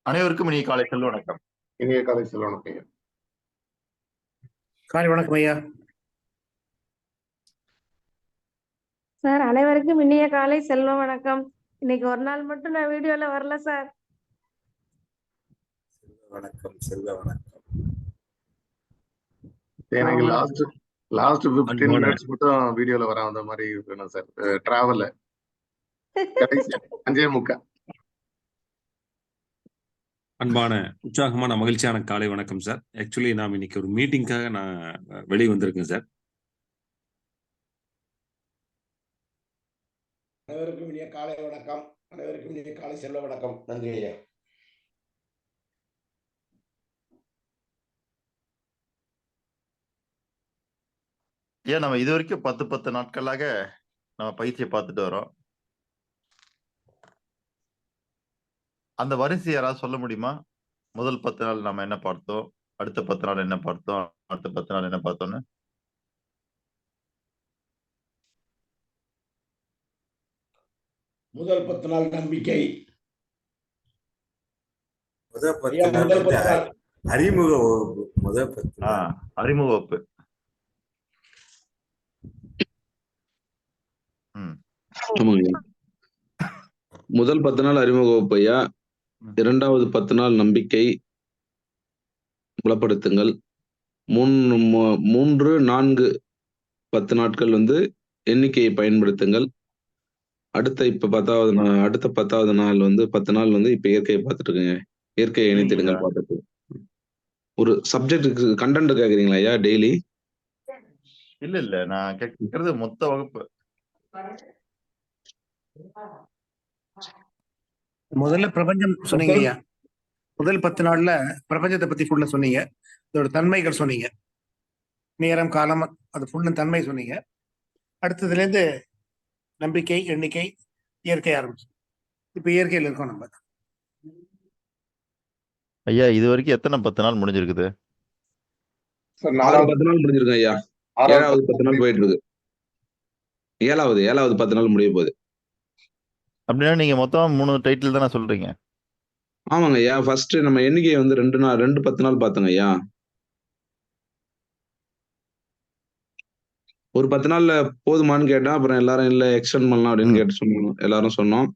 அனைவருக்கும் இனிய காலை செல்வ வணக்கம். இனிய காலை செல்வனுக்கு ஐயா. காலை வணக்கம் ஐயா. சார் அனைவருக்கும் இனிய காலை செல்வ வணக்கம். இன்னைக்கு ஒரு நாள் மட்டும் நான் வீடியோல வரல சார். வணக்கம், செல்வ வணக்கம். எனக்கு லாஸ்ட் 15 மினிட்ஸ் மட்டும் வீடியோல வர அந்த மாதிரி வேணும் சார். டிராவல் கடைசி 5:45. அன்பான உற்சாகமான மகிழ்ச்சியான காலை வணக்கம் சார். ஆக்சுவலி நாம் இன்னைக்கு ஒரு மீட்டிங்காக நான் வெளியே வந்திருக்கேன் சார். அனைவருக்கும் இனிய காலை வணக்கம். அனைவருக்கும் இனிய காலை செல்வ வணக்கம். நன்றி ஐயா. ஏன் நம்ம இது வரைக்கும் 10 நாட்களாக நம்ம பயிற்சியை பார்த்துட்டு வரோம். அந்த வரிசை யாராவது சொல்ல முடியுமா? முதல் 10 நாள் நம்ம என்ன பார்த்தோம், அடுத்த 10 நாள் என்ன பார்த்தோம், அடுத்த 10 நாள் என்ன பார்த்தோம்னு? முதல் 10 நாள் நம்பிக்கை, முதல் 10 நாள் அறிமுக வகுப்பு, முதல் 10 நாள் அறிமுக வகுப்பு. முதல் 10 நாள் அறிமுக வகுப்பு ஐயா. இரண்டாவது 10 நாள் நம்பிக்கை புலப்படுத்துங்கள். 3, 4, 10 நாட்கள் எண்ணிக்கையை பயன்படுத்துங்கள். அடுத்த 10வது நாள் 10 நாள் இப்ப இயற்கையை பார்த்துட்டு இருக்குங்க. இயற்கையை இணைத்திடுங்கள் பார்த்துட்டு. ஒரு சப்ஜெக்ட் கண்டென்ட் கேக்குறீங்களா ஐயா? டெய்லி இல்ல நான் கேட்கறது மொத்த வகுப்பு. முதல்ல பிரபஞ்சம் சொன்னீங்க ஐயா. முதல் 10 நாள்ல பிரபஞ்சத்தை பத்தி ஃபுல்லா சொன்னீங்க. இதோட தன்மைகள் சொன்னீங்க. நேரம், காலம், அது ஃபுல்லும் தன்மை சொன்னீங்க. அடுத்ததுல இருந்து நம்பிக்கை, எண்ணிக்கை, இயற்கை ஆரம்பிச்சு. இப்ப இயற்கையில இருக்கோம் நம்ம. ஐயா இது வரைக்கும் எத்தனை 10 நாள் முடிஞ்சிருக்குது? சார் 10 நாள் முடிஞ்சிருக்கு ஐயா. 7வது 10 நாள் போயிட்டு இருக்கு. 7வது 10 நாள் முடிய போகுது. அப்படின்னா நீங்க மொத்தம் 3 டைட்டில் தானே சொல்றீங்க? ஆமாங்க ஐயா. ஃபர்ஸ்ட் நம்ம எண்ணிக்கையை 2 10 நாள் பார்த்தோங்க ஐயா. ஒரு 10 நாள்ல போதுமான்னு கேட்டா அப்புறம் எல்லாரும் இல்ல எக்ஸ்டெண்ட் பண்ணலாம் அப்படின்னு கேட்டு சொன்னோம். எல்லாரும் சொன்னோம்.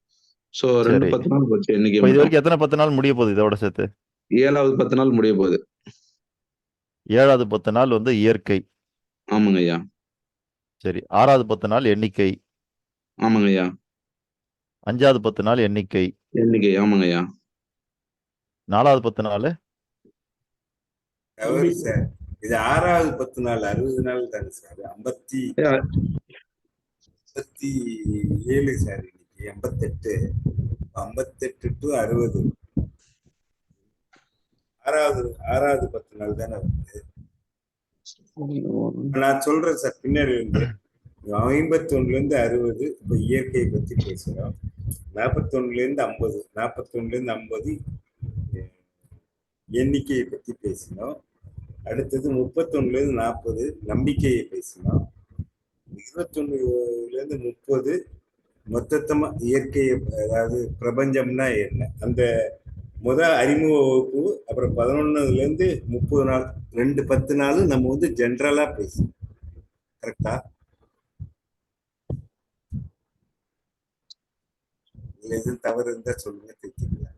சோ 2 10 நாள் போச்சு எண்ணிக்கை. இது வரைக்கும் எத்தனை 10 நாள் முடிய போகுது இதோட சேர்த்து? 7வது 10 நாள் முடிய போகுது. 7வது 10 நாள் இயற்கை. ஆமாங்க ஐயா. சரி. 6வது 10 நாள் எண்ணிக்கை. ஆமாங்க ஐயா. 5வது 10 நாள் எண்ணிக்கை. ஆமாங்க ஐயா. 4வது 10 நாள் சார். இது 6வது 10 நாள் 60 நாள் தானே சார்? 57 சார். இன்னைக்கு 88 to 60. 6வது 10 நாள் தானே வருது. நான் சொல்றேன் சார் பின்னாடி 51 60. இப்ப இயற்கையை பத்தி பேசுறோம். 41 50, 41 எண்ணிக்கையை பத்தி பேசினோம். அடுத்தது 31 40 நம்பிக்கையை பேசினோம். 21 30 மொத்தமா இயற்கையை, அதாவது பிரபஞ்சம்னா என்ன, அந்த முதல் அறிமுக வகுப்பு. அப்புறம் 11 30 நாள் 2 10 நாள் நம்ம ஜென்ரலா பேசணும். கரெக்டா? எதுவும் தவறு இருந்தா சொல்லுங்க, தெரிஞ்சுக்கலாம்.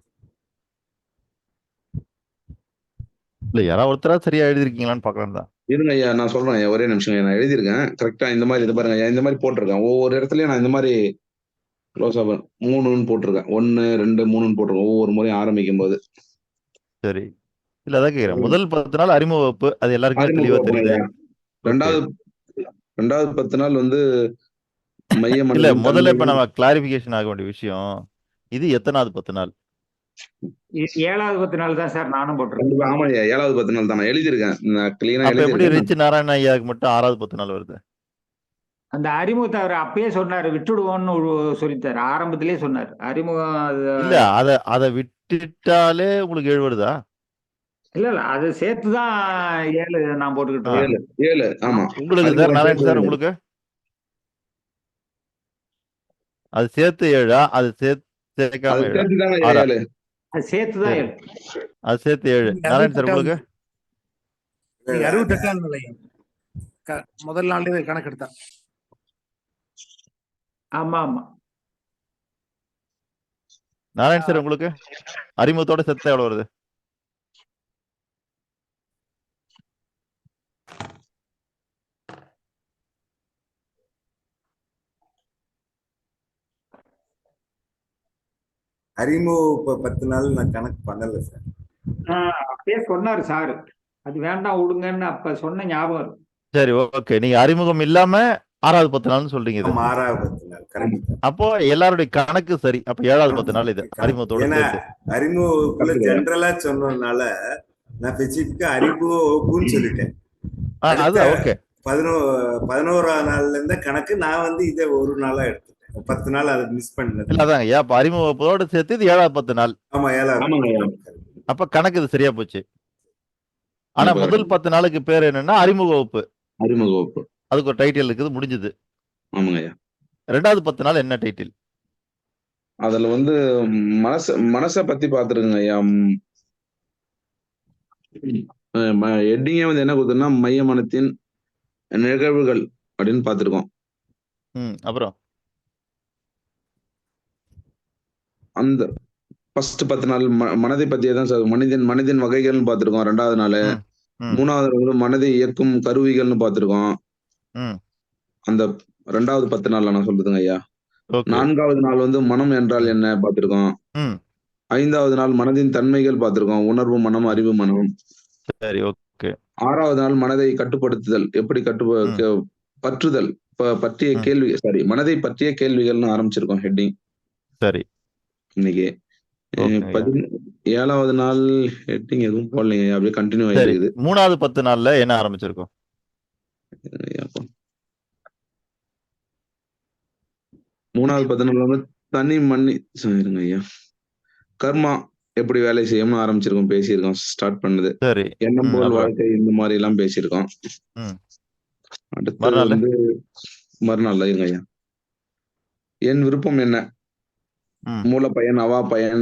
இல்ல யாராவது ஒருத்தரா சரியா எழுதிருக்கீங்களான்னு பாக்கலாம் தான். இருங்க ஐயா, நான் சொல்றேன் ஐயா. ஒரே நிமிஷம். நான் எழுதியிருக்கேன் கரெக்டா. இந்த மாதிரி இது பாருங்க ஐயா. இந்த மாதிரி போட்டிருக்கேன். ஒவ்வொரு இடத்துலயும் நான் இந்த மாதிரி க்ளோஸ் 3ன்னு போட்டிருக்கேன். 1 2 3ன்னு போட்டிருக்கேன் ஒவ்வொரு முறையும் ஆரம்பிக்கும் போது. சரி. இல்ல அதான் கேக்குறேன். முதல் 10 நாள் அறிமுக வகுப்பு, அது எல்லாருக்குமே தெளிவா தெரியுது. 2வது 10 நாள் மையம். இல்ல முதல்ல இப்ப நம்ம கிளாரிபிகேஷன் ஆக வேண்டிய விஷயம், இது எத்தனாவது 10 நாள்? 7வது 10 நாள் தான் சார் நானும் போட்டிருக்கேன். ஆமா ஐயா. 7வது 10 நாள் தான் நான் எழுதியிருக்கேன். நான் கிளீனா அப்ப எப்படி எழுதியிருக்கேன். ரிச் நாராயண ஐயாவுக்கு மட்டும் 6வது 10 நாள் வருது? அந்த அறிமுகத்தை அவர் அப்பயே சொன்னாரு, விட்டுடுவோம்னு சொல்லித்தாரு. ஆரம்பத்திலேயே சொன்னாரு அறிமுகம். இல்ல அத விட்டுட்டாலே உங்களுக்கு 7 வருதா? இல்ல அது சேர்த்துதான் 7 நான் போட்டுக்கிட்டு 7. ஆமா. உங்களுக்கு சார் நாராயண் சார், உங்களுக்கு அது சேர்த்து 7ஆ? அது சேர்க்காம 7? அது சேர்த்துதான் சரி 7. அது சேர்த்து 7. நீங்க நாராயண் சார் 68 உங்களுக்கு? நீங்க 68 இல்லையா முதல் நாள்லயே கணக்கு எடுத்தா. ஆமா ஆமா. நாராயண் சார் உங்களுக்கு அறிமுகத்தோட சேர்த்தா எவ்வளவு வருது? அறிமுக 10 நாள் நான் கணக்கு பண்ணல சார். அப்பயே சொன்னாரு சாரு, அது வேண்டாம் விடுங்கன்னு அப்ப சொன்ன ஞாபகம் இருக்கு. சரி ஓகே. நீங்க அறிமுகம் இல்லாம 6வது 10 நாள்னு சொல்றீங்க இது. 6வது 10 நாள் கரெக்ட். அப்போ எல்லாருடைய கணக்கு சரி. அப்ப 7வது 10 நாள் இது அறிமுகத்தோட ஏன்னா சேர்த்து. அறிமுகக்குள்ள ஜென்ரலா சொன்னதுனால நான் ஸ்பெசிபிக்கா அறிமுகப்புன்னு சொல்லிட்டேன். அது ஓகே. 11ஆம் நாள்ல இருந்த கணக்கு நான் வந்து இதை ஒரு நாளா எடுத்துட்டேன். 10 நாள் அதை மிஸ் பண்ணது. இல்ல அதாங்க அப்ப அறிமுகத்தோட சேர்த்து இது 7வது 10 நாள். ஆமா 7வது. அப்ப கணக்கு இது சரியா போச்சு. ஆனா முதல் 10 நாளுக்கு பேர் என்னன்னா அறிமுக வகுப்பு. அறிமுக வகுப்பு. அதுக்கு ஒரு டைட்டில் இருக்குது, முடிஞ்சது. ஆமாங்க ஐயா. 2வது 10 நாள் என்ன டைட்டில்? அதுல வந்து மனசை பத்தி பாத்துருக்குங்க ஐயா. ஹெட்டிங்கே வந்து என்ன கொடுத்தோம்னா மைய மனத்தின் நிகழ்வுகள் அப்படின்னு பாத்துருக்கோம். அப்புறம் அந்த ஃபர்ஸ்ட் 10 நாள் மனதை பத்தியே தான் சார். மனிதன் வகைகள்னு பாத்துருக்கோம் 2வது நாள். 3வது வந்து மனதை இயக்கும் கருவிகள்னு பாத்துருக்கோம். அந்த 2வது 10 நாள்ல நான் சொல்றதுங்க ஐயா. 4வது நாள் வந்து மனம் என்றால் என்ன பாத்துருக்கோம். 5வது நாள் மனதின் தன்மைகள் பாத்துருக்கோம். உணர்வு மனம், அறிவு மனம். சரி ஓகே. 6வது நாள் மனதை கட்டுப்படுத்துதல், எப்படி பற்றுதல் பற்றிய கேள்வி, சாரி மனதை பற்றிய கேள்விகள்னு ஆரம்பிச்சிருக்கோம் ஹெட்டிங். சரி இன்னைக்கு 7வது நாள் ஹெட்டிங் எதுவும் போடலைங்க, அப்படியே கண்டினியூ ஆயிட்டு இருக்குது. 3வது 10 நாள்ல என்ன ஆரம்பிச்சிருக்கோம்? 3வது 10 நாள் வந்து தனி மண்ணி இருங்க ஐயா, கர்மா எப்படி வேலை செய்யும்னு ஆரம்பிச்சிருக்கோம், பேசியிருக்கோம், ஸ்டார்ட் பண்ணது. சரி. எண்ணம் போல் வாழ்க்கை இந்த மாதிரி எல்லாம் பேசியிருக்கோம். அடுத்து வந்து மறுநாள் இருங்க ஐயா, என் விருப்பம் என்ன, மூல பயன், அவா பயன்,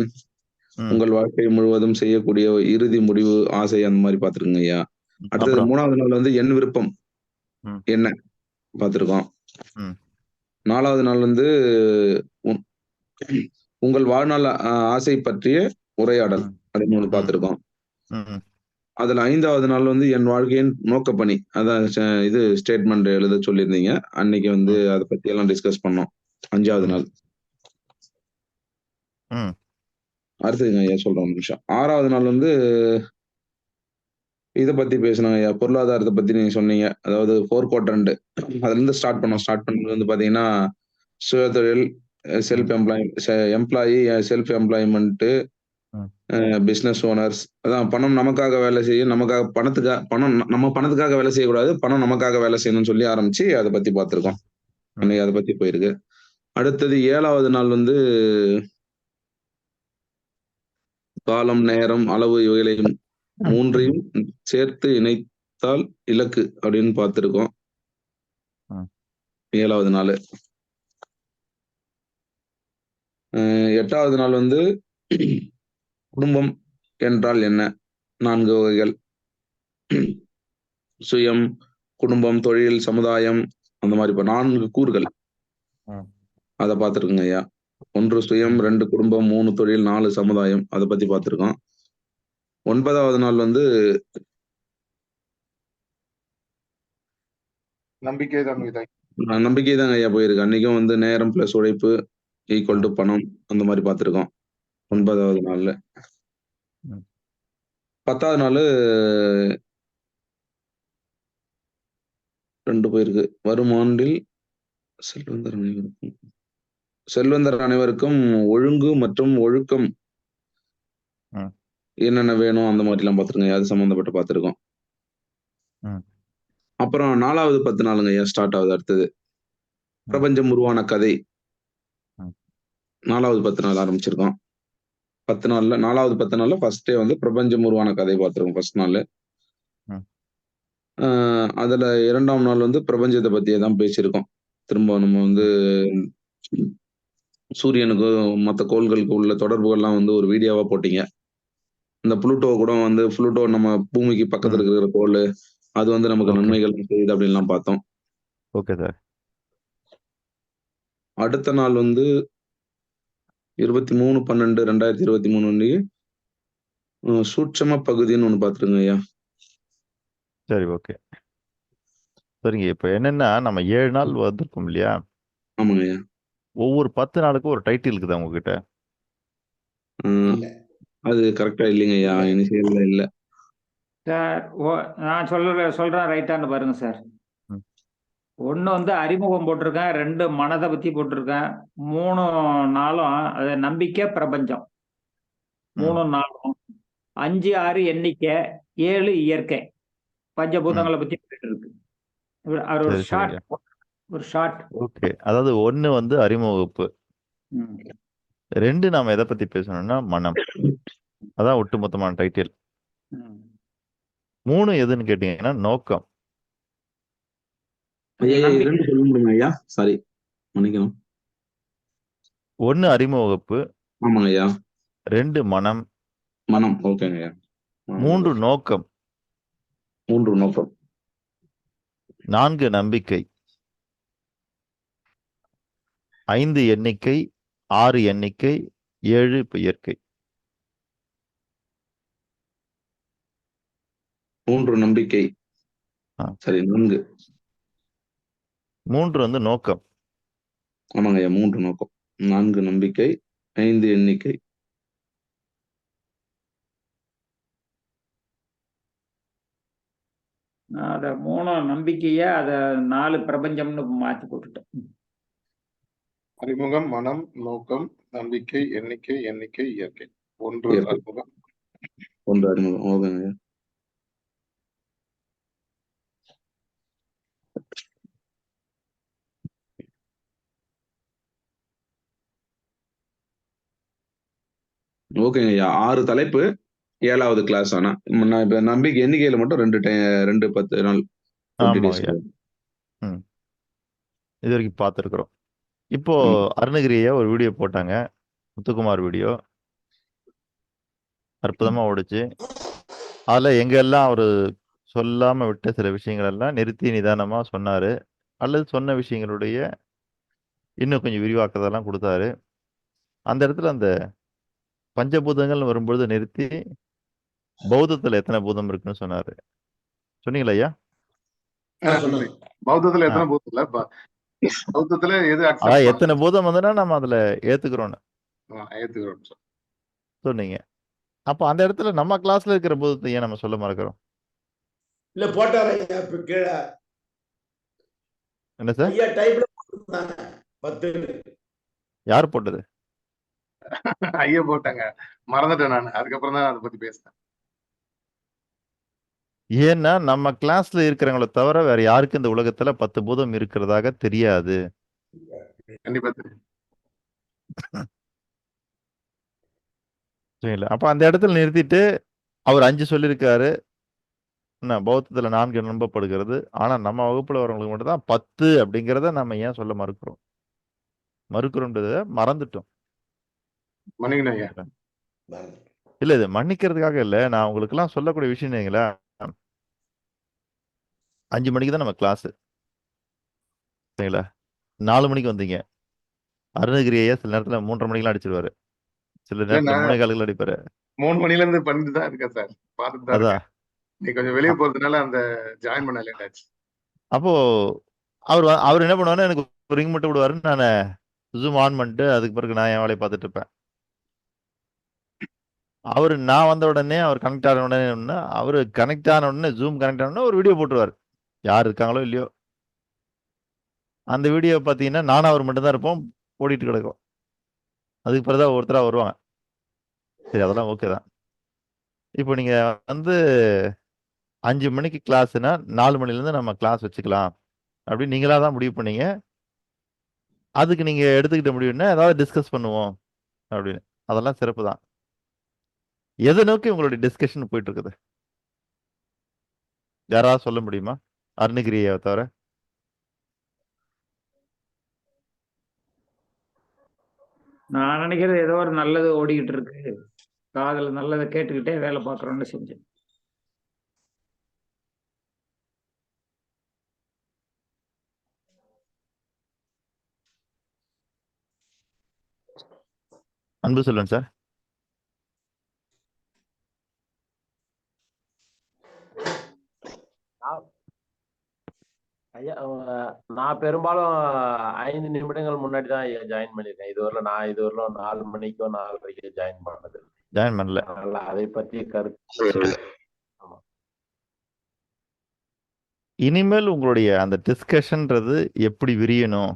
உங்கள் வாழ்க்கை முழுவதும் செய்யக்கூடிய இறுதி முடிவு, ஆசை, அந்த மாதிரி பாத்துருக்கோங்க ஐயா. அடுத்தது 3வது நாள் வந்து என் விருப்பம் என்ன பாத்துருக்கோம். 4வது நாள் வந்து உங்கள் வாழ்நாள் ஆசை பற்றிய உரையாடல் அப்படின்னு ஒண்ணு பாத்துருக்கோம். அதுல 5வது நாள் வந்து என் வாழ்க்கையின் நோக்கப்பணி, அதான் இது ஸ்டேட்மெண்ட் எழுத சொல்லியிருந்தீங்க அன்னைக்கு, வந்து அதை பத்தி எல்லாம் டிஸ்கஸ் பண்ணோம் 5வது நாள். அடுத்ததுங்க ஐயா சொல்றேன் ஒரு நிமிஷம். 6வது நாள் வந்து இதை பத்தி பேசணும் ஐயா, பொருளாதாரத்தை பத்தி நீங்க சொன்னீங்க. அதாவது 4 குவாட்ரண்ட் அதுல இருந்து ஸ்டார்ட் பண்ணது வந்து பாத்தீங்கன்னா சுயதொழில், self employee, self employment, business owners. அதான் பணம் நமக்காக வேலை செய்யும், நமக்காக நம்ம பணத்துக்காக வேலை செய்யக்கூடாது, பணம் நமக்காக வேலை செய்யணும்னு சொல்லி ஆரம்பிச்சு அதை பத்தி பார்த்திருக்கோம். அன்னைக்கு அதை பத்தி போயிருக்கு. அடுத்தது 7வது நாள் வந்து காலம், நேரம், அளவு, இவைகளையும் 3ஐயும் சேர்த்து இணைத்தால் இலக்கு அப்படின்னு பார்த்திருக்கோம் 7வது நாள். 8வது நாள் வந்து குடும்பம் என்றால் என்ன, 4 வகைகள், சுயம், குடும்பம், தொழில், சமுதாயம், அந்த மாதிரி 4 கூறுகள் அதை பார்த்துருக்குங்க ஐயா. 1 சுயம், 2 குடும்பம், 3 தொழில், 4 சமுதாயம், அதை பத்தி பார்த்திருக்கோம். 9வது நாள் வந்து நம்பிக்கை தாங்க ஐயா போயிருக்கு. அன்னைக்கும் வந்து நேரம் பிளஸ் உழைப்பு ஈக்குவல் டு பணம், அந்த மாதிரி பார்த்திருக்கோம் 9வது நாள்ல. 10வது நாள் 2 போயிருக்கு. வரும் ஆண்டில் செல்வந்தர் அனைவருக்கும் ஒழுங்கு மற்றும் ஒழுக்கம் என்னென்ன வேணும், அந்த மாதிரி எல்லாம் பார்த்துருங்க, அது சம்பந்தப்பட்டு பார்த்திருக்கோம். அப்புறம் 4வது 10 நாளுங்க ஐயா ஸ்டார்ட் ஆகுது. அடுத்தது பிரபஞ்சம் உருவான கதை, 4வது 10 நாள் ஆரம்பிச்சிருக்கோம். 10 நாள்ல 4வது 10 நாள்ல ஃபர்ஸ்டே வந்து பிரபஞ்சம் உருவான கதை பார்த்திருக்கோம் ஃபர்ஸ்ட் நாள். அதுல 2ஆம் நாள் வந்து பிரபஞ்சத்தை பத்தியே தான் பேசியிருக்கோம். திரும்ப நம்ம வந்து சூரியனுக்கும் மற்ற கோள்களுக்கு உள்ள தொடர்புகள்லாம் வந்து ஒரு வீடியோவா போட்டீங்க. இந்த புளூட்டோ கூட வந்து புளூட்டோ நம்ம பூமிக்கு பக்கத்துல ம். இருக்கிற கோள், அது வந்து நமக்கு ஓகே. நன்மைகள் செய்யுது அப்படின்லாம் பார்த்தோம். Okay sir. அடுத்த நாள் வந்து 23/12/2023 அன்னைக்கு சூட்சம பகுதின்னு ஒண்ணு பார்த்துருங்க ஐயா. சரி, ஓகே. சரிங்க. இப்ப என்னன்னா, நம்ம 7 நாள் வந்திருக்கோம் இல்லையா? ஆமாங்க ஐயா. ஒவ்வொரு 10 நாளுக்கும் ஒரு டைட்டில் இருக்குதா உங்ககிட்ட? அஹ் இல்ல அது கரெக்டா இல்லைங்க ஐயா. இல்ல இனிஷியல்ல இல்ல. சார் நான் சொல்றேன் ரைட்டான்னு பாருங்க சார். ம். 1 வந்து அறிமுகம் போட்டிருக்கேன், 2 மனதை பத்தி போட்டிருக்கேன், 3 நாளும் அது நம்பிக்கை பிரபஞ்சம், ம். 3 நாளும் 5, 6 எண்ணிக்கை, 7 இயற்கை, ம். பஞ்சபூதங்களை பத்தி போயிட்டு இருக்கு. அவர் ஒரு சரி, ஷார்ட் சரிங்க. ஒரு ஷார்ட். ஓகே. அதாவது 1 வந்து அறிமுக வகுப்பு. ம். 2 நாம எதை பத்தி பேசணும்னா, மனம். அதான் ஒட்டுமொத்தமான டைட்டில். ம். 3 எதுன்னு கேட்டீங்கன்னா, நோக்கம். ஐயா நம்பிக்கை. 2 சொல்ல முடியுமா ஐயா? சாரி, மன்னிக்கணும். 1 அறிமுக வகுப்பு, ஆமாங்க ஐயா. 2 மனம், மனம். ஓகேங்க ஐயா. 3 நோக்கம், 3 நோக்கம், 4 நம்பிக்கை, 5 எண்ணிக்கை, 6 எண்ணிக்கை, 7 இப்ப இயற்கை. 3 நம்பிக்கை. ஆ. சரி, 4. 3 வந்து நோக்கம். ஆமாங்க ஐயா, 3 நோக்கம், 4 நம்பிக்கை, 5 எண்ணிக்கை. நான் அதை 3 நம்பிக்கைய அதை 4 பிரபஞ்சம்னு மாத்தி போட்டுட்டேன். அறிமுகம், மனம், நோக்கம், நம்பிக்கை, எண்ணிக்கை, இயற்கை. 1 இயற்கை. அறிமுகம். 1 அறிமுகம். ஓகேங்க ஐயா. ஓகேங்க ஐயா. 6 தலைப்பு, 7வது கிளாஸ். ஆனா நான் இப்ப நம்பிக்கை எண்ணிக்கையில மட்டும் 2 10 நாள் 20 ஆமா days. ஐயா. ம். இது வரைக்கும் பார்த்துருக்குறோம். இப்போ ஆமா. அருணகிரியா ஒரு வீடியோ போட்டாங்க. முத்துக்குமார் வீடியோ. அற்புதமா ஓடுச்சு. அதுல எங்கெல்லாம் அவரு சொல்லாம விட்ட சில விஷயங்கள் எல்லாம் நிறுத்தி நிதானமா சொன்னாரு. அல்லது சொன்ன விஷயங்களுடைய இன்னும் கொஞ்சம் விரிவாக்கத்தெல்லாம் குடுத்தாரு. அந்த இடத்துல அந்த பஞ்சபூதங்கள்னு வரும்பொழுது நிறுத்தி, பௌத்தத்துல எத்தனை பூதம் இருக்குன்னு சொன்னாரு. சொன்னீங்களா ஐயா? சொன்னாங்க. பௌத்தத்துல ஆ. எத்தனை பூதம் இல்ல? பௌத்தத்துல எது அதான் அக்செப்ட் எத்தனை பூதம் வந்ததுன்னா நம்ம அதுல ஏத்துக்கிறோம்னு ஏத்துக்கிறோம் சார். சொன்னீங்க. அப்ப அந்த இடத்துல நம்ம கிளாஸ்ல இருக்கிற பூதத்தை ஏன் நம்ம சொல்ல மறக்கிறோம்? இல்ல போட்டாரு ஐயா இப்ப கீழே. என்ன சார்? ஐயா டைப்ல போட்டிருந்தாங்க 10. யார் போட்டது? ஐயா போட்டாங்க, மறந்துட்டேன் நான். அதுக்கப்புறம் தான் அதை பத்தி பேசினேன். ஏன்னா நம்ம கிளாஸ்ல இருக்கிறவங்கள தவிர வேற யாருக்கும் இந்த உலகத்துல 10 பூதம் இருக்கிறதாக தெரியாது. கண்டிப்பா தெரியும். சரிங்களா? அப்ப அந்த இடத்துல நிறுத்திட்டு அவர் 5 சொல்லியிருக்காரு. என்ன பௌத்தத்துல 4 நம்பப்படுகிறது. ஆனா நம்ம வகுப்புல வரவங்களுக்கு மட்டும் தான் 10 அப்படிங்கிறத நம்ம ஏன் சொல்ல மறுக்கிறோம்? மறுக்கிறோம்ன்றத மறந்துட்டோம். மன்னிக்கணும் ஐயா. இல்ல இது மன்னிக்கிறதுக்காக இல்ல. நான் உங்களுக்கெல்லாம் சொல்லக்கூடிய விஷயம் என்னங்களா, 5 மணிக்கு தான் நம்ம கிளாஸ். சரிங்களா? 4 மணிக்கு வந்தீங்க. அருணகிரி ஐயா சில நேரத்துல 3:30 மணிக்கெல்லாம் அடிச்சிருவாரு. சில இல்ல நேரத்துல நான் 3:15 அடிப்பாரு. 3 மணில இருந்து பண்ணிட்டு தான் இருக்கேன் சார். பார்த்துட்டு தான் இருக்கேன். அதான். நீ கொஞ்சம் வெளியே போறதுனால அந்த ஜாயின் பண்ண லேட் ஆச்சு. அப்போ அவர் என்ன பண்ணுவாருன்னா எனக்கு ஒரு ரிங் மட்டும் விடுவாரு. நானு ஜூம் ஆன் பண்ணிட்டு அதுக்கு பிறகு நான் என் வேலையை பார்த்துட்டு இருப்பேன். நான் வந்த உடனே அவர் கனெக்ட் ஆன உடனே அவரு கனெக்ட் ஆன உடனே ஜூம் கனெக்ட் ஆன உடனே ஒரு வீடியோ போட்டுருவாரு. யார் இருக்காங்களோ இல்லையோ. அந்த வீடியோ பார்த்தீங்கன்னா நானும் அவர் மட்டும் தான் இருப்போம். ஓடிட்டு கிடக்கும். அதுக்கு பிறகுதான் ஒருத்தரா வருவாங்க. சரி அதெல்லாம் ஓகே தான். இப்போ நீங்க வந்து 5 மணிக்கு கிளாஸ்னா 4 மணிலேருந்து நம்ம கிளாஸ் வச்சுக்கலாம் அப்படின்னு நீங்களா தான் முடிவு பண்ணீங்க. அதுக்கு நீங்க எடுத்துக்கிட்ட முடிவுன்னா ஏதாவது டிஸ்கஸ் பண்ணுவோம் அப்படின்னு. அதெல்லாம் சிறப்பு தான். எதை நோக்கி உங்களுடைய டிஸ்கஷன் போயிட்டு இருக்குது? யாராவது சொல்ல முடியுமா? அருணகிரியை தவிர. நான் நினைக்கிறது ஏதோ ஒரு நல்லது ஓடிக்கிட்டு இருக்கு, காதுல நல்லதை கேட்டுக்கிட்டே வேலை பார்க்குறோன்னு செஞ்சேன். அன்பு சொல்லுங்க சார். ஐயா, நான் பெரும்பாலும் 5 நிமிடங்கள் முன்னாடி தான் ஐயா ஜாயின் பண்ணியிருக்கேன். இதுவரையிலும் 4 மணிக்கோ 4:30 ஜாயின் பண்ணது. ஜாயின் பண்ணல. அதனால அதை பற்றி கருத்து. ஆமா. இனிமேல் உங்களுடைய அந்த டிஸ்கஷன்றது எப்படி விரியணும்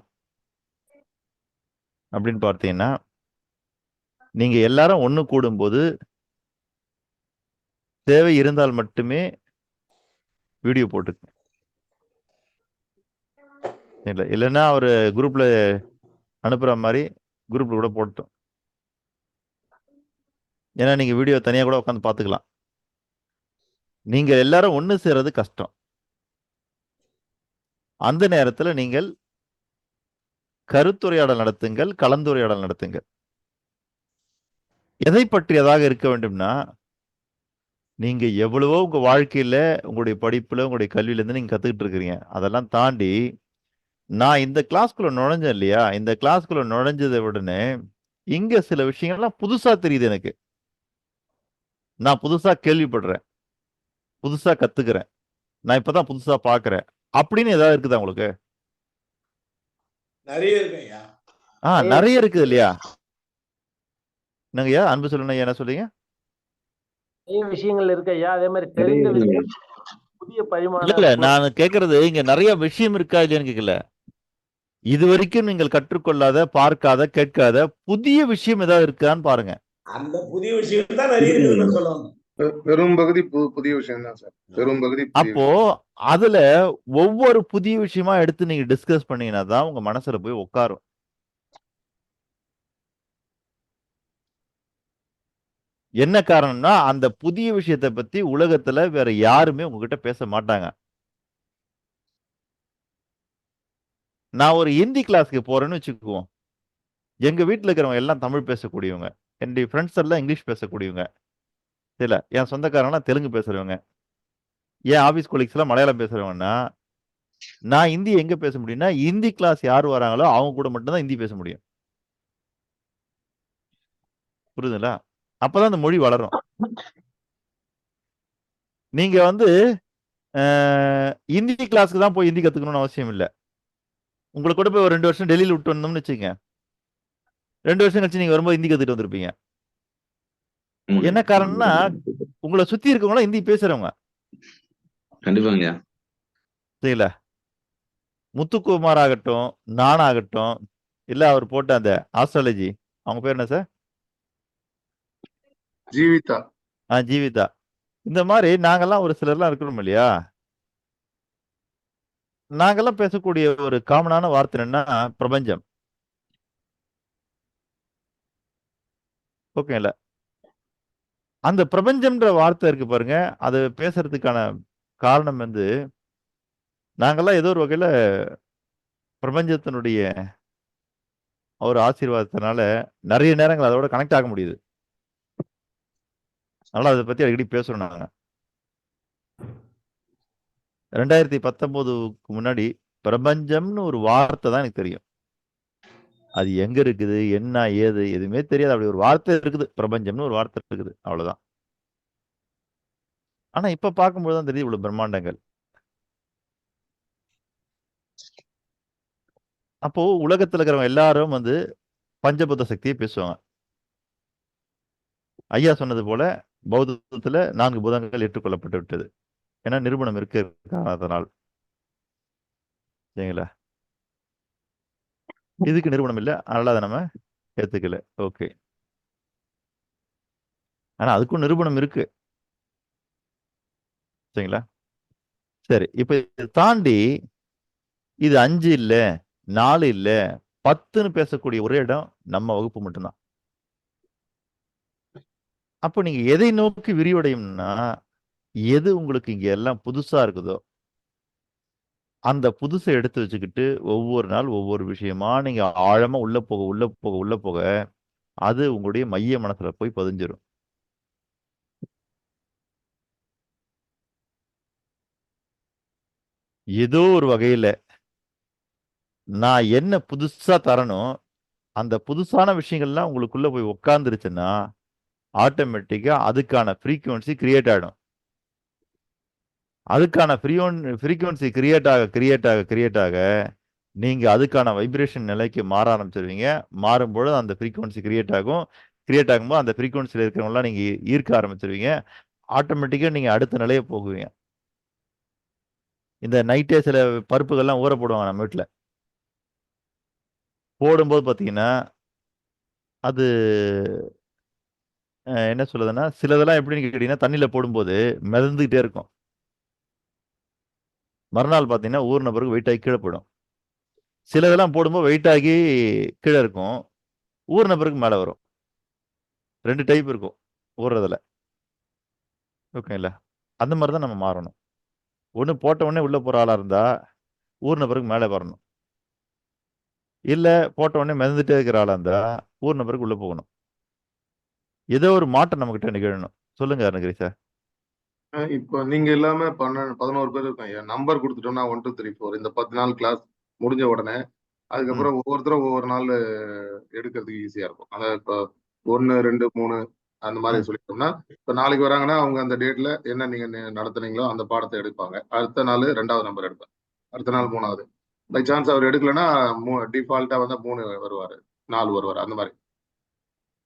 அப்படின்னு பார்த்தீங்கன்னா, நீங்க எல்லாரும் ஒண்ணு கூடும்போது தேவை இருந்தால் மட்டுமே வீடியோ போட்டுக்கங்க. இல்லைன்னா ஒரு குரூப்ல அனுப்புற மாதிரி குரூப்ல கூட போட்டோம். ஏன்னா நீங்க வீடியோ தனியா கூட உட்காந்து பார்த்துக்கலாம். நீங்க எல்லாரும் ஒண்ணு சேர்றது கஷ்டம். அந்த நேரத்தில் நீங்கள் கருத்துரையாடல் நடத்துங்கள், கலந்துரையாடல் நடத்துங்கள். எதை பற்றியதாக இருக்க வேண்டும்னா, நீங்க எவ்வளவோ உங்க வாழ்க்கையில, உங்களுடைய படிப்புல, உங்களுடைய கல்வியில இருந்து நீங்க கத்துக்கிட்டு இருக்கிறீங்க. அதெல்லாம் தாண்டி நான் இந்த கிளாஸ்க்குள்ள நுழைஞ்சேன் இல்லையா? இந்த கிளாஸ்க்குள்ள நுழைஞ்சதை உடனே இங்க சில விஷயங்கள்லாம் புதுசா தெரியுது எனக்கு. நான் புதுசா கேள்விப்படுறேன், புதுசா கத்துக்கிறேன், நான் இப்பதான் புதுசா பார்க்கிறேன் அப்படின்னு ஏதாவது இருக்குதா உங்களுக்கு? நிறைய இருக்கு ஐயா. நிறைய இருக்குது இல்லையா? என்னங்கய்யா அன்பு சொல்லணும், என்ன சொல்றீங்க? நிறைய விஷயங்கள் இருக்கு ஐயா. அதே மாதிரி தெரிந்த விஷயம் புதிய பரிமாணம். இல்ல நான் கேட்கறது இங்க நிறைய விஷயம் இருக்கா இல்லையான்னு கேட்கல. இது வரைக்கும் நீங்கள் கற்றுக்கொள்ளாத, பார்க்காத, கேட்காத புதிய விஷயம் ஏதாவது இருக்கான்னு பாருங்க. அந்த புதிய விஷயம் தான் நிறைய இருக்குன்னு சொல்லுவாங்க. பெரும் பகுதி புதிய விஷயம் தான் சார். பெரும் பகுதி அப்போ அதுல ஒவ்வொரு புதிய விஷயமா எடுத்து நீங்க டிஸ்கஸ் பண்ணீங்கன்னா தான் உங்க மனசுல போய் உட்காரும். என்ன காரணம்னா அந்த புதிய விஷயத்தை பத்தி உலகத்துல வேற யாருமே உங்ககிட்ட பேச மாட்டாங்க. நான் ஒரு ஹிந்தி கிளாஸ்க்கு போறேன்னு வச்சுக்குவோம். எங்க வீட்டுல இருக்கிறவங்க எல்லாம் தமிழ் பேசக்கூடியவங்க, என்னுடைய ஃப்ரெண்ட்ஸ் எல்லாம் இங்கிலீஷ் பேசக்கூடியவங்க, இல்ல என் சொந்தக்காரங்களாம் தெலுங்கு பேசுறவங்க, என் ஆபீஸ் கொலீக்ஸ் எல்லாம் மலையாளம் பேசுறவங்கன்னா, நான் ஹிந்தி எங்க பேச முடியும்னா, ஹிந்தி கிளாஸ் யார் வராங்களோ அவங்க கூட மட்டும்தான் ஹிந்தி பேச முடியும். புரியுதுங்களா? அப்பதான் அந்த மொழி வளரும். நீங்க வந்து ஹிந்தி கிளாஸ்க்கு தான் போய் ஹிந்தி கத்துக்கணும்னு அவசியம் இல்லை. உங்களுக்கு கூட போய் ஒரு 2 வருஷம் டெல்லியில் விட்டு வந்தோம்னு வச்சுக்கங்க, 2 வருஷம் கழிச்சு நீங்க வரும்போது ஹிந்தி கத்துட்டு வந்திருப்பீங்க. என்ன காரணம்னா உங்களை சுத்தி இருக்கவங்க ஹிந்தி பேசுறவங்க. கண்டிப்பாங்க. சரிங்களா? முத்துக்குமார் ஆகட்டும், நான் ஆகட்டும், இல்ல அவர் போட்ட அந்த ஆஸ்ட்ராலஜி, அவங்க பேர் என்ன சார்? ஜீவிதா. ஜீவிதா. இந்த மாதிரி நாங்கெல்லாம் ஒரு சிலர்லாம் இருக்கிறோம் இல்லையா? நாங்கெல்லாம் பேசக்கூடிய ஒரு காமனான வார்த்தை என்னன்னா பிரபஞ்சம். ஓகேங்களா? அந்த பிரபஞ்சம்ன்ற வார்த்தை இருக்கு பாருங்க, அது பேசுறதுக்கான காரணம் வந்து நாங்கெல்லாம் ஏதோ ஒரு வகையில பிரபஞ்சத்தினுடைய ஒரு ஆசீர்வாதத்தினால நிறைய நேரங்கள் அதோட கனெக்ட் ஆக முடியுது. அதனால அதை பத்தி அடிக்கடி பேசுறோம் நாங்க. 2019க்கு முன்னாடி பிரபஞ்சம்னு ஒரு வார்த்தை தான் எனக்கு தெரியும். அது எங்க இருக்குது, என்ன ஏது எதுவுமே தெரியாது. அப்படி ஒரு வார்த்தை இருக்குது, பிரபஞ்சம்னு ஒரு வார்த்தை இருக்குது, அவ்வளவுதான். ஆனா இப்ப பார்க்கும்போது தான் தெரியுது இவ்வளவு பிரம்மாண்டங்கள். அப்போ உலகத்துல இருக்கிறவங்க எல்லாரும் வந்து பஞ்சபூத சக்தியை பேசுவாங்க. ஐயா சொன்னது போல பௌத்தத்துல 4 பூதங்கள் ஏற்றுக்கொள்ளப்பட்டு விட்டது. ஏன்னா நிரூபணம் இருக்கிறதுனால். சரிங்களா? இதுக்கு நிரூபணம் இல்லை, அதனால அதை நம்ம ஏத்துக்கல. ஓகே. ஆனா அதுக்கும் நிரூபணம் இருக்கு. சரிங்களா? சரி, இப்ப இதை தாண்டி இது 5 இல்ல, 4 இல்ல, 10ன்னு பேசக்கூடிய ஒரே இடம் நம்ம வகுப்பு மட்டும்தான். அப்போ நீங்க எதை நோக்கி விரிவடையும்னா, எது உங்களுக்கு இங்க எல்லாம் புதுசா இருக்குதோ அந்த புதுசை எடுத்து வச்சுக்கிட்டு ஒவ்வொரு நாள் ஒவ்வொரு விஷயமா நீங்க ஆழமா உள்ள போக அது உங்களுடைய மைய மனசுல போய் பதிஞ்சிரும். ஏதோ ஒரு வகையில நான் என்ன புதுசா தரணும், அந்த புதுசான விஷயங்கள்லாம் உங்களுக்குள்ள போய் உட்கார்ந்துருச்சுன்னா, ஆட்டோமேட்டிக்கா அதுக்கான ஃப்ரீக்வன்சி கிரியேட் ஆயிடும். அதுக்கான ஃப்ரீக்வன்சி கிரியேட் ஆக நீங்க அதுக்கான வைப்ரேஷன் நிலைக்கு மாற ஆரம்பிச்சிருவீங்க. மாறும்பொழுது அந்த ஃப்ரீக்வன்சி கிரியேட் ஆகும்போது அந்த ஃப்ரீக்வன்சியில் இருக்கிறவங்களாம் நீங்க ஈர்க்க ஆரம்பிச்சிருவீங்க. ஆட்டோமேட்டிக்கா நீங்க அடுத்த நிலையை போகுவீங்க. இந்த நைட்டே சில பருப்புகள்லாம் ஊற போடுவாங்க நம்ம வீட்டுல. போடும்போது பார்த்தீங்கன்னா, அது என்ன சொல்லுதுன்னா, சிலதெல்லாம் எப்படின்னு கேட்டீங்கன்னா, தண்ணியில போடும்போது மிதந்துகிட்டே இருக்கும். மறுநாள் பார்த்தீங்கன்னா, ஊறின பிறகு வெயிட் ஆகி கீழே போயிடும். சிலதெல்லாம் போடும்போது வெயிட் ஆகி கீழே இருக்கும். ஊறின பிறகு மேலே வரும். 2 டைப் இருக்கும் ஊறுறதுல. ஓகேங்களா? அந்த மாதிரி தான் நம்ம மாறணும். ஒண்ணு போட்ட உடனே உள்ள போற ஆளா இருந்தா, ஊறின பிறகு மேலே வரணும். இல்ல போட்ட உடனே மிதந்துட்டே இருக்கிற ஆளா இருந்தா, ஊறின பிறகு உள்ள போகணும். ஏதோ ஒரு மாற்றம் நம்மகிட்ட நிகழணும். சொல்லுங்க அருணகிரி சார். இப்போ நீங்க எல்லாமே 11 பேர் இருக்காங்க. நம்பர் கொடுத்துட்டோம்னா 1 2 3 4 இந்த 10 நாள் கிளாஸ் முடிஞ்ச உடனே அதுக்கப்புறம் ஒவ்வொருத்தரும் ஒவ்வொரு நாள் எடுக்கிறதுக்கு ஈஸியா இருக்கும். அதாவது இப்போ 1 2 3 அந்த மாதிரி சொல்லிட்டோம்னா, இப்போ நாளைக்கு வராங்கன்னா அவங்க அந்த டேட்ல என்ன நீங்க நடத்துனீங்களோ அந்த பாடத்தை எடுப்பாங்க. அடுத்த நாள் 2வது நம்பர் எடுப்பாங்க. அடுத்த நாள் 3வது. பை சான்ஸ் அவர் எடுக்கலன்னா டிஃபால்ட்டா வந்து 3 வருவாரு, 4 வருவாரு, அந்த மாதிரி.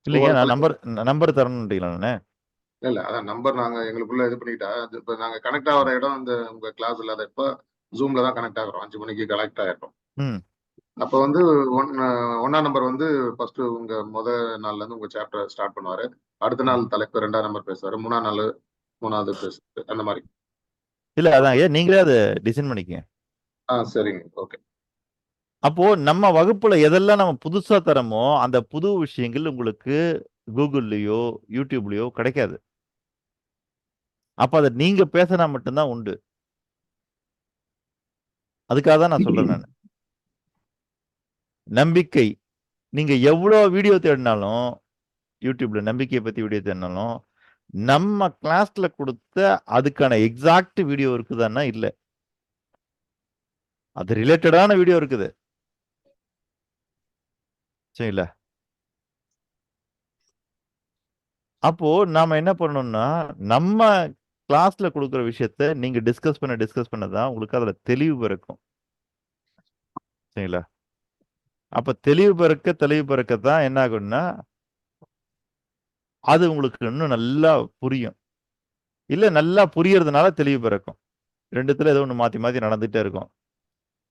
இல்லைங்க, நான் நம்பர் தரணும்ன்றீங்களா நானு? இல்ல அதான் நம்பர் நாங்க எங்களுக்குள்ள இது பண்ணிட்டா, இப்ப நாங்க கனெக்ட் ஆகிற இடம் இந்த உங்க கிளாஸ் இல்லாத இப்ப ஜூம்ல தான் கனெக்ட் ஆகிறோம். 5 மணிக்கு கனெக்ட் ஆயிரும். அப்ப வந்து 1ஆம் நம்பர் வந்து ஃபர்ஸ்ட் உங்க நாள்ல இருந்து உங்க சாப்டர் ஸ்டார்ட் பண்ணுவாரு. அடுத்த நாள் தலைப்பு 2ஆம் நம்பர் பேசுவாரு. 3ஆம் நாள் 3வது பேசுவாரு. அந்த மாதிரி. இல்ல அதான் நீங்களே அதை டிசைன் பண்ணிக்கங்க. சரிங்க, ஓகே. அப்போ நம்ம வகுப்புல எதெல்லாம் நம்ம புதுசா தரமோ அந்த புது விஷயங்கள் உங்களுக்கு கூகுள்லயோ யூடியூப்லயோ கிடைக்காது. அப்ப அதை நீங்க பேசினா மட்டும்தான் உண்டு. அதுக்காக தான் நான் சொல்றேன் நான். நம்பிக்கை, நீங்க எவ்வளவு வீடியோ தேடினாலும் யூடியூப்ல நம்பிக்கையை பத்தி வீடியோ தேடினாலும் நம்ம கிளாஸ்ல கொடுத்த அதுக்கான எக்ஸாக்ட் வீடியோ இருக்குதான்னா இல்ல. அது ரிலேட்டடான வீடியோ இருக்குது. சரிங்களா? அப்போ நாம என்ன பண்ணணும்னா, நம்ம கிளாஸ்ல கொடுக்குற விஷயத்த நீங்க டிஸ்கஸ் பண்ணதான் உங்களுக்கு அதுல தெளிவு பிறக்கும். சரிங்களா? அப்ப தெளிவு பிறக்கத்தான் என்ன ஆகும்னா, அது உங்களுக்கு இன்னும் நல்லா புரியும். இல்ல நல்லா புரியறதுனால தெளிவு பிறக்கும். 2த்துல ஏதோ ஒண்ணு மாத்தி மாத்தி நடந்துட்டே இருக்கும்.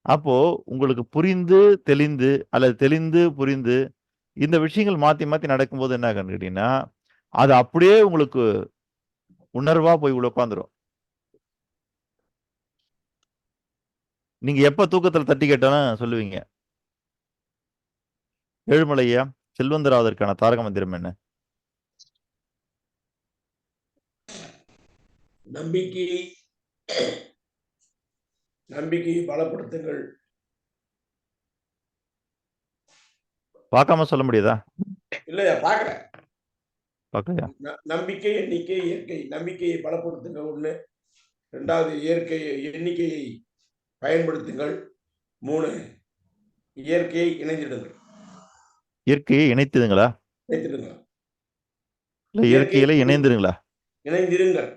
அப்போ உங்களுக்கு புரிந்து தெளிந்து அல்லது தெளிந்து புரிந்து இந்த விஷயங்கள் மாத்தி மாத்தி நடக்கும்போது என்ன ஆகும்னு கேட்டீங்கன்னா, அது அப்படியே உங்களுக்கு உணர்வா போய் உள்ள உட்காந்துரும். நீங்க எப்ப தூக்கத்துல தட்டி கேட்டாலும் சொல்லுவீங்க. ஏழுமலையா, செல்வந்தராவதற்கான தாரக மந்திரம் என்ன? நம்பிக்கையை பலப்படுத்துங்கள். பார்க்காம சொல்ல முடியுதா? இல்லையா, பாக்குறேன். பார்க்கலையா? நம்பிக்கை, எண்ணிக்கை, இயற்கை. நம்பிக்கையை பலப்படுத்துங்க 1. 2வது எண்ணிக்கையை பயன்படுத்துங்கள். 3 இயற்கையை இணைந்திடுங்கள். இயற்கையை இணைத்துதுங்களா? இல்ல இயற்கையில இணைந்திருங்களா? இணைந்திருங்கள்.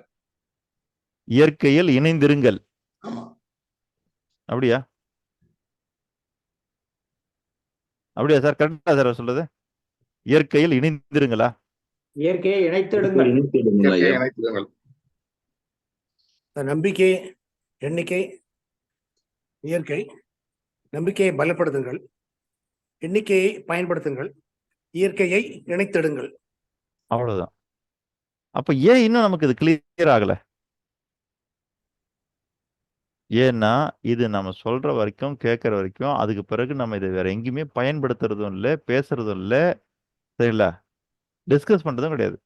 இயற்கையில் இணைந்திருங்கள். ஆமா. அப்படியா சார்? கரெக்டா சார் சொல்றது? இயற்கையில் இணைந்திருங்களா? இயற்கையை இணைத்திடுங்கள். இணைத்திடுங்கள். நம்பிக்கை, எண்ணிக்கை, இயற்கை. நம்பிக்கையை பலப்படுத்துங்கள், எண்ணிக்கையை பயன்படுத்துங்கள், இயற்கையை இணைத்திடுங்கள். அவ்வளவுதான். அப்ப ஏன் இன்னும் நமக்கு இது கிளியர் ஆகல? ஏன்னா இது நம்ம சொல்ற வரைக்கும் கேட்கற வரைக்கும் அதுக்கு பிறகு நம்ம இதை வேற எங்கேயுமே பயன்படுத்துறதும் இல்லை, பேசுறதும் இல்லை, சரிங்களா? டிஸ்கஸ் பண்றதும் கிடையாது.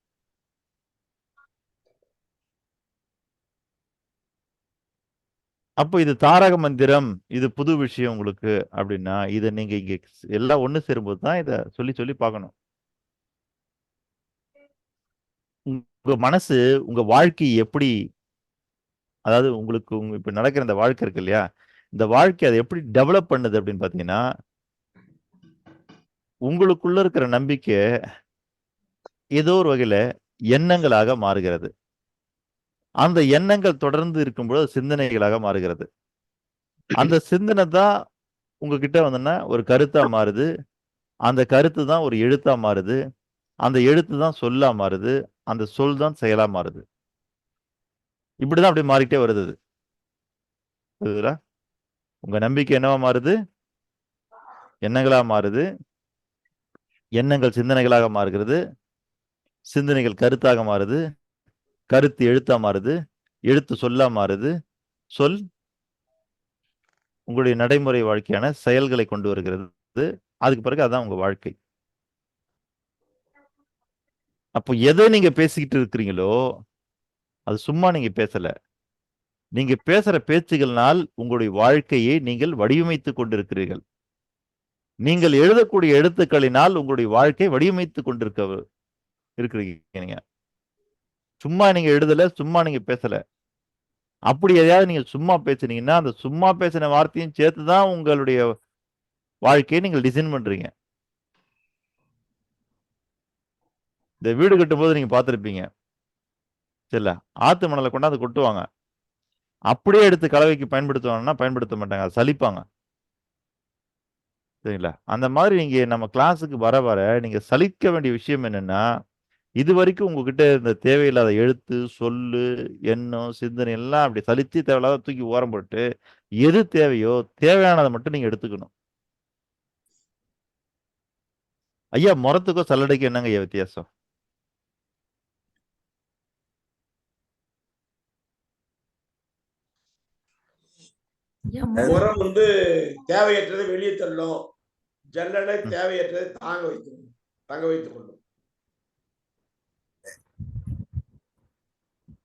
அப்போ இது தாரக மந்திரம், இது புது விஷயம் உங்களுக்கு அப்படின்னா இதை நீங்க இங்க எல்லாம் ஒண்ணு சேரும்போது தான் இதை சொல்லி சொல்லி பார்க்கணும். உங்க மனசு உங்க வாழ்க்கையை எப்படி, அதாவது உங்களுக்கு இப்ப நடக்கிற இந்த வாழ்க்கை இருக்கு இல்லையா, இந்த வாழ்க்கை அதை எப்படி டெவலப் பண்ணுது அப்படின்னு பாத்தீங்கன்னா, உங்களுக்குள்ள இருக்கிற நம்பிக்கை ஏதோ ஒரு வகையில எண்ணங்களாக மாறுகிறது. அந்த எண்ணங்கள் தொடர்ந்து இருக்கும்போது சிந்தனைகளாக மாறுகிறது. அந்த சிந்தனை தான் உங்ககிட்ட வந்தோன்னா ஒரு கருத்தா மாறுது. அந்த கருத்து தான் ஒரு எழுத்தா மாறுது. அந்த எழுத்து தான் சொல்லா மாறுது. அந்த சொல் தான் செயலா மாறுது. இப்படிதான் அப்படி மாறிக்கிட்டே வருது அது. புரியுதுங்களா? உங்க நம்பிக்கை என்னவா மாறுது? எண்ணங்களா மாறுது. எண்ணங்கள் சிந்தனைகளாக மாறுகிறது. சிந்தனைகள் கருத்தாக மாறுது. கருத்து எழுத்தா மாறுது. எழுத்து சொல்லா மாறுது. சொல் உங்களுடைய நடைமுறை வாழ்க்கையான செயல்களை கொண்டு வருகிறது. அதுக்கு பிறகு அதான் உங்க வாழ்க்கை. அப்போ எதை நீங்க பேசிக்கிட்டு இருக்கிறீங்களோ அது சும்மா நீங்க பேசல. நீங்க பேசுற பேச்சுகள்னால் உங்களுடைய வாழ்க்கையை நீங்கள் வடிவமைத்துக் கொண்டிருக்கிறீர்கள். நீங்கள் எழுதக்கூடிய எழுத்துக்களினால் உங்களுடைய வாழ்க்கை வடிவமைத்துக் இருக்கிறீங்க நீங்க. சும்மா நீங்க எழுதல, சும்மா நீங்க பேசல. அப்படி எதையாவது நீங்க சும்மா பேசுனீங்கன்னா அந்த சும்மா பேசின வார்த்தையும் சேர்த்து தான் உங்களுடைய வாழ்க்கையை நீங்கள் டிசைன் பண்றீங்க. இந்த வீடு கட்டும்போது நீங்க பார்த்திருப்பீங்க. சரில, ஆத்து மணலை கொண்டாந்து கொட்டுவாங்க. அப்படியே எடுத்து கலவைக்கு பயன்படுத்துவாங்கன்னா பயன்படுத்த மாட்டாங்க, அதை சலிப்பாங்க. சரிங்களா? அந்த மாதிரி நீங்க நம்ம கிளாஸுக்கு வர வர நீங்க சலிக்க வேண்டிய விஷயம் என்னன்னா, இதுவரைக்கும் உங்ககிட்ட இருந்த தேவையில்லாத எழுத்து, சொல்லு, எண்ணம், சிந்தனை எல்லாம் அப்படி சலிச்சு தேவையில்லாத தூக்கி ஓரம் போட்டு, எது தேவையோ தேவையானதை மட்டும் நீங்க எடுத்துக்கணும். ஐயா, முறத்துக்கும் சல்லடைக்கும் என்னங்க ஐயா வித்தியாசம்? முறம் வந்து தேவையற்றதை வெளியே தள்ளும், ஜல்லடை தேவையற்றதை தங்க வைத்துக் கொள்ளும்.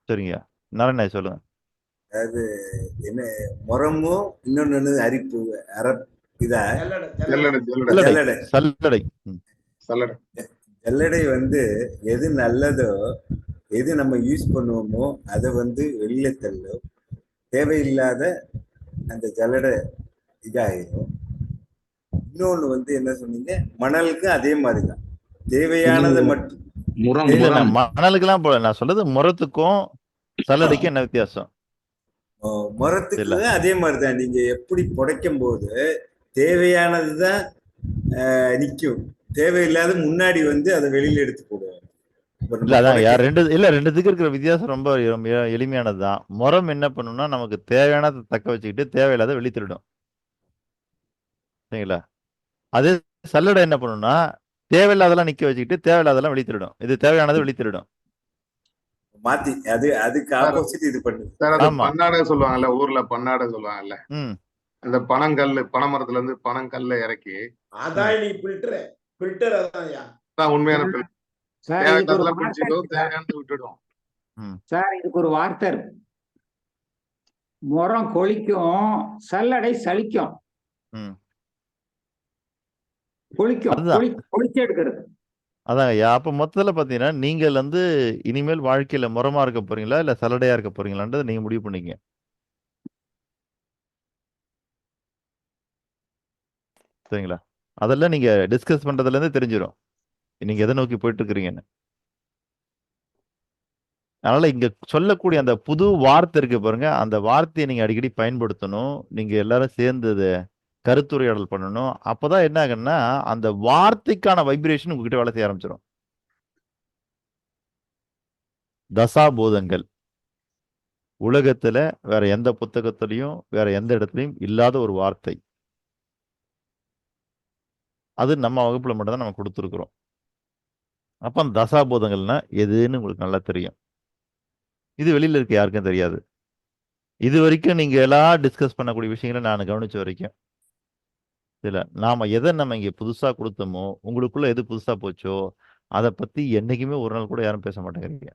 சரிங்க, நாராயண சொல்லுங்க. அதாவது என்ன முறமும் இன்னொன்னு அரிப்பு இதா சல்லடை. ஜல்லடை வந்து எது நல்லதோ எது நம்ம யூஸ் பண்ணுவோமோ அதை வந்து வெளியில தள்ளும். தேவையில்லாத அந்த ஜல்லடை இதாயிரும். இன்னொன்னு வந்து என்ன சொன்னீங்க, மணலுக்கு அதே மாதிரிதான் தேவையானதை மட்டும். மணலுக்கெல்லாம் போல, நான் சொல்றது முறத்துக்கும் சல்லடைக்கும் என்ன வித்தியாசம்? முறத்துக்கு அதே மாதிரிதான். நீங்க எப்படி புடைக்கும் போது தேவையானதுதான் நிக்கும், தேவையில்லாத முன்னாடி வந்து அதை வெளியில எடுத்து போடுவாங்க. இல்ல அதான் ரெண்டுத்துக்கு இருக்கிற வித்தியாசம் ரொம்ப எளிமையானதுதான். முறம் என்ன பண்ணும்னா நமக்கு தேவையானதை தக்க வச்சுக்கிட்டு தேவையில்லாத வெளி திருடும். சரிங்களா? அதே சல்லடை என்ன பண்ணும்னா தேவையில்லாதெல்லாம் நிக்க வச்சுக்கிட்டு தேவையில்லாதெல்லாம் வெளி திருடும். இது தேவையானதை வெளி திருடும். மாத்தி அதுக்கு ஆப்போசிட் இது பண்ணுது. பன்னாடை சொல்லுவாங்கல்ல, ஊர்ல பன்னாடை சொல்லுவாங்கல்ல, அந்த பனைமரத்துல இருந்து பனங்கல்ல இறக்கி அதான் நீ பில்டர் அதான் உண்மையான விட்டுடும். சார், இதுக்கு ஒரு வார்த்தை இருக்கு. முறம் கொளிக்கும், சல்லடை சலிக்கும். கொளிச்சு எடுக்கிறது. அதான் ஐயா, அப்ப மொத்தத்துல பாத்தீங்கன்னா நீங்கள் வந்து இனிமேல் வாழ்க்கையில முறமா இருக்க போறீங்களா இல்ல சல்லடையா இருக்க போறீங்களான்றது நீங்க முடிவு பண்ணீங்க. சரிங்களா? அதெல்லாம் நீங்க டிஸ்கஸ் பண்றதுல இருந்து தெரிஞ்சிடும் நீங்க எதை நோக்கி போயிட்டு இருக்கிறீங்கன்னு. அதனால இங்க சொல்லக்கூடிய அந்த புது வார்த்தை இருக்கு பாருங்க, அந்த வார்த்தையை நீங்க அடிக்கடி பயன்படுத்தணும். நீங்க எல்லாரும் சேர்ந்து கருத்துரையாடல் பண்ணணும். அப்பதான் என்ன ஆகுன்னா அந்த வார்த்தைக்கான வைப்ரேஷன் உங்ககிட்ட வேலை செய்ய ஆரம்பிச்சிடும். தசாபோதங்கள் உலகத்துல வேற எந்த புத்தகத்திலையும் வேற எந்த இடத்துலையும் இல்லாத ஒரு வார்த்தை. அது நம்ம வகுப்புல மட்டும் தான் நம்ம கொடுத்துருக்குறோம். அப்ப அந்த தசாபோதங்கள்னா எதுன்னு உங்களுக்கு நல்லா தெரியும். இது வெளியில இருக்க யாருக்கும் தெரியாது. இது வரைக்கும் நீங்க எல்லாம் டிஸ்கஸ் பண்ணக்கூடிய விஷயங்களை நான் கவனிச்ச வரைக்கும் இதுல நாம எதை நம்ம இங்க புதுசா கொடுத்தோமோ, உங்களுக்குள்ள எது புதுசா போச்சோ அதை பத்தி என்னைக்குமே ஒரு நாள் கூட யாரும் பேச மாட்டேங்கிறீங்க.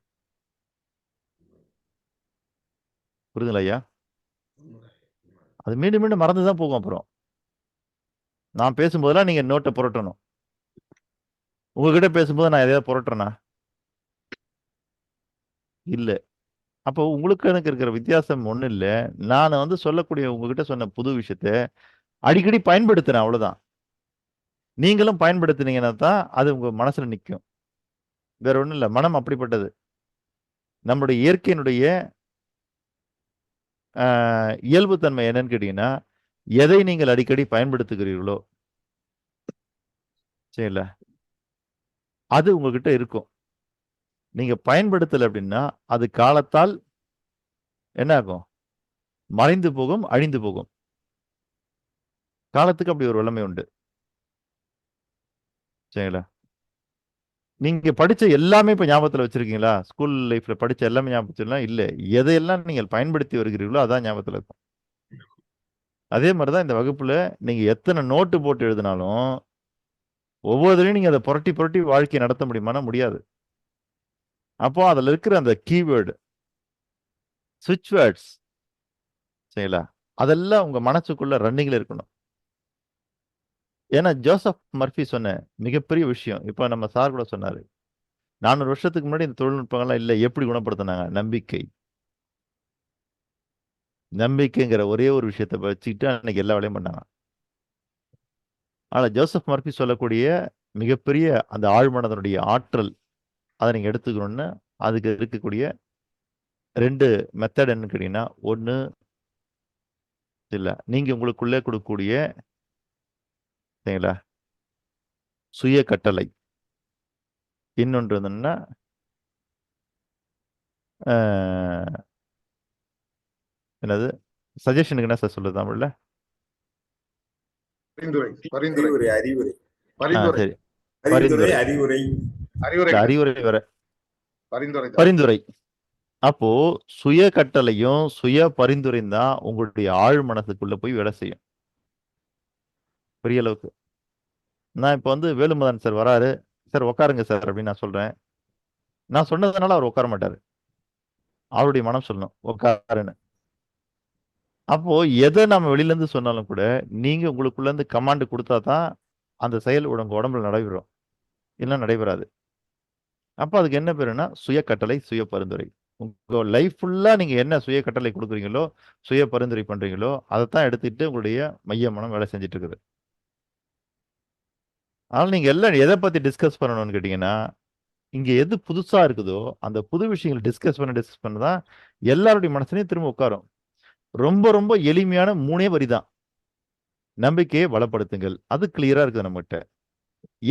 புரியுதுங்களா ஐயா? அது மீண்டும் மீண்டும் மறந்துதான் போகும். அப்புறம் நான் பேசும்போதெல்லாம் நீங்க நோட்டை புரட்டணும். உங்ககிட்ட பேசும்போது நான் எதையாவது புரட்டுறேனா? இல்ல. அப்போ உங்களுக்கு எனக்கு இருக்கிற வித்தியாசம் ஒண்ணும் இல்ல. நான் வந்து சொல்லக்கூடிய உங்ககிட்ட சொன்ன புது விஷயத்த அடிக்கடி பயன்படுத்துறேன் அவ்வளவுதான். நீங்களும் பயன்படுத்துனீங்கன்னா தான் அது உங்க மனசுல நிக்கும். வேற ஒண்ணும் இல்ல. மனம் அப்படிப்பட்டது. நம்முடைய இயற்கையினுடைய இயல்புத்தன்மை என்னன்னு கேட்டீங்கன்னா, எதை நீங்கள் அடிக்கடி பயன்படுத்துகிறீர்களோ சரிங்களா? அது உங்ககிட்ட இருக்கும். நீங்க பயன்படுத்தல அப்படின்னா, அது காலத்தால் என்ன ஆகும்? மறைந்து போகும், அழிந்து போகும். காலத்துக்கு அப்படி ஒரு வல்லமை உண்டு. சரிங்களா? நீங்க படிச்ச எல்லாமே இப்ப ஞாபகத்துல வச்சிருக்கீங்களா? ஸ்கூல் லைஃப்ல படிச்ச எல்லாமே ஞாபகம் வச்சிருக்கலாம்? இல்ல. எதையெல்லாம் நீங்கள் பயன்படுத்தி வருகிறீர்களோ அதான் ஞாபகத்துல இருக்கும். அதே மாரி தான் இந்த வகுப்புல நீங்க எத்தன நோட்டு போட்டு எழுதினாலும், ஒவ்வொருத்தரையும் நீங்க அத புரட்டி, புரட்டி வாழ்க்கைய நடத்த முடியுமான்னா முடியாது. அப்போ அதுல இருக்கிற அந்த கீவேர்டு, ஸ்விட்ச் வேர்ட்ஸ் சரிங்களா? அதெல்லாம் உங்க மனசுக்குள்ள ரன்னிங்ல இருக்கணும். ஏன்னா ஜோசப் மர்ஃபி சொன்ன மிகப்பெரிய விஷயம். இப்ப நம்ம சார் கூட சொன்னாரு. 400 வருஷத்துக்கு முன்னாடி இந்த தொழில்நுட்பங்கள்லாம் இல்ல. எப்படி குணப்படுத்துனாங்க? நம்பிக்கை. நம்பிக்கைங்கிற ஒரே ஒரு விஷயத்த வச்சுக்கிட்டு அன்னைக்கு எல்லா வேலையும் பண்ணாங்க. ஆனா ஜோசப் மர்ஃபி சொல்லக்கூடிய மிகப்பெரிய அந்த ஆழ்மனதனுடைய ஆற்றல், அத நீங்க எடுத்துக்கணும்னா, அதுக்கு இருக்கக்கூடிய 2 மெத்தட் என்னன்னு கேட்டீங்கன்னா, 1 இல்ல. நீங்க உங்களுக்குள்ளே கொடுக்கக்கூடிய சரிங்களா? சுய கட்டளை. இன்னொன்று என்னன்னா, அ என்னது? சஜஷனுக்கு என்ன சார் சொல்லுது தமிழ்ல? பரிந்துரை பரிந்துரை அறிவுரை அறிவுரை பரிந்துரை சரி. பரிந்துரை பரிந்துரை. அறிவுரை அறிவுரை இல்ல அறிவுரை வேற. பரிந்துரை தான். பரிந்துரை. அப்போ சுய கட்டளையும், சுய பரிந்துரையும் தான் உங்களுடைய ஆழ் மனசுக்குள்ள போய் வேலை செய்யும். பெரிய அளவுக்கு. நான் இப்ப வந்து வேலுமதன் சார் வராரு. சார் உட்காருங்க சார் அப்படின்னு நான் சொல்றேன். நான் சொன்னதுனால அவர் உட்கார மாட்டாரு. அவருடைய மனம் சொல்லணும் உட்காருன்னு. அப்போ எத நம்ம வெளியில இருந்து சொன்னாலும் கூட, நீங்க உங்களுக்குள்ள இருந்து கமாண்ட் குடுத்தா தான் அந்த செயல் உங்க உடம்புல நடைபெறும். இல்ல நடைபெறாது. அப்ப அதுக்கு என்ன பேருன்னா, சுய கட்டளை, சுய பரிந்துரை. உங்க லைஃப் ஃபுல்லா நீங்க என்ன சுய கட்டளை குடுக்குறீங்களோ, சுய பரிந்துரை பண்றீங்களோ, அதத்தான் எடுத்துட்டு உங்களுடைய மைய மனம் வேலை செஞ்சுட்டு இருக்குது. அதனால நீங்க எல்லாம் எத பத்தி டிஸ்கஸ் பண்ணணும்னு கேட்டீங்கன்னா, இங்க எது புதுசா இருக்குதோ, அந்த புது விஷயங்கள டிஸ்கஸ் பண்ண தான் எல்லாருடைய மனசுலயும் திரும்ப உட்காரும். ரொம்ப ரொம்ப எளிமையான 3 வரி தான். நம்பிக்கையை பலப்படுத்துங்கள். அது கிளியரா இருக்குது நம்மகிட்ட.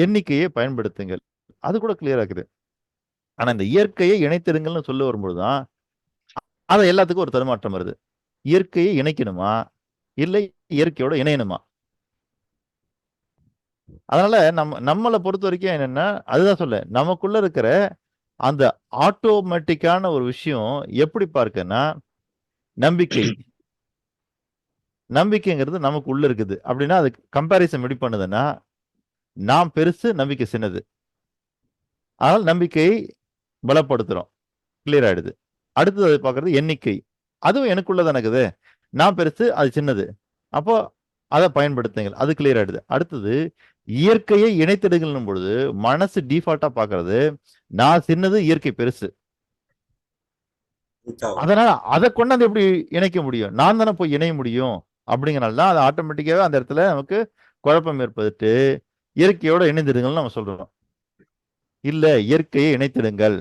எண்ணிக்கையை பயன்படுத்துங்கள். அது கூட கிளியரா இருக்குது. ஆனா இந்த இயற்கையை இணைத்திடுங்கள்னு சொல்ல வரும்போது தான், அத எல்லாத்துக்கும் ஒரு தடுமாற்றம் வருது. இயற்கையை இணைக்கணுமா? இல்லை இயற்கையோட இணையணுமா? அதனால நம்மள பொறுத்தவரைக்கும் என்னன்னா, அதுதான் சொல்ல நமக்குள்ள இருக்கிற அந்த ஆட்டோமேட்டிக்கான ஒரு விஷயம் எப்படி பார்க்கன்னா, நம்பிக்கை. நம்பிக்கைங்கிறது நமக்கு உள்ள இருக்குது. அப்படின்னா அதுக்கு கம்பேரிசன் எப்படி பண்ணுதுன்னா, நான் பெருசு, நம்பிக்கை சின்னது. அதனால நம்பிக்கையை பலப்படுத்துறோம். கிளியர் ஆயிடுது. அடுத்தது பார்க்கறது எண்ணிக்கை. அதுவும் எனக்குள்ள தான இருக்குது. நான் பெருசு, அது சின்னது. அப்போ அத பயன்படுத்துங்கள். அது கிளியர் ஆயிடுது. அடுத்தது இயற்கையை இணைத்திடுங்கள்னும் பொழுது, மனசு டிஃபால்ட்டா பார்க்கறது, நான் சின்னது, இயற்கை பெருசு. அதனால அத கொண்டாந்து எப்படி இணைக்க முடியும்? நான் தானே போய் இணைய முடியும். அப்படிங்கிறனால தான் அது ஆட்டோமேட்டிக்காவே அந்த இடத்துல நமக்கு குழப்பம் ஏற்படுத்து, இயற்கையோட இணைந்திடுங்கள்னு நம்ம சொல்றோம். இல்ல இயற்கையை இணைத்திடுங்கள்.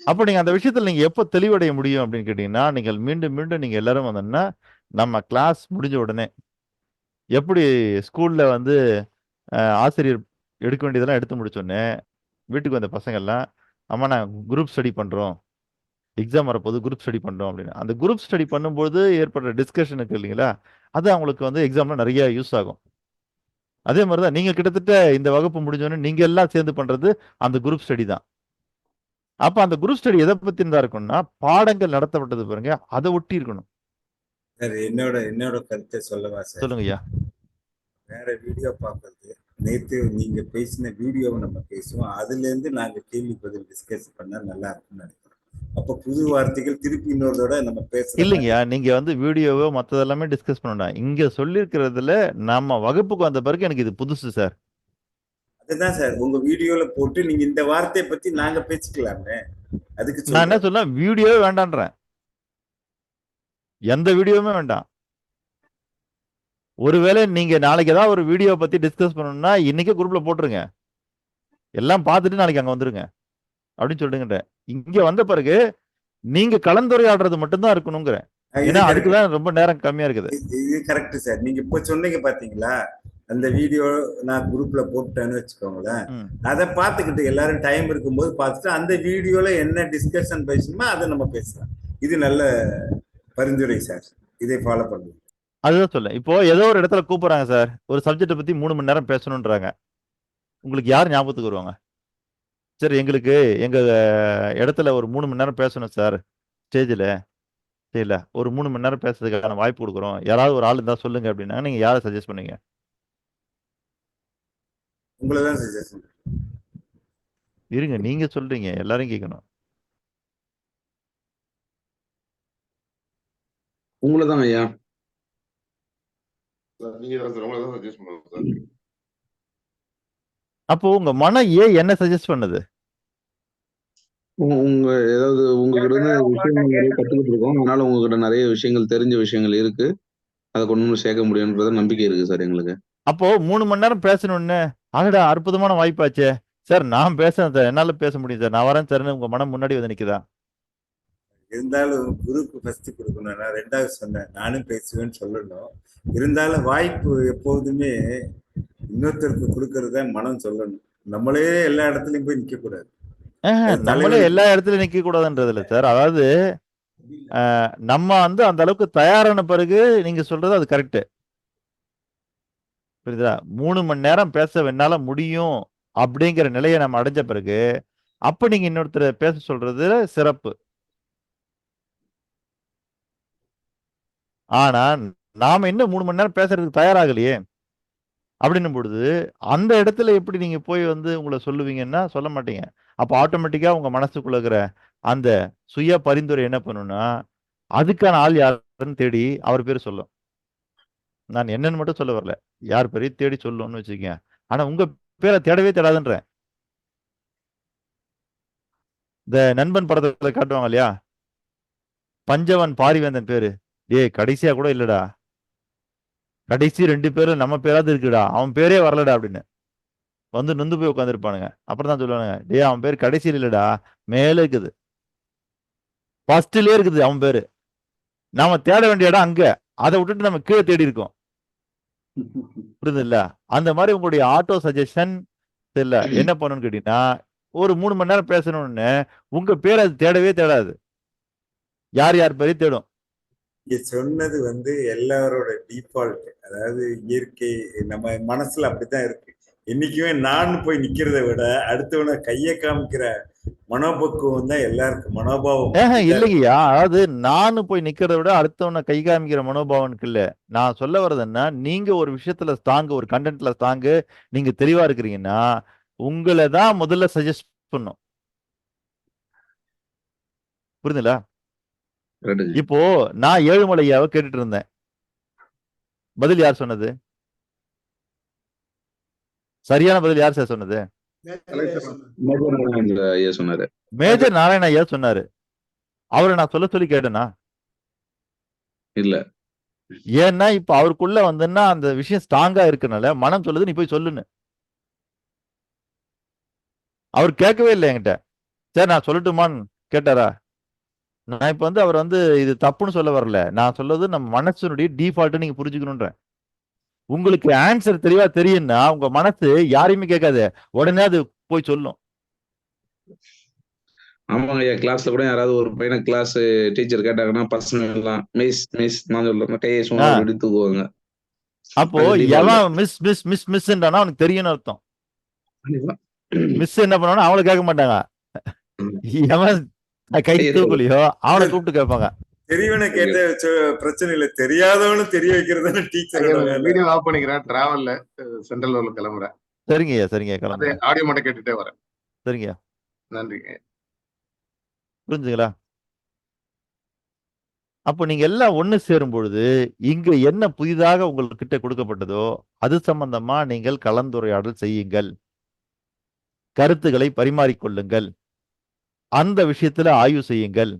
அப்ப நீங்க அந்த விஷயத்துல நீங்க எப்ப தெளிவடைய முடியும் அப்படின்னு கேட்டீங்கன்னா, நீங்கள் மீண்டும் மீண்டும் நீங்க எல்லாரும் வந்தோம்னா, நம்ம கிளாஸ் முடிஞ்ச உடனே எப்படி ஸ்கூல்ல வந்து ஆசிரியர் எடுக்க வேண்டியதெல்லாம் எடுத்து முடிச்சோனே, வீட்டுக்கு வந்த பசங்கள்லாம், அம்மா நான் குரூப் ஸ்டடி பண்றோம். எக்ஸாம் வரப்போது குரூப் ஸ்டடி பண்றோம் அப்படின்னு. அந்த குரூப் ஸ்டடி பண்ணும்போது ஏற்படுற டிஸ்கஷன் இருக்கு இல்லைங்களா? அது அவங்களுக்கு வந்து எக்ஸாம்ல நிறைய யூஸ் ஆகும். அதே மாரி தான் நீங்க கிட்டத்தட்ட இந்த வகுப்பு முடிஞ்சோனே நீங்க எல்லாம் சேர்ந்து பண்றது அந்த குரூப் ஸ்டடி தான். அப்ப அந்த குரூப் ஸ்டடி எத பத்தினதா இருக்கும்னா, பாடங்கள் நடத்தப்பட்டது பாருங்க, அத ஒட்டி இருக்கணும். சார் என்னோட கருத்தை சொல்லவா சார்? சொல்லுங்க ஐயா. வேற வீடியோ பார்க்கறது, நேத்து நீங்க பேசின வீடியோவை நம்ம பேசுவோம். அதுல இருந்து நாங்க கேள்வி பதில் டிஸ்கஸ் பண்ணா நல்லா இருக்கும்னு நினைக்கிறோம். அப்ப புது வார்த்தைகள் திருப்பி இன்னொரு தடவை நம்ம பேசுறோம். இல்லைங்கய்யா, நீங்க வந்து வீடியோவோ மத்தது எல்லாமே டிஸ்கஸ் பண்ண வேண்டாம். இங்க சொல்லியிருக்கிறதுல நம்ம வகுப்புக்கு வந்த பிறகு எனக்கு இது புதுசு சார். அதுதான் சார் உங்க வீடியோல போட்டு நீங்க இந்த வார்த்தையை பத்தி நாங்க பேசிக்கலாமே, அதுக்கு நான் என்ன சொல்றேன். சொல்ல, வீடியோவே வேண்டான்றேன். எந்த வீடியோவுமே வேண்டாம். ஒருவேளை நீங்க நாளைக்கு ஏதாவது ஒரு வீடியோ பத்தி டிஸ்கஸ் பண்ணணும்னா இன்னைக்கே குரூப்ல போட்டுருங்க. எல்லாம் பார்த்துட்டு நாளைக்கு அங்க வந்துருங்க அப்படின்னு சொல்லுங்க. இங்க வந்த பிறகு நீங்க கலந்துரையாடுறது மட்டும்தான் இருக்கணுங்கிறேன். இது ஏன்னா correct. அதுக்குதான் ரொம்ப நேரம் கம்மியா இருக்குது. இது கரெக்ட் சார். நீங்க இப்ப சொன்னீங்க பாத்தீங்களா, அந்த வீடியோ நான் குரூப்ல போட்டேன்னு வச்சுக்கோங்களேன். ம். அதை பார்த்துக்கிட்டு எல்லாரும் டைம் இருக்கும்போது பார்த்துட்டு அந்த வீடியோல என்ன டிஸ்கஷன் பேசணுமோ அதை நம்ம பேசலாம். இது நல்ல பரிந்துரை சார். இதை ஃபாலோ பண்ணுங்க. அதுதான் சொல்ல. இப்போ ஏதோ ஒரு இடத்துல கூப்பிடுறாங்க சார், ஒரு சப்ஜெக்ட் பத்தி 3 மணி நேரம் பேசணும்ன்றாங்க. உங்களுக்கு யார் ஞாபகத்துக்கு வருவாங்க? சரி, எங்களுக்கு எங்க இடத்துல ஒரு 3 மணி நேரம் பேசணும் சார் ஸ்டேஜ்ல. சரில, ஒரு 3 மணி நேரம் பேசுறதுக்கான வாய்ப்பு கொடுக்குறோம். யாராவது ஒரு ஆள் இருந்தா சொல்லுங்க அப்படின்னா நீங்க யாரை சஜஸ்ட் பண்ணீங்க? உங்களை தான் சஜஷன். இருங்க, நீங்க சொல்றீங்க, எல்லாரும் கேட்கணும். உங்களை தான் ஐயா. நீங்க தான் சார், உங்களை தான் சஜஸ்ட் பண்ணுங்க சார். அப்போ உங்க மனம் ஏன் என்ன சஜஸ்ட் பண்ணுது? உங்க ஏதாவது உங்ககிட்ட இருந்து விஷயங்கள் நிறைய கத்துக்கிட்டு இருக்கோம். அதனால உங்ககிட்ட நிறைய விஷயங்கள் தெரிஞ்ச விஷயங்கள் இருக்கு. அதை கொண்டு வந்து சேர்க்க முடியும்ன்றத நம்பிக்கை இருக்கு சார் எங்களுக்கு. அப்போ 3 மணி நேரம் பேசணும்னு, அடடா அற்புதமான வாய்ப்பாச்சே சார், நான் பேசுறேன் சார், என்னால பேச முடியும் சார், நான் வரேன் சார்னு உங்க மனம் முன்னாடி வந்து நிக்குதா? இருந்தாலும் குரூப் ஃபர்ஸ்ட் கொடுக்கணும். நான் ரெண்டாவது சொன்னேன், நானும் பேசுவேன்னு சொல்லணும். இருந்தாலும் வாய்ப்பு எப்போதுமே இன்னொருத்தருக்கு கொடுக்கறத மனம் சொல்லணும். நம்மளே எல்லா இடத்துலயும் போய் நிக்க கூடாது. நம்மளே எல்லா இடத்துலயும் நிக்க கூடாதுன்றது இல்ல சார். அதாவது நம்ம வந்து அந்த அளவுக்கு தயாரான பிறகு நீங்க சொல்றது அது கரெக்ட். புரியுதா? 3 மணி நேரம் பேச என்னால முடியும் அப்படிங்கிற நிலையை நம்ம அடைஞ்ச பிறகு அப்ப நீங்க இன்னொருத்தரை பேச சொல்றது சிறப்பு. ஆனா நாம இன்னும் 3 மணி நேரம் பேசுறதுக்கு தயாராகலையே அப்படின்னும் பொழுது அந்த இடத்துல எப்படி நீங்க போய் வந்து உங்களை சொல்லுவீங்கன்னா சொல்ல மாட்டீங்க. அப்ப ஆட்டோமேட்டிக்கா உங்க மனசுக்குள்ள இருக்கிற அந்த சுய பரிந்துரை என்ன பண்ணும்னா, அதுக்கான ஆள் யாருன்னு தேடி அவர் பேரு சொல்லும். நான் என்னன்னு மட்டும் சொல்ல வரல, யார் பேரையும் தேடி சொல்லும்னு வச்சுக்கங்க. ஆனா உங்க பேரை தேடவே தேடாதுன்றேன். இந்த நண்பன் படத்துல காட்டுவாங்க இல்லையா, பஞ்சவன் பாரிவேந்தன் பேரு, ஏய் கடைசியா கூட இல்லடா, கடைசி 2 பேரும் நம்ம பேராது இருக்குடா, அவன் பேரே வரலடா அப்படின்னு வந்து நொந்து போய் உட்காந்துருப்பானுங்க. அப்புறம் தான் சொல்லுவானுங்க, டேய் அவன் பேர் கடைசியில் இல்லடா, மேல இருக்குது, ஃபர்ஸ்ட்லயே இருக்குது அவன் பேரு, நாம தேட வேண்டிய இடம் அங்க, அதை விட்டுட்டு நம்ம கீழே தேடி இருக்கோம். புரியுது இல்ல? அந்த மாதிரி உங்களுடைய ஆட்டோ சஜஷன் இல்ல என்ன பண்ணணும்னு கேட்டீங்கன்னா, ஒரு 3 மணி நேரம் பேசணும்னு உங்க பேரை அது தேடவே தேடாது, யார் யார் பேரையும் தேடும். இங்க சொன்னது வந்து எல்லாரோட டிஃபால்ட். அதாவது இயற்கை நம்ம மனசுல அப்படித்தான் இருக்கு. என்னைக்குமே நான் போய் நிக்கிறத விட அடுத்தவனை கையை காமிக்கிற மனோபக்குவம் தான் எல்லாருக்கும் மனோபாவம். இல்லையா? அதாவது நானு போய் நிக்கிறத விட அடுத்தவனை கை காமிக்கிற மனோபாவனுக்கு இல்ல. நான் சொல்ல வர்றது என்ன, நீங்க ஒரு விஷயத்துல ஸ்ட்ராங், ஒரு கண்டென்ட்ல ஸ்ட்ராங், நீங்க தெளிவா இருக்கிறீங்கன்னா உங்களை தான் முதல்ல சஜஸ்ட் பண்ணும். புரியுதுங்களா? இப்போ நான் ஏழுமலையாவை கேட்டுட்டு இருந்தேன், பதில் யார் சொன்னது? சரியான பதில் யார் சார் சொன்னது? மேஜர் நாராயண ஐயா சொன்னாரு. அவரை நான் சொல்ல சொல்லி கேட்டேனா? இல்ல. ஏன்னா இப்ப அவருக்குள்ள வந்துன்னா அந்த விஷயம் ஸ்ட்ராங்கா இருக்கனால மனம் சொல்லுது நீ போய் சொல்லுன்னு. அவர் கேட்கவே இல்லை என்கிட்ட. சரி நான் சொல்லட்டுமான்னு கேட்டாரா? நான் இப்ப வந்து அவர் வந்து இது தப்புன்னு சொல்ல வரல. நான் சொல்றது நம்ம மனசனுடைய டிஃபால்ட் நீங்க புரிஞ்சுக்கணும்ன்றேன். உங்களுக்கு ஆன்சர் தெளிவா தெரியும்னா உங்க மனசு யாரையுமே கேட்காது, உடனே அது போய் சொல்லும். ஆமாங்க ஐயா, கிளாஸ்ல கூட யாராவது ஒரு பையனை கிளாஸ் டீச்சர் கேட்டாங்கன்னா பசங்க எல்லாம் மிஸ் மிஸ் நான் சொல்றேன் கையை சும்மா அப்படி தூக்குவாங்க. அப்போ எவன் மிஸ் மிஸ் மிஸ் மிஸ்ன்றானா அவனுக்கு தெரியும்னு அர்த்தம். மிஸ் என்ன பண்ணுவானா அவங்கள கேட்க மாட்டாங்க, எவன் கை தூக்கலையோ அவனை கூப்பிட்டு கேட்பாங்க. தெரியவனை கேட்ட பிரச்சனை இல்ல, தெரியாதவனும் தெரிய வைக்கிறது டீச்சர். வீடியோ ஆஃப் பண்ணிக்கிறேன், டிராவல்ல சென்ட்ரல் ஊர்ல கிளம்புறேன். சரிங்கய்யா சரிங்க கிளம்புறேன். ஆடியோ மட்டும் கேட்டுட்டே வரேன். சரிங்க, நன்றிங்க. புரிஞ்சுங்களா? அப்போ நீங்க எல்லாம் ஒண்ணு சேரும் பொழுது இங்க என்ன புதிதாக உங்ககிட்ட கொடுக்கப்பட்டதோ அது சம்பந்தமா நீங்கள் கலந்துரையாடல் செய்யுங்கள். கருத்துக்களை பரிமாறிக்கொள்ளுங்கள். அந்த விஷயத்துல ஆய்வு செய்யுங்கள்,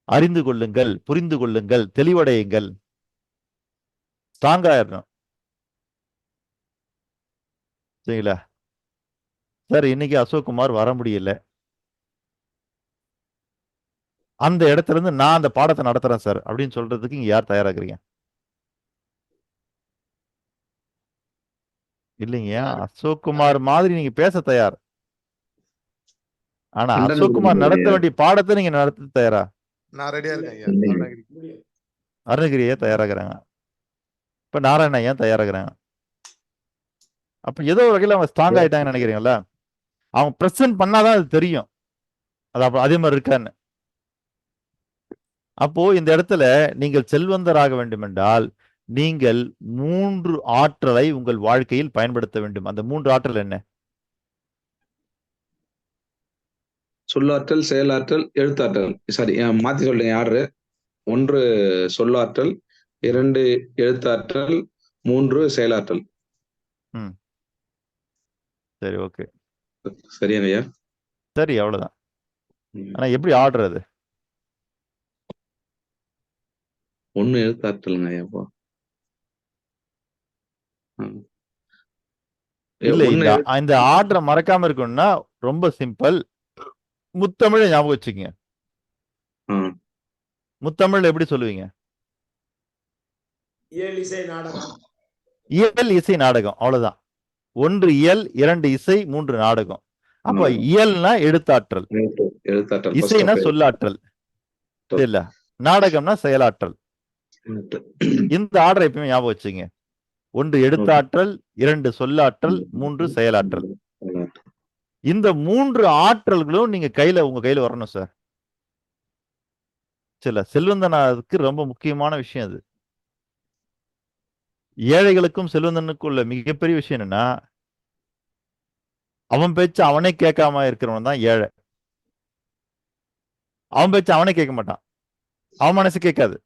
அறிந்து கொள்ளுங்கள், புரிந்து கொள்ளுங்கள், தெளிவடையுங்கள். ஸ்ட்ராங்கா ஆயிடணும். சரிங்களா? சார் இன்னைக்கு அசோக்குமார் வர முடியல. அந்த இடத்துல இருந்து நான் அந்த பாடத்தை நடத்துறேன் சார் அப்படின்னு சொல்றதுக்கு இங்க யார் தயாராகிறீங்க? இல்லைங்க, அசோக்குமார் மாதிரி நீங்க பேச தயார். ஆனா அசோக்குமார் நடத்த வேண்டிய பாடத்தை நீங்க நடத்த தயாரா? நான் ரெடியா இருக்கேன் ஐயா. அருணகிரி. முடியாது. அருணகிரியே தயாராகிறாங்க. இப்ப நாராயண ஐயா தயாராகிறாங்க. அப்ப ஏதோ ஒரு வகையில அவங்க ஸ்ட்ராங் ஆயிட்டாங்கன்னு நினைக்கிறீங்களா? அவங்க பிரசன்ட் பண்ணாதான் அது தெரியும். அது அப்ப அதே மாதிரி இருக்கான்னு. அப்போ இந்த இடத்துல நீங்கள் செல்வந்தராக வேண்டும் என்றால் நீங்கள் 3 ஆற்றலை உங்கள் வாழ்க்கையில் பயன்படுத்த வேண்டும். அந்த 3 ஆற்றல் என்ன? சொல்லாற்றல், செயலாற்றல், எழுத்தாற்றல். சாரி, மாத்தி சொல்றீங்க ஆர்டர். 1 சொல்லாற்றல், 2 எழுத்தாற்றல், 3 செயலாற்றல். சரி, ஓகே. சரியா ஐயா? சரி, அவ்வளவுதான். ஆனா எப்படி ஆர்டர் அது? 1 எழுத்தாற்றலுங்க ஐயாப்பா. இல்ல, இந்த ஆர்டரை மறக்காம இருக்கணும்னா ரொம்ப சிம்பிள். முத்தமிழை ஞாபகம் வச்சுக்கங்க. முத்தமிழ் எப்படி சொல்லுவீங்க? இயல் இசை நாடகம். இயல் இசை நாடகம், அவ்வளவுதான். 1 இயல், 2 இசை, 3 நாடகம். அப்ப இயல்னா எழுத்தாற்றல், எழுத்தாற்றல், இசைனா சொல்லாற்றல், இல்ல நாடகம்னா செயலாற்றல். இந்த ஆர்டர் எப்பயுமே ஞாபகம் வச்சுங்க. 1 எழுத்தாற்றல், 2 சொல்லாற்றல், 3 செயலாற்றல். இந்த 3 ஆற்றல்களும் நீங்க உங்க கையில வரணும் சார். சில செல்வந்தனாருக்கு ரொம்ப முக்கியமான விஷயம் அது. ஏழைகளுக்கும் செல்வந்தனுக்கும் உள்ள மிகப்பெரிய விஷயம் என்னன்னா, அவன் பேச்சு அவனே கேட்காம இருக்கிறவன் தான் ஏழை. அவன் பேச்சு அவனே கேட்க மாட்டான், அவன் மனசு கேட்காது.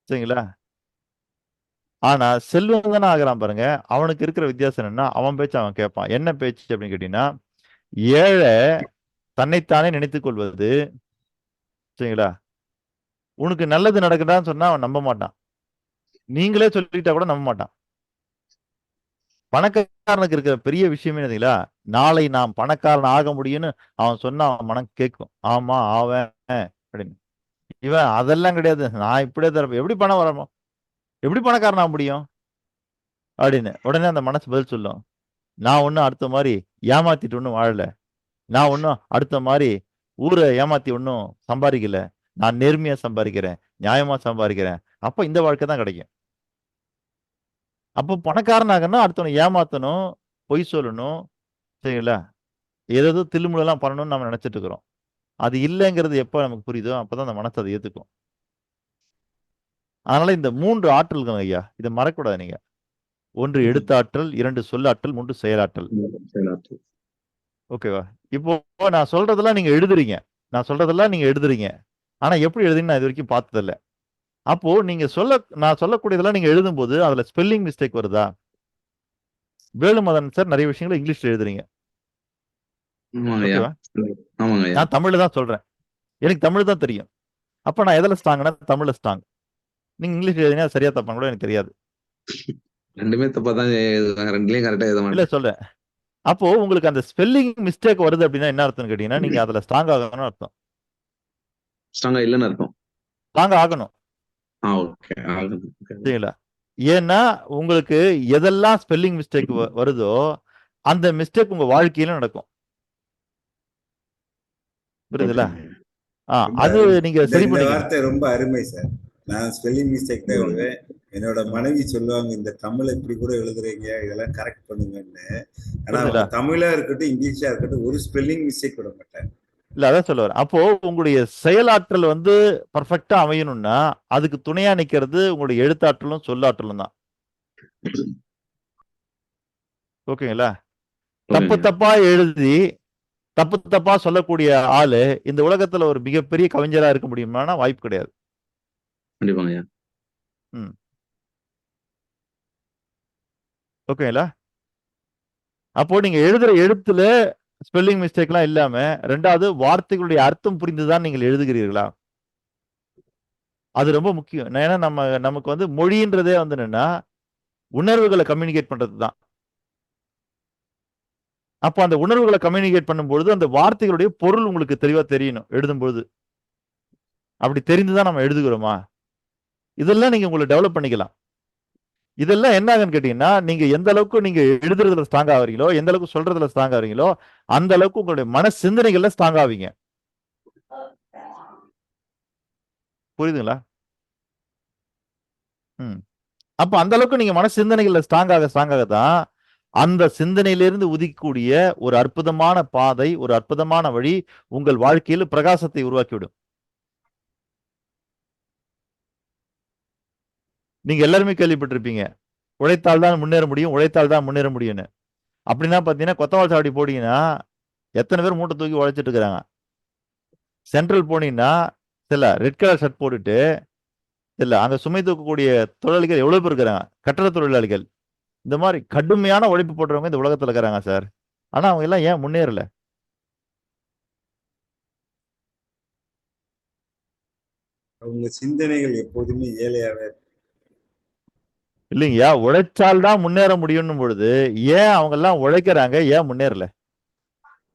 சரிங்களா? ஆனா செல்வந்தனா ஆகிறான் பாருங்க, அவனுக்கு இருக்கிற வித்தியாசம் என்னன்னா, அவன் பேச்சு அவன் கேட்பான். என்ன பேச்சு அப்படின்னு கேட்டீங்கன்னா, ஏழை தன்னைத்தானே நினைத்துக் கொள்வது. சரிங்களா? உனக்கு நல்லது நடக்குதான்னு சொன்னா அவன் நம்ப மாட்டான். நீங்களே சொல்லிட்டா கூட நம்ப மாட்டான். பணக்காரனுக்கு இருக்கிற பெரிய விஷயமே என்னதுங்களா, நாளை நாம் பணக்காரன் ஆக முடியும்னு அவன் சொன்னா அவன் மனம் கேட்கும். ஆமா ஆவேன் அப்படின்னு. இவன் அதெல்லாம் கிடையாது, நான் இப்படியே தரப்ப எப்படி பணம் வரணும், எப்படி பணக்காரன் ஆக முடியும் அப்படின்னு உடனே அந்த மனசு பதில் சொல்லும். நான் ஒன்னும் அடுத்த மாதிரி ஏமாத்திட்டு ஒன்னும் வாழல, நான் ஒன்னும் அடுத்த மாதிரி ஊரை ஏமாத்தி ஒன்னும் சம்பாதிக்கல, நான் நேர்மையா சம்பாதிக்கிறேன், நியாயமா சம்பாதிக்கிறேன். அப்ப இந்த வாழ்க்கை தான் கிடைக்கும். அப்போ பணக்காரனாகனா அடுத்தவனை ஏமாத்தணும், பொய் சொல்லணும், சரிங்களா, ஏதோ தில்லுமுள்ளெல்லாம் பண்ணணும்னு நம்ம நினைச்சிட்டு இருக்கிறோம். அது இல்லைங்கிறது எப்ப நமக்கு புரியுதோ அப்பதான் அந்த மனசு அதை ஏத்துக்கும். அதனால இந்த 3 ஆற்றல்கள் ஐயா, இதை மறக்கக்கூடாது நீங்க. 1 எழுத்தாற்றல், 2 சொல்லாற்றல், 3 செயலாற்றல். ஓகேவா? இப்போ நான் சொல்றதெல்லாம் நீங்க எழுதுறீங்க. ஆனா எப்படி எழுதுன்னு நான் இது வரைக்கும் பார்த்ததில்ல. அப்போ நீங்க நான் சொல்லக்கூடியதெல்லாம் நீங்க எழுதும்போது அதுல ஸ்பெல்லிங் மிஸ்டேக் வருதா? வேலுமதன் சார் நிறைய விஷயங்களை இங்கிலீஷ்ல எழுதுறீங்க. ஓகேவா? நான் தமிழ்ல தான் சொல்றேன், எனக்கு தமிழ் தான் தெரியும். அப்ப நான் எதுல ஸ்ட்ராங்னா தமிழ்ல ஸ்ட்ராங். நீங்க இங்கிலீஷ்ல எழுதினா சரியா தப்பான்னு கூட எனக்கு தெரியாது. ரெண்டுமே தப்பா தான் எழுதுவாங்க, ரெண்டுலயும் கரெக்டா எழுத இல்ல மாட்டேன். சொல்றேன். அப்போ உங்களுக்கு அந்த ஸ்பெல்லிங் மிஸ்டேக் வருது அப்படின்னா என்ன அர்த்தம்னு கேட்டீங்கன்னா, நீங்க அதுல ஸ்ட்ராங் ஆகணும்னு அர்த்தம். ஸ்ட்ராங்கா இல்லைன்னு அர்த்தம். ஸ்ட்ராங் ஆகணும். ஓகே, சரிங்களா? ஏன்னா உங்களுக்கு எதெல்லாம் ஸ்பெல்லிங் மிஸ்டேக் வருதோ அந்த மிஸ்டேக் உங்க வாழ்க்கையில நடக்கும். புரியுதுல? அது நீங்க சரி இந்த பண்ணிக்கணும். வார்த்தை ரொம்ப அருமை சார். நான் ஸ்பெல்லிங் மிஸ்டேக் தான் எழுதுவேன். என்னோட மனைவி சொல்லுவாங்க, இந்த தமிழ் இப்படி கூட எழுதுறீங்க, இதெல்லாம் கரெக்ட் பண்ணுங்கன்னு. ஆனா தமிழா இருக்கட்டும் இங்கிலீஷா இருக்கட்டும் ஒரு ஸ்பெல்லிங் மிஸ்டேக் விட மாட்டேன். இல்ல, அதான் சொல்லுவார். அப்போ உங்களுடைய செயலாற்றல் பர்ஃபெக்டா அமையணும்னா அதுக்கு துணையா நிக்கிறது உங்களுடைய எழுத்தாற்றலும் சொல்லாற்றலும் தான். ஓகேங்களா? தப்பு தப்பா எழுதி தப்பு தப்பா சொல்லக்கூடிய ஆளு இந்த உலகத்துல ஒரு மிகப்பெரிய கவிஞரா இருக்க முடியுமானா வாய்ப்பு கிடையாது. கண்டிப்பாங்க. ஓகேங்களா? அப்போ நீங்க எழுதுற எழுத்துல ஸ்பெல்லிங் மிஸ்டேக்லாம் இல்லாம, 2வது வார்த்தைகளுடைய அர்த்தம் புரிந்துதான் நீங்கள் எழுதுகிறீர்களா? அது ரொம்ப முக்கியம். ஏன்னா நமக்கு வந்து மொழின்றதே வந்து என்னன்னா, உணர்வுகள கம்யூனிகேட் பண்றது தான். அப்ப அந்த உணர்வுகள கம்யூனிகேட் பண்ணும்பொழுது, அந்த வார்த்தைகளுடைய பொருள் உங்களுக்கு தெளிவா தெரியணும், எழுதும்பொழுது. அப்படி தெரிந்து தான் நம்ம எழுதுகிறோமா? இதெல்லாம் நீங்க உங்கள டெவலப் பண்ணிக்கலாம். இதெல்லாம் என்ன ஆகுன்னு கேட்டீங்கன்னா, நீங்க எந்த அளவுக்கு நீங்க எழுதுறதுல ஸ்ட்ராங் ஆகுறீங்களோ, எந்த அளவுக்கு சொல்றதுல ஸ்ட்ராங் ஆகுறீங்களோ, அந்த அளவுக்கு உங்களுடைய மன சிந்தனைகள்ல ஸ்ட்ராங் ஆவீங்க. புரியுதுங்களா? ம். அப்ப அந்த அளவுக்கு நீங்க மன சிந்தனைகள்ல ஸ்ட்ராங் ஆக தான், அந்த சிந்தனையிலிருந்து உதிக்கக்கூடிய ஒரு அற்புதமான பாதை, ஒரு அற்புதமான வழி உங்கள் வாழ்க்கையில பிரகாசத்தை உருவாக்கிவிடும். நீங்க எல்லாருமே கேள்விப்பட்டிருப்பீங்க. உழைத்தால் தான் முன்னேற முடியும், உழைத்தால் தான் முன்னேற முடியும்னு. அப்படின்னா பார்த்தீங்கன்னா, கொத்தவால் சாவடி போனீங்கன்னா, எத்தனை பேர் மூட்டை தூக்கி உழைச்சிட்டு இருக்கிறாங்க. சென்ட்ரல் போனீங்கன்னா, ரெட் கலர் ஷர்ட் போட்டுட்டு, அங்க சுமை தூக்கக்கூடிய தொழிலாளிகள் எவ்வளவு பேர் இருக்கிறாங்க. கட்டட தொழிலாளிகள். இந்த மாதிரி கடுமையான உழைப்பு போடுறவங்க இந்த உலகத்துல இருக்கிறாங்க சார். ஆனா அவங்க எல்லாம் ஏன் முன்னேறல? அவங்க சிந்தனைகள் எப்போதுமே ஏழையாவே இல்லைங்கய்யா, உழைச்சால் தான் முன்னேற முடியும்னும் பொழுது ஏன் அவங்க எல்லாம் உழைக்கிறாங்க, ஏன் முன்னேறல?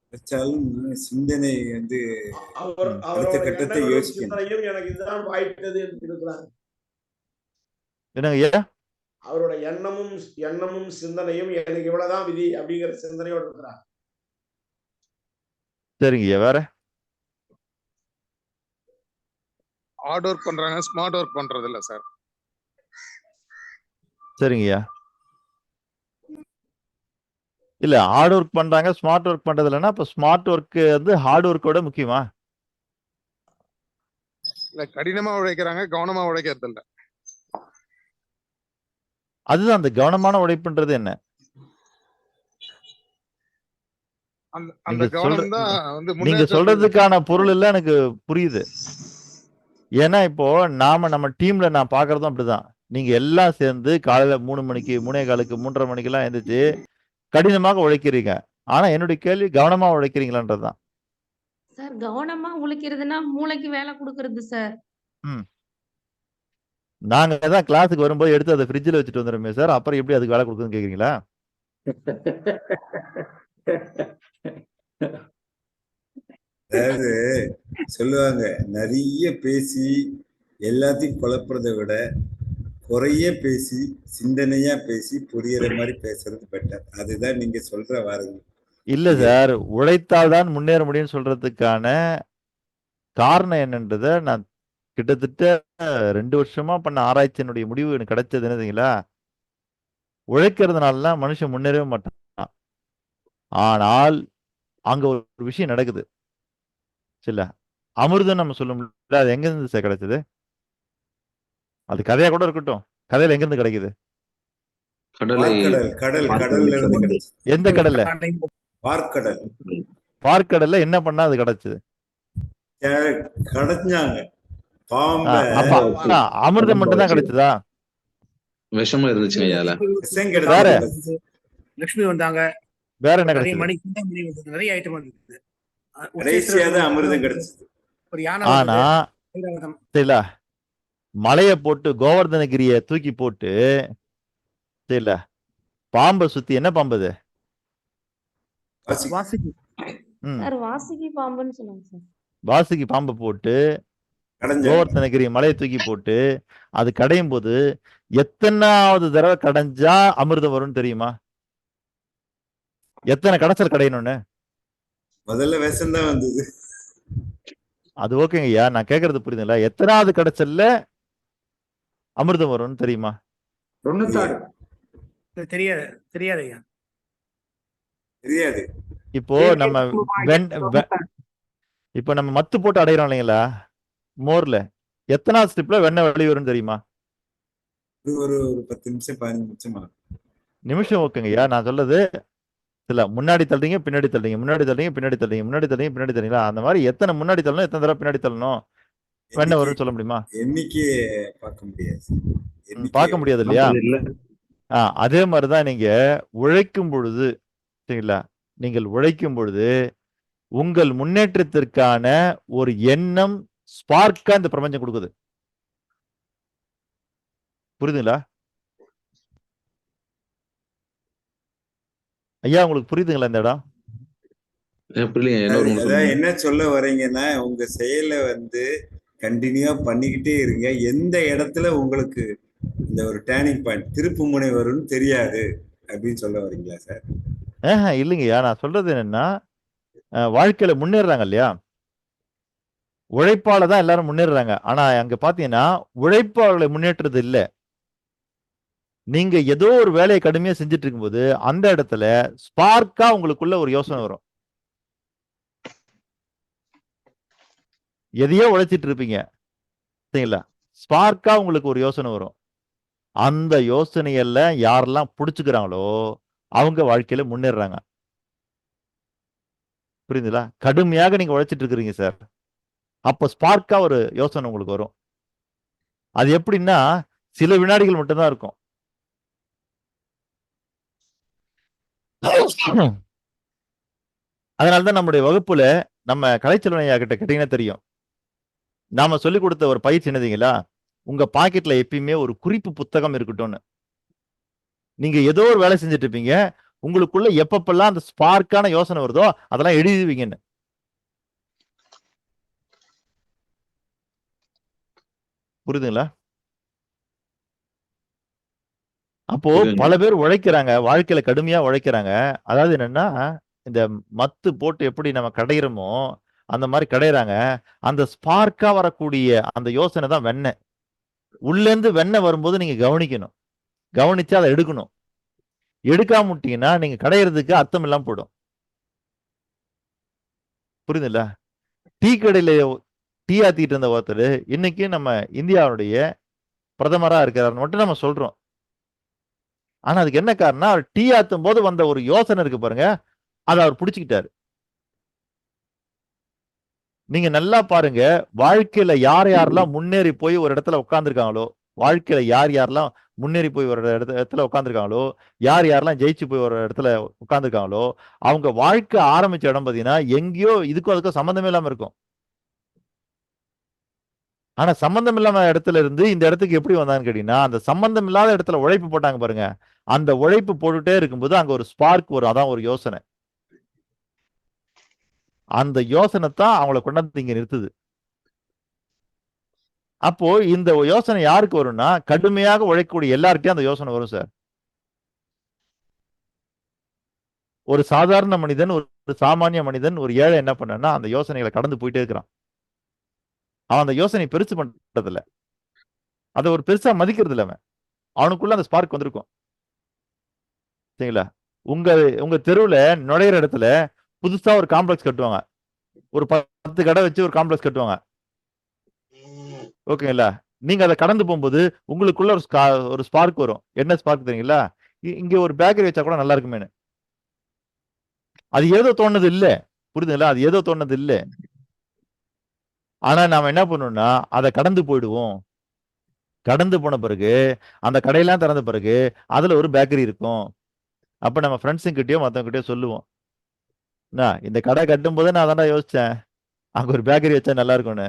உழைச்சாலும் சிந்தனை வந்து அடுத்த அவரோட கட்டத்தை எண்ணங்களும் யோசிக்கணும். சிந்தனையும் எனக்கு இதுதான் வாய்த்தது என்று இருக்கிறாங்க. என்னங்க ஐயா? அவரோட எண்ணமும் சிந்தனையும் எனக்கு இவ்வளவுதான் விதி அப்படிங்கிற சிந்தனையோடு இருக்கிறாங்க. சரிங்கய்யா, வேற? ஹார்ட் ஒர்க் பண்றாங்க, ஸ்மார்ட் ஒர்க் பண்றது இல்ல சார். சரிங்கய்யா. இல்ல, ஹார்ட் ஒர்க் பண்றாங்க, ஸ்மார்ட் ஒர்க் பண்றது இல்லைன்னா அப்ப ஸ்மார்ட் ஒர்க் வந்து ஹார்ட் ஒர்க்கோட முக்கியமா? இல்ல, கடினமா உழைக்கிறாங்க, கவனமா உழைக்கிறது இல்ல. அதுதான் அந்த கவனமான உழைப்புன்றது என்ன? அந்த கவனம் தான் வந்து நீங்க சொல்றதுக்கான பொருள் எல்லாம் எனக்கு புரியுது. ஏன்னா இப்போ நம்ம டீம்ல நான் பாக்குறதும் அப்படிதான். நீங்க எல்லாம் சேர்ந்து காலையில 3 மணிக்கு 3:15 3:30 மணிக்கு எல்லாம் எந்திரிச்சு கடினமாக உழைக்கிறீங்க. ஆனா என்னுடைய கேள்வி கவனமா உழைக்கிறீங்களான்றதுதான். சார் கவனமா உழைக்கிறதுனா மூளைக்கு வேலை கொடுக்கறது சார். நாங்க தான் கிளாஸுக்கு வரும்போது எடுத்து அதை ஃப்ரிட்ஜில் வச்சுட்டு வந்துடுமே சார். அப்புறம் எப்படி அதுக்கு வேலை கொடுக்குதுன்னு கேக்குறீங்களா? அதாவது சொல்லுவாங்க, நிறைய பேசி எல்லாத்தையும் குழப்புறதை விட குறைய பேசி சிந்தனையா பேசி புரியற மாதிரி பேசுறது பெட்டர். அதுதான் நீங்க சொல்ற வாருங்க. இல்ல சார், உழைத்தால் தான் முன்னேற முடியும்னு சொல்றதுக்கான காரணம் என்னன்றத நான் கிட்டத்தட்ட 2 வருஷமா பண்ண ஆராய்ச்சியினுடைய முடிவு எனக்கு கிடைச்சது என்னதுங்களா, உழைக்கிறதுனாலலாம் மனுஷன் முன்னேறவே மாட்டான். ஆனால் அங்க ஒரு விஷயம் நடக்குது. அமிர்தம் நம்ம சொல்ல முடியல, அது எங்க இருந்து சார் கிடைச்சது? அது கதையா கூட இருக்கட்டும், கதையில எங்க இருந்து கிடைக்குது? கடல்ல இருந்து கிடைச்சது. எந்த கடல்ல? பார்க்கடல். பார்க்கடல்ல என்ன பண்ணா அது கிடைச்சது? கடைஞ்சாங்க அமிர்தம் மட்டும் தான் கிடைச்சதா? விஷமா இருந்துச்சுங்க. லட்சுமி வந்தாங்க, வேற என்ன கிடைச்சது? நிறைய ஐட்டம் வந்தது. அமிர்தம் கிடைச்சது. ஆனா மலைய போட்டு கோவர்தனகிரிய தூக்கி போட்டு பாம்பை சுத்தி, என்ன பாம்பு அது? வாசுகி பாம்பை போட்டு கோவர்தனகிரி மலையை தூக்கி போட்டு அது கடையும் போது எத்தனாவது தடவை கடைஞ்சா அமிர்தம் வரும்னு தெரியுமா? எத்தனை கடைச்சல் கடையணும்னு? முதல்ல விஷம் தான் வந்தது. அது ஓகேங்க ஐயா, நான் கேக்குறது புரியுதுங்களா? எத்தனாவது கடைச்சல்ல அமிர்தம் வரும்னு தெரியுமா? 96. தெரியாது ஐயா. தெரியாது. இப்போ நம்ம மத்து போட்டு அடையிறோம் இல்லைங்களா மோர்ல, எத்தனாவது ஸ்டெப்ல வெண்ணெய் வெளியே வரும்னு தெரியுமா? ஒரு 10 நிமிஷம் 15 நிமிஷம் ஓகேங்கய்யா, நான் சொல்றது முன்னாடி தள்ளுறீங்க, பின்னாடி தள்ளுறீங்க, முன்னாடி தள்ளுறீங்க, பின்னாடி தள்ளுறீங்க, முன்னாடி தள்ளுறீங்க, பின்னாடி தள்ளுறீங்களா? அந்த மாதிரி எத்தனை முன்னாடி தள்ளணும், எத்தனை தடவை பின்னாடி தள்ளணும், வெண்ணெய் வரும்னு சொல்ல முடியுமா? பார்க்க முடியாது இல்லையா? அதே மாதிரிதான் நீங்க உழைக்கும் பொழுது சரிங்களா? நீங்கள் உழைக்கும் பொழுது உங்கள் முன்னேற்றத்திற்கான ஒரு எண்ணம் ஸ்பார்க்கா இந்த பிரபஞ்சம் கொடுக்குது. புரியுதுங்களா ஐயா? உங்களுக்கு புரியுதுங்களா இந்த இடம்? புரியலைங்க. என்ன ஒரு முறை அதாவது சொல்லுங்க. என்ன சொல்ல வர்றீங்கன்னா, உங்க செயலை கண்டினியூவா பண்ணிக்கிட்டே இருங்க. எந்த இடத்துல உங்களுக்கு இந்த ஒரு டேர்னிங் பாயிண்ட் திருப்பு முனை வரும்னு தெரியாது அப்படின்னு சொல்ல வரீங்களா சார்? இல்லைங்கய்யா, நான் சொல்றது என்னன்னா, வாழ்க்கையில முன்னேறாங்க இல்லையா, உழைப்பால தான் எல்லாரும் முன்னேறாங்க. ஆனா அங்க பாத்தீங்கன்னா உழைப்பாளர்களை முன்னேற்றது இல்ல. நீங்க ஏதோ ஒரு வேலையை கடுமையா செஞ்சுட்டு இருக்கும்போது அந்த இடத்துல ஸ்பார்க்கா உங்களுக்குள்ள ஒரு யோசனை வரும். எதையோ உழைச்சிட்டு இருப்பீங்க, சரிங்களா? ஸ்பார்க்கா உங்களுக்கு ஒரு யோசனை வரும். அந்த யோசனையெல்லாம் யாரெல்லாம் புடிச்சுக்கிறாங்களோ அவங்க வாழ்க்கையில முன்னேறாங்க. புரியுதுங்களா? கடுமையாக நீங்க உழைச்சிட்டு இருக்கிறீங்க சார், அப்ப ஸ்பார்க்கா ஒரு யோசனை உங்களுக்கு வரும். அது எப்படின்னா சில வினாடிகள் மட்டும்தான் இருக்கும். அதனாலதான் நம்முடைய வகுப்புல நம்ம கலைச்செல்வன் ஐயா கிட்ட கேட்டீங்கன்னா தெரியும், நாம சொல்லிக் கொடுத்த ஒரு பயிற்சி என்னதுங்களா, உங்க பாக்கெட்ல எப்பயுமே ஒரு குறிப்பு புத்தகம் இருக்கட்டும்னு. நீங்க ஏதோ ஒரு வேலை செஞ்சுட்டு இருப்பீங்க, உங்களுக்குள்ள எப்பப்பெல்லாம் அந்த ஸ்பார்க்கான யோசனை வருதோ அதெல்லாம் எழுதுவீங்கன்னு. புரியுதுங்களா? அப்போ பல பேர் உழைக்கிறாங்க, வாழ்க்கையில கடுமையா உழைக்கிறாங்க. அதாவது என்னன்னா, இந்த மத்து போட்டு எப்படி நம்ம கடையிறோமோ அந்த மாதிரி கடையிறாங்க. அந்த ஸ்பார்க்கா வரக்கூடிய அந்த யோசனை தான் வெண்ணெய். உள்ள இருந்து வெண்ணெய் வரும்போது நீங்க கவனிக்கணும், கவனிச்சு அதை எடுக்கணும். எடுக்காம விட்டீங்கன்னா நீங்க கடையிறதுக்கு அர்த்தம் இல்லாம போயிடும். புரியுதுல்ல? டீ கடையில டீ ஆத்திட்டு இருந்த ஒருத்தர் இன்னைக்கு நம்ம இந்தியாவுடைய பிரதமரா இருக்கிறார் மட்டும் நம்ம சொல்றோம். ஆனா அதுக்கு என்ன காரணம், அவர் டீ ஆத்தும் போது வந்த ஒரு யோசனை இருக்கு பாருங்க, அதை அவர் பிடிச்சுக்கிட்டாரு. நீங்க நல்லா பாருங்க, வாழ்க்கையில யார் யாரெல்லாம் முன்னேறி போய் ஒரு இடத்துல உட்கார்ந்துருக்காங்களோ, வாழ்க்கையில யார் யாரெல்லாம் முன்னேறி போய் ஒரு இடத்துல உட்கார்ந்துருக்காங்களோ, யார் யாரெல்லாம் ஜெயிச்சு போய் ஒரு இடத்துல உட்கார்ந்துருக்காங்களோ, அவங்க வாழ்க்கை ஆரம்பிச்ச இடம் பாத்தீங்கன்னா எங்கேயோ இதுக்கும் அதுக்கும் சம்பந்தமே இல்லாம இருக்கும். ஆனா சம்பந்தம் இல்லாம இடத்துல இருந்து இந்த இடத்துக்கு எப்படி வந்தாங்கன்னு கேட்டீங்கன்னா, அந்த சம்பந்தம் இல்லாத இடத்துல உழைப்பு போட்டாங்க பாருங்க, அந்த உழைப்பு போட்டுட்டே இருக்கும்போது அங்க ஒரு ஸ்பார்க் வரும். அதான் ஒரு யோசனை. அந்த யோசனை தான் அவங்கள கொண்டாந்து இங்க நிறுத்துது. அப்போ இந்த யோசனை யாருக்கு வரும்னா, கடுமையாக உழைக்கக்கூடிய எல்லார்கிட்டயும் அந்த யோசனை வரும் சார். ஒரு சாதாரண மனிதன், ஒரு சாமானிய மனிதன், ஒரு ஏழை என்ன பண்ணான்னா அந்த யோசனைகளை கடந்து போயிட்டே இருக்கிறான். அவன் அந்த யோசனை பெருசு பண்றது இல்ல, அதை ஒரு பெருசா மதிக்கிறது இல்ல. அவன் அவனுக்குள்ள அந்த ஸ்பார்க் வந்திருக்கும், சரிங்களா? உங்க உங்க தெருவுல நுழையிற இடத்துல புதுசா ஒரு காம்ப்ளெக்ஸ் கட்டுவாங்க, ஒரு 10 கடை வச்சு ஒரு காம்ப்ளெக்ஸ் கட்டுவாங்க, ஓகேங்களா? நீங்க அதை கடந்து போகும்போது உங்களுக்குள்ள ஒரு ஸ்பார்க் வரும். என்ன ஸ்பார்க் தெரியுங்களா? இங்க ஒரு பேக்கரி வச்சா கூட நல்லா இருக்குமேனு. அது ஏதோ தோணுது இல்ல, புரியுதுங்களா? அது ஏதோ தோணுது இல்ல. ஆனா நாம என்ன பண்ணணும்னா அதை கடந்து போயிடுவோம். கடந்து போன பிறகு அந்த கடையெல்லாம் திறந்த பிறகு அதுல ஒரு பேக்கரி இருக்கும். அப்ப நம்ம ஃப்ரெண்ட்ஸுங்க கிட்டயோ மத்தவங்க கிட்டயோ சொல்லுவோம், இந்த கடை கட்டும் போதே நான் அதான்டா யோசிச்சேன், அங்க ஒரு பேக்கரி வச்சா நல்லா இருக்கும்னு.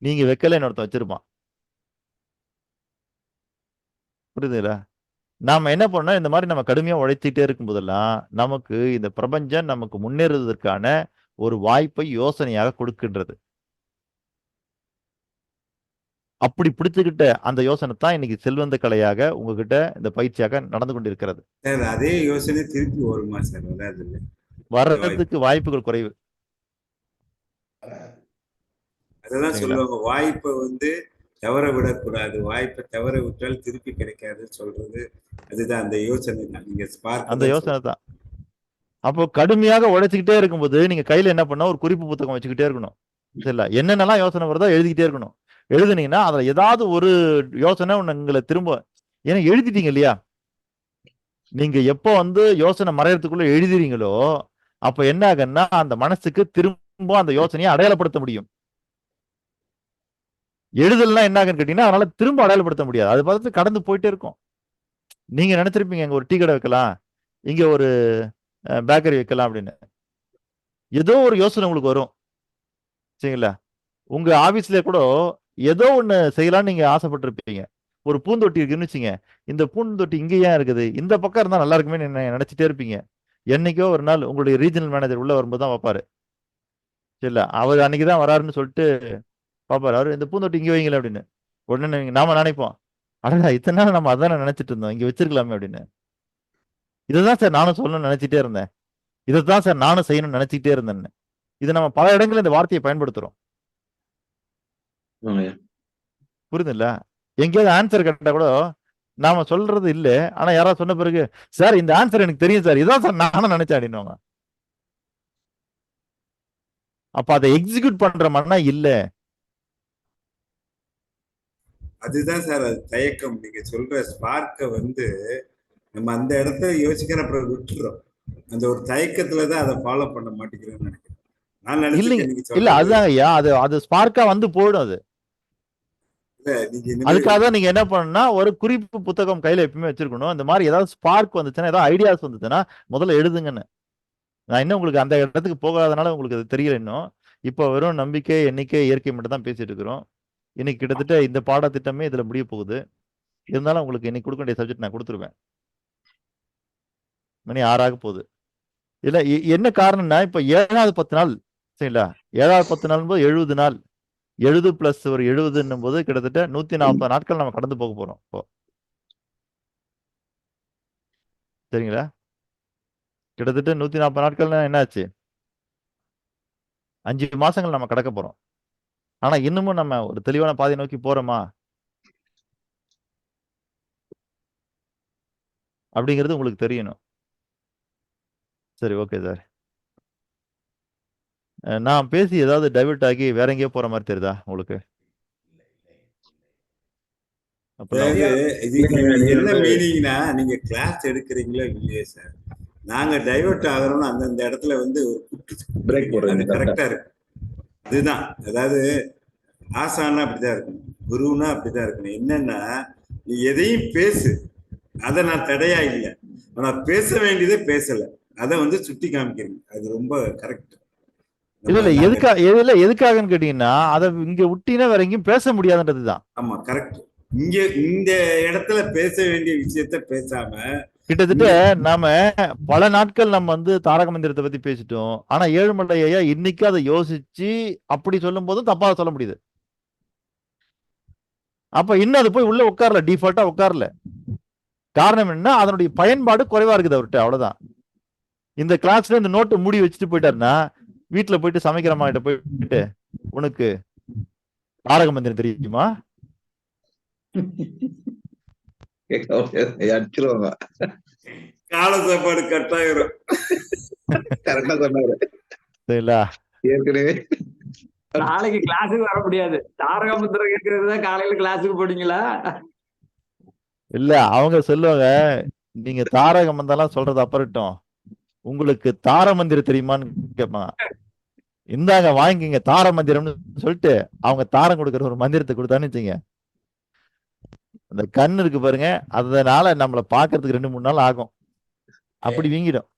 நீங்க வைக்கல, இன்னொருத்தன் வச்சிருப்பான். புரியுதுங்களா? நாம என்ன பண்ணோம், இந்த மாதிரி நம்ம கடுமையா உழைச்சிட்டே இருக்கும் போதெல்லாம் நமக்கு இந்த பிரபஞ்சம் நமக்கு முன்னேறுவதற்கான ஒரு வாய்ப்பை யோசனையாக கொடுக்கின்றது. அப்படி பிடிச்சுக்கிட்ட அந்த யோசனை தான் இன்னைக்கு செல்வந்த கலையாக உங்ககிட்ட இந்த பயிற்சியாக நடந்து கொண்டிருக்கிறது. சார் அதே யோசனை திருப்பி வருமா சார்? வராது இல்லை, வர்றதுக்கு வாய்ப்புகள் குறைவு. அதெல்லாம் சொல்லுவாங்க, வாய்ப்பை தவற விடக்கூடாது, வாய்ப்பை தவற விட்டால் திருப்பி கிடைக்காதுன்னு சொல்றது அதுதான் அந்த யோசனை தான். நீங்க அந்த யோசனை தான். அப்போ கடுமையாக உழைச்சிக்கிட்டே இருக்கும்போது நீங்க கையில என்ன பண்ணா ஒரு குறிப்பு புத்தகம் வச்சுக்கிட்டே இருக்கணும், சரிங்களா? என்னென்னலாம் யோசனை வருதோ எழுதிக்கிட்டே இருக்கணும். எழுதுனீங்கன்னா அதுல ஏதாவது ஒரு யோசனை உங்களை திரும்ப, ஏன்னா எழுதிட்டீங்க இல்லையா? நீங்க எப்போ யோசனை மறையறதுக்குள்ள எழுதுறீங்களோ அப்ப என்ன ஆகுன்னா அந்த மனசுக்கு திரும்ப அந்த யோசனையை அடையாளப்படுத்த முடியும். எழுதலாம் என்ன ஆகுன்னு கேட்டீங்கன்னா அதனால திரும்ப அடையாளப்படுத்த முடியாது, அது பார்த்து கடந்து போயிட்டே இருக்கும். நீங்க நினைச்சிருப்பீங்க இங்க ஒரு டீ கடை வைக்கலாம், இங்க ஒரு பேக்கரி வைக்கலாம் அப்படின்னு. ஏதோ ஒரு யோசனை உங்களுக்கு வரும் சரிங்களா. உங்க ஆபீஸ்ல கூட ஏதோ ஒண்ணு செய்யலாம்னு நீங்க ஆசைப்பட்டிருப்பீங்க. ஒரு பூந்தொட்டி இருக்குன்னு வச்சுங்க, இந்த பூந்தொட்டி இங்க ஏன் இருக்குது, இந்த பக்கம் இருந்தா நல்லா இருக்குமே நினைச்சிட்டே இருப்பீங்க. என்னைக்கோ ஒரு நாள் உங்களுடைய ரீஜனல் மேனேஜர் உள்ள வரும்போது தான் வைப்பாரு. சரிங்களா, அவர் அன்னைக்குதான் வராருன்னு சொல்லிட்டு பாப்பாரு. அவரு இந்த பூந்தொட்டி இங்க வைங்களேன் அப்படின்னு. உடனே நாம நினைப்போம், அடடா இத்தனை நாள் நம்ம அதானே நினைச்சிட்டு இருந்தோம், இங்க வச்சிருக்கலாமே அப்படின்னு. இதுதான் சார் நானும் சொல்லணும்னு நினைச்சிட்டே இருந்தேன், இதைத்தான் சார் நானும் செய்யணும்னு நினைச்சிட்டே இருந்தேன்னு. இதை நம்ம பல இடங்கள்ல இந்த வார்த்தையை பயன்படுத்துறோம். புரியுதுல்ல. எங்கேயாவது ஆன்சர் கேட்டா கூட நாம சொல்றது இல்ல, ஆனா யாராவது சொன்ன பிறகு சார் இந்த ஆன்சர் எனக்கு தெரியும் சார், இதான் சார் நானும் நினைச்சேன் அப்படின்னுவாங்க. அப்ப அதை எக்ஸிக்யூட் பண்ற மண்ணா இல்ல. அதுதான் சார் அது தயக்கம். நீங்க சொல்ற ஸ்பார்க்க வந்து நம்ம அந்த இடத்துல யோசிக்கிற அப்புறம் விட்டுறோம். அந்த ஒரு தயக்கத்துலதான் அதை ஃபாலோ பண்ண மாட்டேங்கிறேன்னு நினைக்கிறேன். நான் இல்லைங்க, நினைச்சிருக்கேன் இல்ல அதுதான் ஐயா, அது ஸ்பார்க்கா வந்து போயிடும். அது அதுக்காக நீங்க என்ன பண்ணணும்னா ஒரு குறிப்பு புத்தகம் கையில எப்பவுமே வச்சிருக்கணும். இந்த மாதிரி ஏதாவது ஸ்பார்க் வந்துச்சுன்னா, ஏதாவது ஐடியாஸ் வந்துச்சுன்னா முதல்ல எழுதுங்கன்னு. நான் இன்னும் உங்களுக்கு அந்த இடத்துக்கு போகாதனால உங்களுக்கு அது தெரியல இன்னும். இப்போ வெறும் நம்பிக்கை, எண்ணிக்கை, இயற்கை மட்டும் தான் பேசிட்டு இருக்கிறோம். இன்னைக்கு கிட்டத்தட்ட இந்த பாடத்திட்டமே இதுல முடிய போகுது. இருந்தாலும் உங்களுக்கு இன்னைக்கு கொடுக்க வேண்டிய சப்ஜெக்ட் நான் கொடுத்துருவேன். மணி 6 போகுது. இல்ல என்ன காரணம்னா, இப்ப 7வது 10 நாள் சரிங்களா, 7வது 10 நாள் போது 70 நாள், 70 பிளஸ் ஒரு 70 போது கிட்டத்தட்ட 140 நாட்கள் நம்ம கடந்து போக போறோம் இப்போ. சரிங்களா, கிட்டத்தட்ட 140 நாட்கள்னா என்னாச்சு, 5 மாசங்கள் நம்ம கடக்க போறோம். ஆனா இன்னமும் நம்ம ஒரு தெளிவான பாதை நோக்கி போறோமா அப்படிங்கிறது உங்களுக்கு தெரியணும். சரி, ஓகே சார். நான் பேசி ஏதாவது டைவர்ட் ஆகி வேற எங்கேயோ போற மாதிரி தெரியுதா உங்களுக்கு? என்ன மீனிங்னா, நீங்க கிளாஸ் எடுக்கிறீங்களோ இல்லையே சார், நாங்க டைவர்ட் ஆகிறோம்னு அந்தந்த இடத்துல வந்து பிரேக் போடுறது கரெக்டா இருக்கு. அதுதான், அதாவது ஆசானா அப்படிதான் இருக்கணும், குருன்னா அப்படிதான் இருக்கணும். என்னன்னா நீ எதையும் பேசு, அதை நான் தடையா இல்லை, ஆனா பேச வேண்டியதே பேசல, அதை வந்து சுட்டி காமிக்கிறீங்க. அது ரொம்ப கரெக்ட். இல்ல எதுக்காகன்னு கேட்டீங்கன்னா, அதை இங்க விட்டீங்கன்னா வேற எங்கேயும் பேச முடியாதுன்றதுதான். ஆமா, கரெக்ட். இங்க இந்த இடத்துல பேச வேண்டிய விஷயத்த பேசாம கிட்டத்தட்ட நாம பல நாட்கள் நம்ம வந்து தாரக மந்திரத்தை பத்தி பேசிட்டோம். ஆனா ஏழுமலை ஐயா இன்னைக்கு அதை யோசிச்சு அப்படி சொல்லும் போதும் தப்பா சொல்ல முடியுது. அப்ப இன்னும் அது போய் உள்ள உட்காரல, டிஃபால்ட்டா உட்காரல. காரணம் என்ன, அதனுடைய பயன்பாடு குறைவா இருக்குது அவர்கிட்ட, அவ்வளவுதான். இந்த கிளாஸ்ல இந்த நோட்டை மூடி வச்சுட்டு போயிட்டாருன்னா, வீட்டுல போயிட்டு சமைக்கிற அம்மா கிட்ட போயிட்டு, உனக்கு தாரக மந்திரம் தெரியுமா, கால சாப்பாடு கட்டாயிரும். சரிங்களா, ஏற்கனவே நாளைக்கு கிளாஸுக்கு வர முடியாது. தாரக மந்திரம் கேட்கறதுதான் காலையில கிளாஸுக்கு போனீங்களா? இல்ல அவங்க சொல்லுவாங்க, நீங்க தாரக மந்திரம் சொல்றது அப்புறட்டும், உங்களுக்கு தார மந்திரம் தெரியுமான்னு கேட்பாங்க. இந்தாங்க வாங்கிங்க தார மந்திரம்னு சொல்லிட்டு அவங்க தாரம் கொடுக்குற ஒரு மந்திரத்தை கொடுத்தான்னு வச்சுங்க, அந்த கண் இருக்கு பாருங்க, அதனால நம்மளை பாக்குறதுக்கு 2-3 நாள் ஆகும், அப்படி வீங்கிடும்.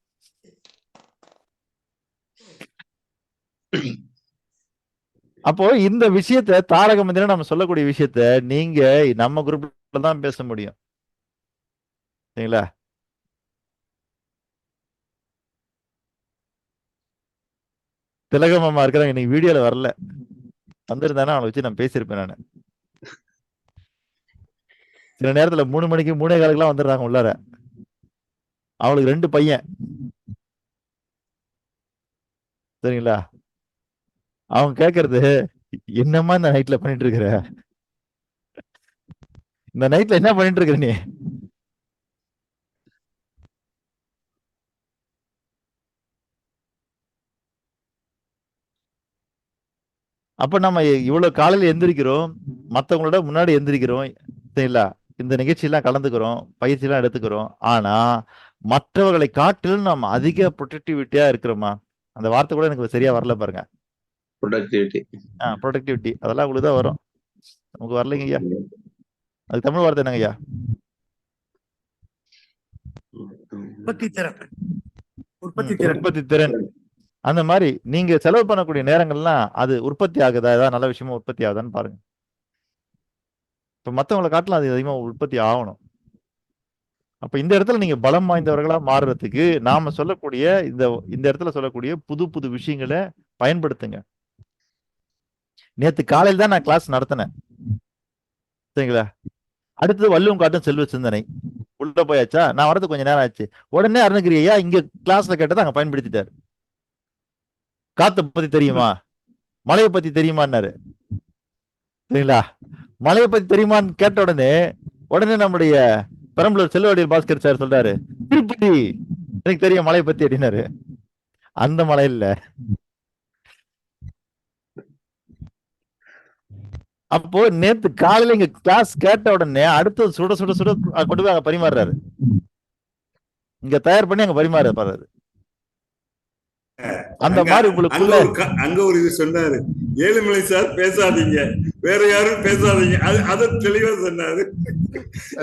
அப்போ இந்த விஷயத்த தாரக மந்திரம் நம்ம சொல்லக்கூடிய விஷயத்த நீங்க நம்ம குரூப்ல தான் பேச முடியும். சரிங்களா, திலகமாமா இருக்கிறாங்க, இன்னைக்கு வீடியோல வரல, வந்திருந்தானே அவளை வச்சு நான் பேசியிருப்பேன். நான் சில நேரத்துல 3 மணிக்கு 3:15 வந்துடுறாங்க உள்ளார. அவளுக்கு 2 பையன். சரிங்களா, அவங்க கேக்குறது, என்னம்மா இந்த நைட்ல பண்ணிட்டு இருக்கிற, இந்த நைட்ல என்ன பண்ணிட்டு இருக்கிற நீ? அப்ப நம்ம இவ்வளவு காலையில எந்திரிக்கிறோம், மத்தவங்களோட முன்னாடி எந்திரிக்கிறோம், சரிங்களா, இந்த நிகழ்ச்சி எல்லாம் கலந்துக்கிறோம், பயிற்சி எல்லாம் எடுத்துக்கிறோம். ஆனா மற்றவர்களை காட்டிலும் நம்ம அதிக ப்ரொடக்டிவிட்டியா இருக்கிறோமா? அந்த வார்த்தை கூட எனக்கு சரியா வரல பாருங்க. ப்ரொடக்டிவிட்டி அதெல்லாம் உங்களுக்கு தான் வரும், நமக்கு வரலைங்க ஐயா. அது தமிழ் வார்த்தை என்னங்க ஐயா? உற்பத்தி திறன். உற்பத்தி திறன். உற்பத்தி திறன். அந்த மாதிரி நீங்க செலவு பண்ணக்கூடிய நேரங்கள்லாம் அது உற்பத்தி ஆகுதா, ஏதாவது நல்ல விஷயமா உற்பத்தி ஆகுதான்னு பாருங்க. இப்ப மத்தவங்களை காட்டிலும் அது அதிகமா உற்பத்தி ஆகணும். அப்ப இந்த இடத்துல நீங்க பலம் வாய்ந்தவர்களா மாறுறதுக்கு நாம சொல்லக்கூடிய இந்த இடத்துல சொல்லக்கூடிய புது புது விஷயங்களை பயன்படுத்துங்க. நேத்து காலையில் தான் நான் கிளாஸ் நடத்தினேன், சரிங்களா? அடுத்தது வள்ளுவம் காட்டும் செல்வ சிந்தனை உள்ள போயாச்சா? நான் வரது கொஞ்சம் நேரம் ஆச்சு. உடனே அருணகிரி ஐயா இங்க கிளாஸ்ல கேட்டதை அங்க பயன்படுத்திட்டாரு. காத்தை பத்தி தெரியுமா, மலையை பத்தி தெரியுமான்னாரு, சரிங்களா? மலையை பத்தி தெரியுமான்னு கேட்ட உடனே நம்முடைய பெரம்பலூர் செல்வவடிவேல் பாஸ்கர் சார் சொல்றாரு, திருப்பதி எனக்கு தெரியும் மலையை பத்தி அப்படின்னாரு. அந்த மலை இல்ல. அப்போ நேத்து காலையில இங்க கிளாஸ் கேட்ட உடனே அடுத்தது சுட சுட சுட கொண்டு போய் அங்க பரிமாறுறாரு. இங்க தயார் பண்ணி அங்க பரிமாறுறாரு. அந்த மாதிரி உங்களுக்குள்ள அங்க ஒரு இது சொன்னாரு, ஏழுமலை சார் பேசாதீங்க, வேற யாரும் பேசாதீங்க, அத தெளிவா சொன்னாரு.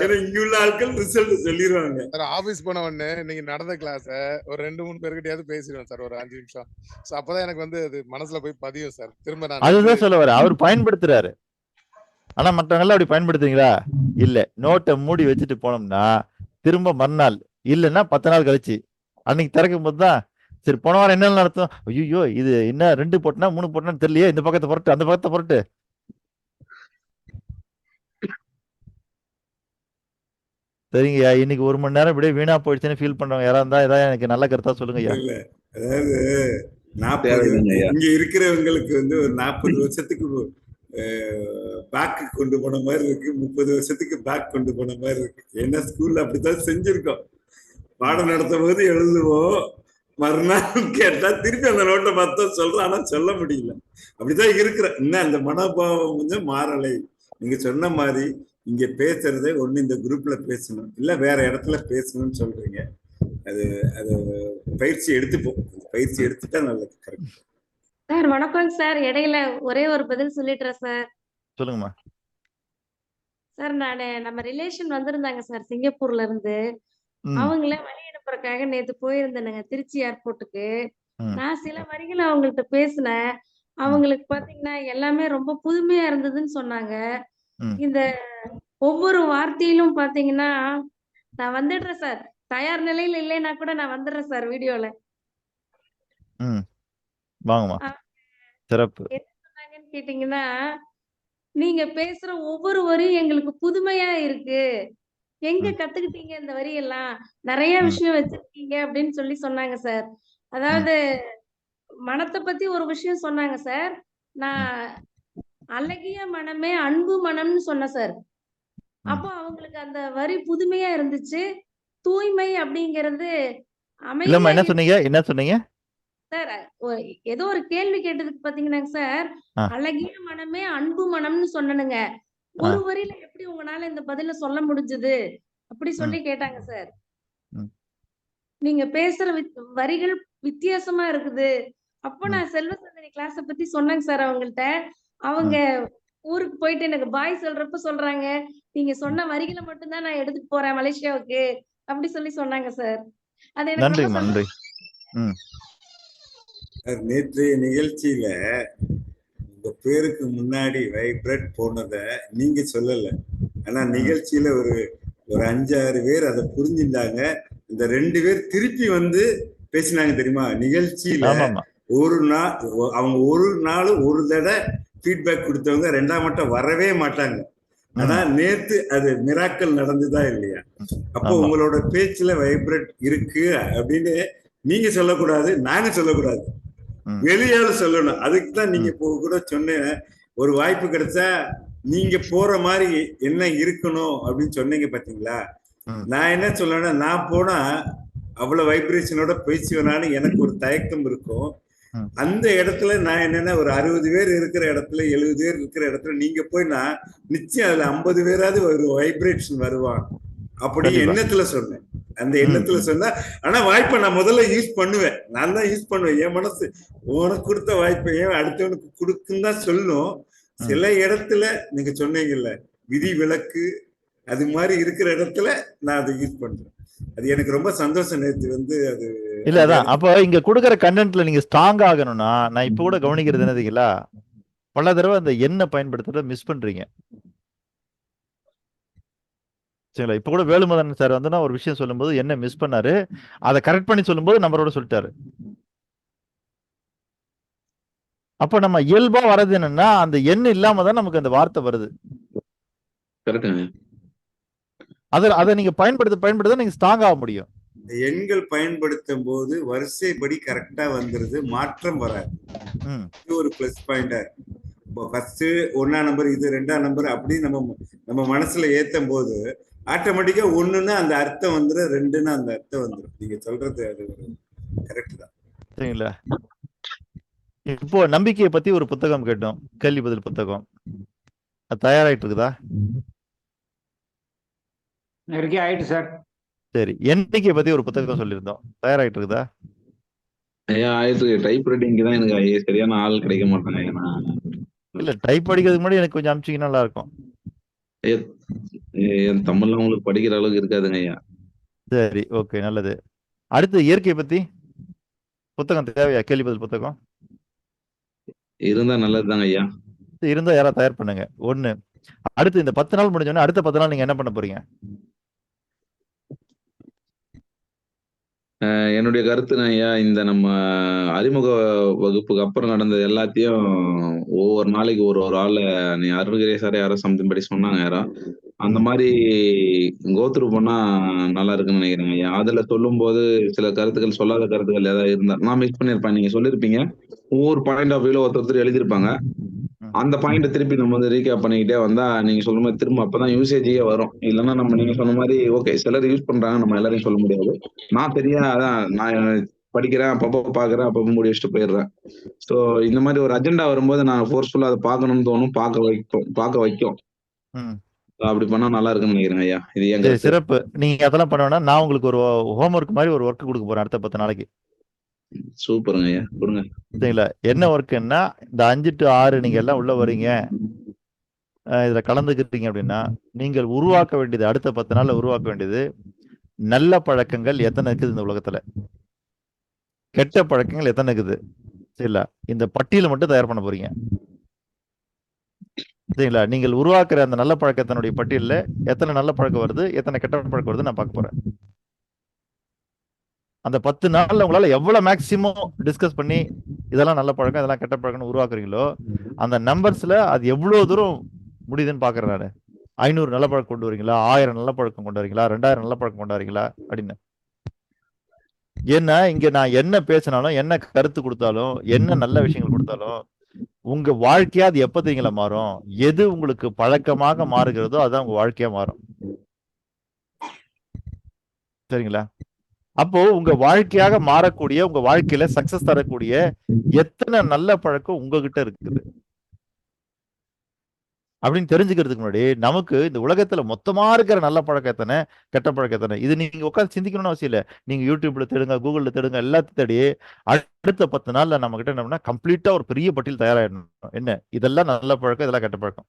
ஏன்னா இங்க உள்ள ஆட்கள் ரிசல்ட் சொல்லிடுவாங்க. ஆபீஸ் போன உடனே நீங்க நடந்த கிளாஸ ஒரு 2-3 பேர்கிட்டயாவது பேசிடுவேன் சார், ஒரு 5 நிமிஷம். அப்பதான் எனக்கு வந்து அது மனசுல போய் பதியும் சார். திரும்ப நான் அதுதான் சொல்ல வர, அவர் பயன்படுத்துறாரு. ஆனா மற்றவங்க எல்லாம் அப்படி பயன்படுத்துறீங்களா? இல்ல. நோட்டை மூடி வச்சுட்டு போனோம்னா திரும்ப மறுநாள் இல்லைன்னா 10 நாள் கழிச்சு அன்னைக்கு திறக்கும் போதுதான் சரி போன வாரம் என்ன நடத்தும், ஐயோ இது என்ன 2 போட்டனா 3 போட்டனான்னு தெரியலையே, இந்த பக்கத்தை புரட்டு அந்த பக்கத்தை புரட்டு. சரிங்கய்யா, இன்னைக்கு 1 மணி நேரம் இப்படியே வீணா போயிடுச்சுன்னு ஃபீல் பண்றவங்க யாரா இருந்தா ஏதாவது எனக்கு நல்ல கருத்தா சொல்லுங்க ஐயா. அதாவது 40 இங்க இருக்கிறவங்களுக்கு வந்து ஒரு 40 வருஷத்துக்கு பேக் கொண்டு போன மாதிரி இருக்கு, 30 வருஷத்துக்கு பேக் கொண்டு போன மாதிரி இருக்கு. ஏன்னா ஸ்கூல்ல அப்படித்தான் செஞ்சிருக்கோம். பாடம் நடத்தும் போது எழுதுவோம், மறுநாள் கேட்டா திருப்பி அந்த நோட்டை பார்த்தா சொல்றோம், ஆனா சொல்ல முடியல. அப்படிதான் இருக்கிற இன்னும் அந்த மனோபாவம் கொஞ்சம் மாறலை. நீங்க சொன்ன மாதிரி இங்க பேசுறதை ஒண்ணு இந்த குரூப்ல பேசணும், இல்ல வேற இடத்துல பேசணும்னு சொல்றீங்க. அது பயிற்சி எடுத்துப்போம், பயிற்சி எடுத்துட்டா நல்லது. Correct sir. வணக்கம் சார். இடையில ஒரே ஒரு பதில் சொல்லிடுறேன் சார். சொல்லுங்கம்மா. சார் நம்ம ரிலேஷன் வந்திருந்தாங்க சார் சிங்கப்பூர்ல இருந்து. அவங்கள வழி அனுப்புறதுக்காக நேத்து போயிருந்தேனுங்க திருச்சி ஏர்போர்ட்டுக்கு. நான் சில வரிகள் அவங்கள்ட்ட பேசினேன். அவங்களுக்கு பாத்தீங்கன்னா எல்லாமே ரொம்ப புதுமையா இருந்ததுன்னு சொன்னாங்க. இந்த ஒவ்வொரு வார்த்தையிலும் பாத்தீங்கன்னா நான் வந்துடுறேன் சார், தயார் நிலையில இல்லைன்னா கூட நான் வந்துடுறேன் சார் வீடியோல. வாங்கம்மா. சிறப்பு. என்ன சொன்னாங்கன்னு கேட்டீங்கன்னா, நீங்க பேசுற ஒவ்வொரு வரியும் எங்களுக்கு புதுமையா இருக்கு, எங்க கத்துக்கிட்டீங்க இந்த வரியெல்லாம், நிறைய விஷயம் வச்சிருக்கீங்க அப்படின்னு சொல்லி சொன்னாங்க சார். அதாவது மனத்தை பத்தி ஒரு விஷயம் சொன்னாங்க சார். நான் அழகிய மனமே அன்பு மனம்னு சொன்னேன் சார். அப்போ அவங்களுக்கு அந்த வரி புதுமையா இருந்துச்சு. தூய்மை அப்படிங்கிறது இல்லம்மா, என்ன அமைதியா சொன்னீங்க என்ன சொன்னீங்க சார். ஏதோ ஒரு கேள்வி கேட்டதுக்கு பாத்தீங்கன்னா சார், அழகிய மனமே அன்பு மனம்னு சொன்னனுங்க. ஒரு வரியில எப்படி உங்களால இந்த பதில சொல்ல முடிஞ்சது அப்படி சொல்லி கேட்டாங்க சார். நீங்க பேசுற வரிகள் வித்தியாசமா இருக்குது. அப்ப நான் செல்வ சிந்தனை கிளாஸ பத்தி சொன்னேங்க சார் அவங்கள்ட்ட. அவங்க ஊருக்கு போயிட்டு எனக்கு பாய் சொல்றப்ப சொல்றாங்க, நீங்க சொன்ன வரிகளை மட்டும்தான் நான் எடுத்துட்டு போறேன் மலேசியாவுக்கு அப்படி சொல்லி சொன்னாங்க சார். அது எனக்கு ரொம்ப நன்றி. நேற்றைய நிகழ்ச்சியில உங்க பேருக்கு முன்னாடி வைப்ரேட் போனத நீங்க சொல்லல, ஆனா நிகழ்ச்சியில ஒரு 5-6 பேர் அதை புரிஞ்சிருந்தாங்க. இந்த 2 பேர் திருப்பி வந்து பேசினாங்க தெரியுமா நிகழ்ச்சியில. ஒரு நாள் அவங்க ஒரு நாள் ஒரு தடவை ஃபீட்பேக் கொடுத்தவங்க 2ஆம் மட்டும் வரவே மாட்டாங்க. ஆனா நேத்து அது மிராக்கல் நடந்துதா இல்லையா? அப்போ உங்களோட பேச்சுல வைப்ரேட் இருக்கு அப்படின்னு நீங்க சொல்லக்கூடாது, நாங்க சொல்லக்கூடாது, வெளியால சொல்லணும். அதுக்கு தான் நீங்க இப்போ கூட சொன்ன ஒரு வாய்ப்பு கிடைச்சா நீங்க போற மாதிரி என்ன இருக்கணும் அப்படின்னு சொன்னீங்க பாத்தீங்களா? நான் என்ன சொல்லணும்னா, நான் போனா அவ்வளவு வைப்ரேஷனோட பேசுவேனான்னு எனக்கு ஒரு தயக்கம் இருக்கும். அந்த இடத்துல நான் என்னன்னா ஒரு 60 பேர் இருக்கிற இடத்துல 70 பேர் இருக்கிற இடத்துல நீங்க போய்னா நிச்சயம் அதுல 50 பேராவது ஒரு வைப்ரேஷன் வருவான் அப்படி எண்ணத்துல சொன்னேன். அந்த எண்ணத்துல சொன்னா, ஆனா வாய்ப்பை நான் முதல்ல யூஸ் பண்ணுவேன், நான் தான் யூஸ் பண்ணுவேன். என் மனசு உனக்கு கொடுத்த வாய்ப்பை ஏன் அடுத்தவனுக்கு கொடுக்குன்னு தான் சொல்லணும். சில இடத்துல நீங்க சொன்னீங்கல்ல விதி விலக்கு அது மாதிரி இருக்கிற இடத்துல நான் அதை யூஸ் பண்றேன். அது எனக்கு ரொம்ப சந்தோஷம். நேற்று வந்து அது இல்ல அதான் அப்ப இங்க கொடுக்குற கண்டென்ட்ல நீங்க ஸ்ட்ராங் ஆகணும்னா நான் இப்ப கூட கவனிக்கிறது என்னதுங்களா, பல தடவை அந்த எண்ணை பயன்படுத்துறத மிஸ் பண்றீங்க. சரிங்களா, இப்ப கூட வேலுமதன் சார் வந்து நான் ஒரு விஷயம் சொல்லும்போது என்ன மிஸ் பண்ணாரு, அதை கரெக்ட் பண்ணி சொல்லும்போது நம்பரோட சொல்லிட்டாரு. அப்ப நம்ம இயல்பா வர்றது என்னன்னா அந்த எண் இல்லாம தான் நமக்கு அந்த வார்த்தை வருது. அதை நீங்க பயன்படுத்த நீங்க ஸ்ட்ராங் ஆக முடியும். எண்கள் பயன்படுத்தும் போது வரிசைப்படி கரெக்டா வந்துருது, மாற்றம் வராது. இது ஒரு பிளஸ் பாயிண்டா இருக்கு. இப்போ ஃபர்ஸ்ட் 1ஆம் நம்பர், இது 2ஆம் நம்பர் அப்படி நம்ம மனசுல ஏத்தும் போது ஆட்டோமேட்டிக்கா 1ன்னு அந்த அர்த்தம் வந்துடும், 2ன்னு அந்த அர்த்தம் வந்துடும். நீங்க சொல்றது அது கரெக்ட் தான். சரிங்களா, இப்போ நம்பிக்கையை பத்தி ஒரு புத்தகம் கேட்டோம், கேள்வி பதில் புத்தகம். அது தயாராயிட்டு இருக்குதா? ஆயிட்டு சார். சரி, எண்ணிக்கையை பத்தி ஒரு புத்தகம் சொல்லியிருந்தோம், தயாராயிட்டு இருக்குதா? ஐயா ஆயிட்டு டைப் ரைட்டிங் தான் எனக்கு சரியான ஆள் கிடைக்க மாட்டாங்க. இல்ல டைப் படிக்கிறதுக்கு முன்னாடி எனக்கு கொஞ்சம் அனுப்பிச்சிங்கன்னா நல்லா இருக்கும். என் தமிழ்ல உங்களுக்கு படிக்கிற அளவுக்கு இருக்காதுங்க ஐயா. சரி, ஓகே, நல்லது. அடுத்து இயற்கையை பத்தி புத்தகம் தேவையா? கேள்வி பதில் புத்தகம் இருந்தா நல்லதுதாங்க ஐயா. இருந்தா யாராவது தயார் பண்ணுங்க. ஒண்ணு. அடுத்து இந்த 10 நாள் முடிஞ்சோன்னா அடுத்த 10 நாள் நீங்க என்ன பண்ண போறீங்க? என்னுடைய கருத்து ஐயா, இந்த நம்ம அறிமுக வகுப்புக்கு அப்புறம் நடந்தது எல்லாத்தையும் ஒவ்வொரு நாளைக்கு ஒரு ஆள நீ அருள்கிரி சார் யாரோ சம்திங் படி சொன்னாங்க யாரோ, அந்த மாதிரி கோத்ரூ பண்ணா நல்லா இருக்குன்னு நினைக்கிறேங்க ஐயா. அதுல சொல்லும் போது சில கருத்துக்கள் சொல்லாத கருத்துக்கள் ஏதாவது இருந்தா நான் மிஸ் பண்ணிருப்பேன். நீங்க சொல்லிருப்பீங்க, ஒவ்வொரு பாயிண்ட் ஆஃப் வியூல ஒருத்தர் எழுதியிருப்பாங்க. அந்த பாயிண்ட் திருப்பி நம்ம வந்து ரீகேப் பண்ணிக்கிட்டே வந்தா நீங்க சொல்ற மாதிரி திரும்ப அப்பதான் யூசேஜே வரும். இல்லைன்னா நம்ம நீங்க சொன்ன மாதிரி ஓகே சிலர் யூஸ் பண்றாங்க, நம்ம எல்லாரையும் சொல்ல முடியாது. நான் அதான் நான் படிக்கிறேன், அப்பப்போ பாக்குறேன், அப்பப்போ முடி வச்சுட்டு போயிடுறேன். ஸோ இந்த மாதிரி ஒரு அஜெண்டா வரும்போது நான் ஃபோர்ஸ்ஃபுல்லா அதை பார்க்கணும்னு தோணும், பார்க்க வைக்கும். அப்படி பண்ணா நல்லா இருக்குன்னு நினைக்கிறேன் ஐயா. இது எங்க சிறப்பு. நீங்க அதெல்லாம் பண்ண நான் உங்களுக்கு ஒரு ஹோம்ஒர்க் மாதிரி ஒரு ஒர்க் கொடுக்க போறேன் அடுத்த 10 நாளைக்கு. சூப்பருங்க ஐயா, கொடுங்க. சரிங்களா, என்ன ஒர்க்குன்னா இந்த 5 to 6 நீங்க எல்லாம் உள்ள வரீங்க, இதுல கலந்துக்கிட்டீங்க அப்படின்னா நீங்கள் உருவாக்க வேண்டியது அடுத்த 10 நாள்ல உருவாக்க வேண்டியது நல்ல பழக்கங்கள் எத்தனை இருக்குது இந்த உலகத்துல, கெட்ட பழக்கங்கள் எத்தனை இருக்குது. சரிங்களா, இந்த பட்டியலை மட்டும் தயார் பண்ண போறீங்க. சரிங்களா, நீங்கள் உருவாக்குற அந்த நல்ல பழக்கத்தினுடைய பட்டியலில் எத்தனை நல்ல பழக்கம் வருது, எத்தனை கெட்ட பழக்கம் வருது நான் பார்க்க போறேன். அந்த 10 நாள்ல உங்களால எவ்வளவு மேக்சிமம் டிஸ்கஸ் பண்ணி இதெல்லாம் நல்ல பழக்கம் இதெல்லாம் கெட்ட பழக்கம்னு உருவாக்குறீங்களோ அந்த நம்பர்ஸ்ல அது எவ்வளவு தூரம் முடியுதுன்னு பாக்குறேன் நான். 500 நல்ல பழக்கம் கொண்டு வரீங்களா, 1000 நல்ல பழக்கம் கொண்டு வரீங்களா, 2000 நல்ல பழக்கம் கொண்டு வரீங்களா அப்படின்னு. ஏன்னா இங்க நான் என்ன பேசினாலும், என்ன கருத்து கொடுத்தாலும், என்ன நல்ல விஷயங்கள் கொடுத்தாலும் உங்க வாழ்க்கையா அது எப்ப தெரியுங்களா மாறும்? எது உங்களுக்கு பழக்கமாக மாறுகிறதோ அதான் உங்க வாழ்க்கையா மாறும். சரிங்களா, அப்போ உங்க வாழ்க்கையாக மாறக்கூடிய, உங்க வாழ்க்கையில சக்சஸ் தரக்கூடிய எத்தனை நல்ல பழக்கம் உங்ககிட்ட இருக்குது அப்படின்னு தெரிஞ்சுக்கிறதுக்கு முன்னாடி நமக்கு இந்த உலகத்துல மொத்தமா இருக்கிற நல்ல பழக்கம் எத்தனை, கெட்ட பழக்கம் எத்தனை, இது நீங்க உட்காந்து சிந்திக்கணும்னு அவசியம் இல்லை. நீங்க யூடியூப்ல தேடுங்க, கூகுள்ல தேடுங்க, எல்லாத்தையும் தேடி அடுத்த 10 நாள்ல நம்ம கிட்ட என்ன கம்ப்ளீட்டா ஒரு பெரிய பட்டியல் தயாராயிடணும். என்ன இதெல்லாம் நல்ல பழக்கம், இதெல்லாம் கெட்ட பழக்கம்.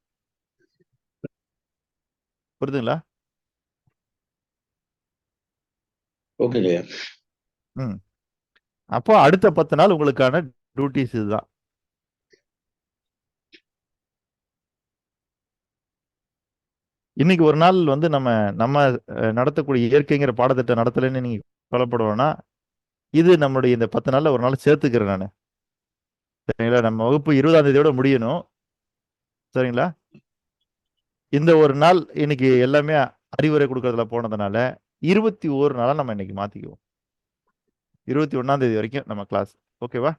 புரியுதுங்களா? ஓகே. அப்போ அடுத்த 10 நாள் உங்களுக்கான டியூட்டிஸ் இதுதான். இன்னைக்கு ஒரு நாள் வந்து நம்ம நடத்தக்கூடிய இயற்கைங்கிற பாடத்திட்டம் நடத்தலைன்னு நீங்க கொல்லப்படுவோம்னா இது நம்மளுடைய இந்த 10 நாள்ல ஒரு நாள் சேர்த்துக்கிறேன் நான். சரிங்களா, நம்ம வகுப்பு 20ஆம் தேதியோட முடியணும். சரிங்களா, இந்த ஒரு நாள் இன்னைக்கு எல்லாமே அறிவுரை கொடுக்கறதுல போனதுனால 21 நாளா நம்ம இன்னைக்கு மாத்திக்குவோம். 21ஆம் தேதி வரைக்கும் நம்ம கிளாஸ். ஓகேவா?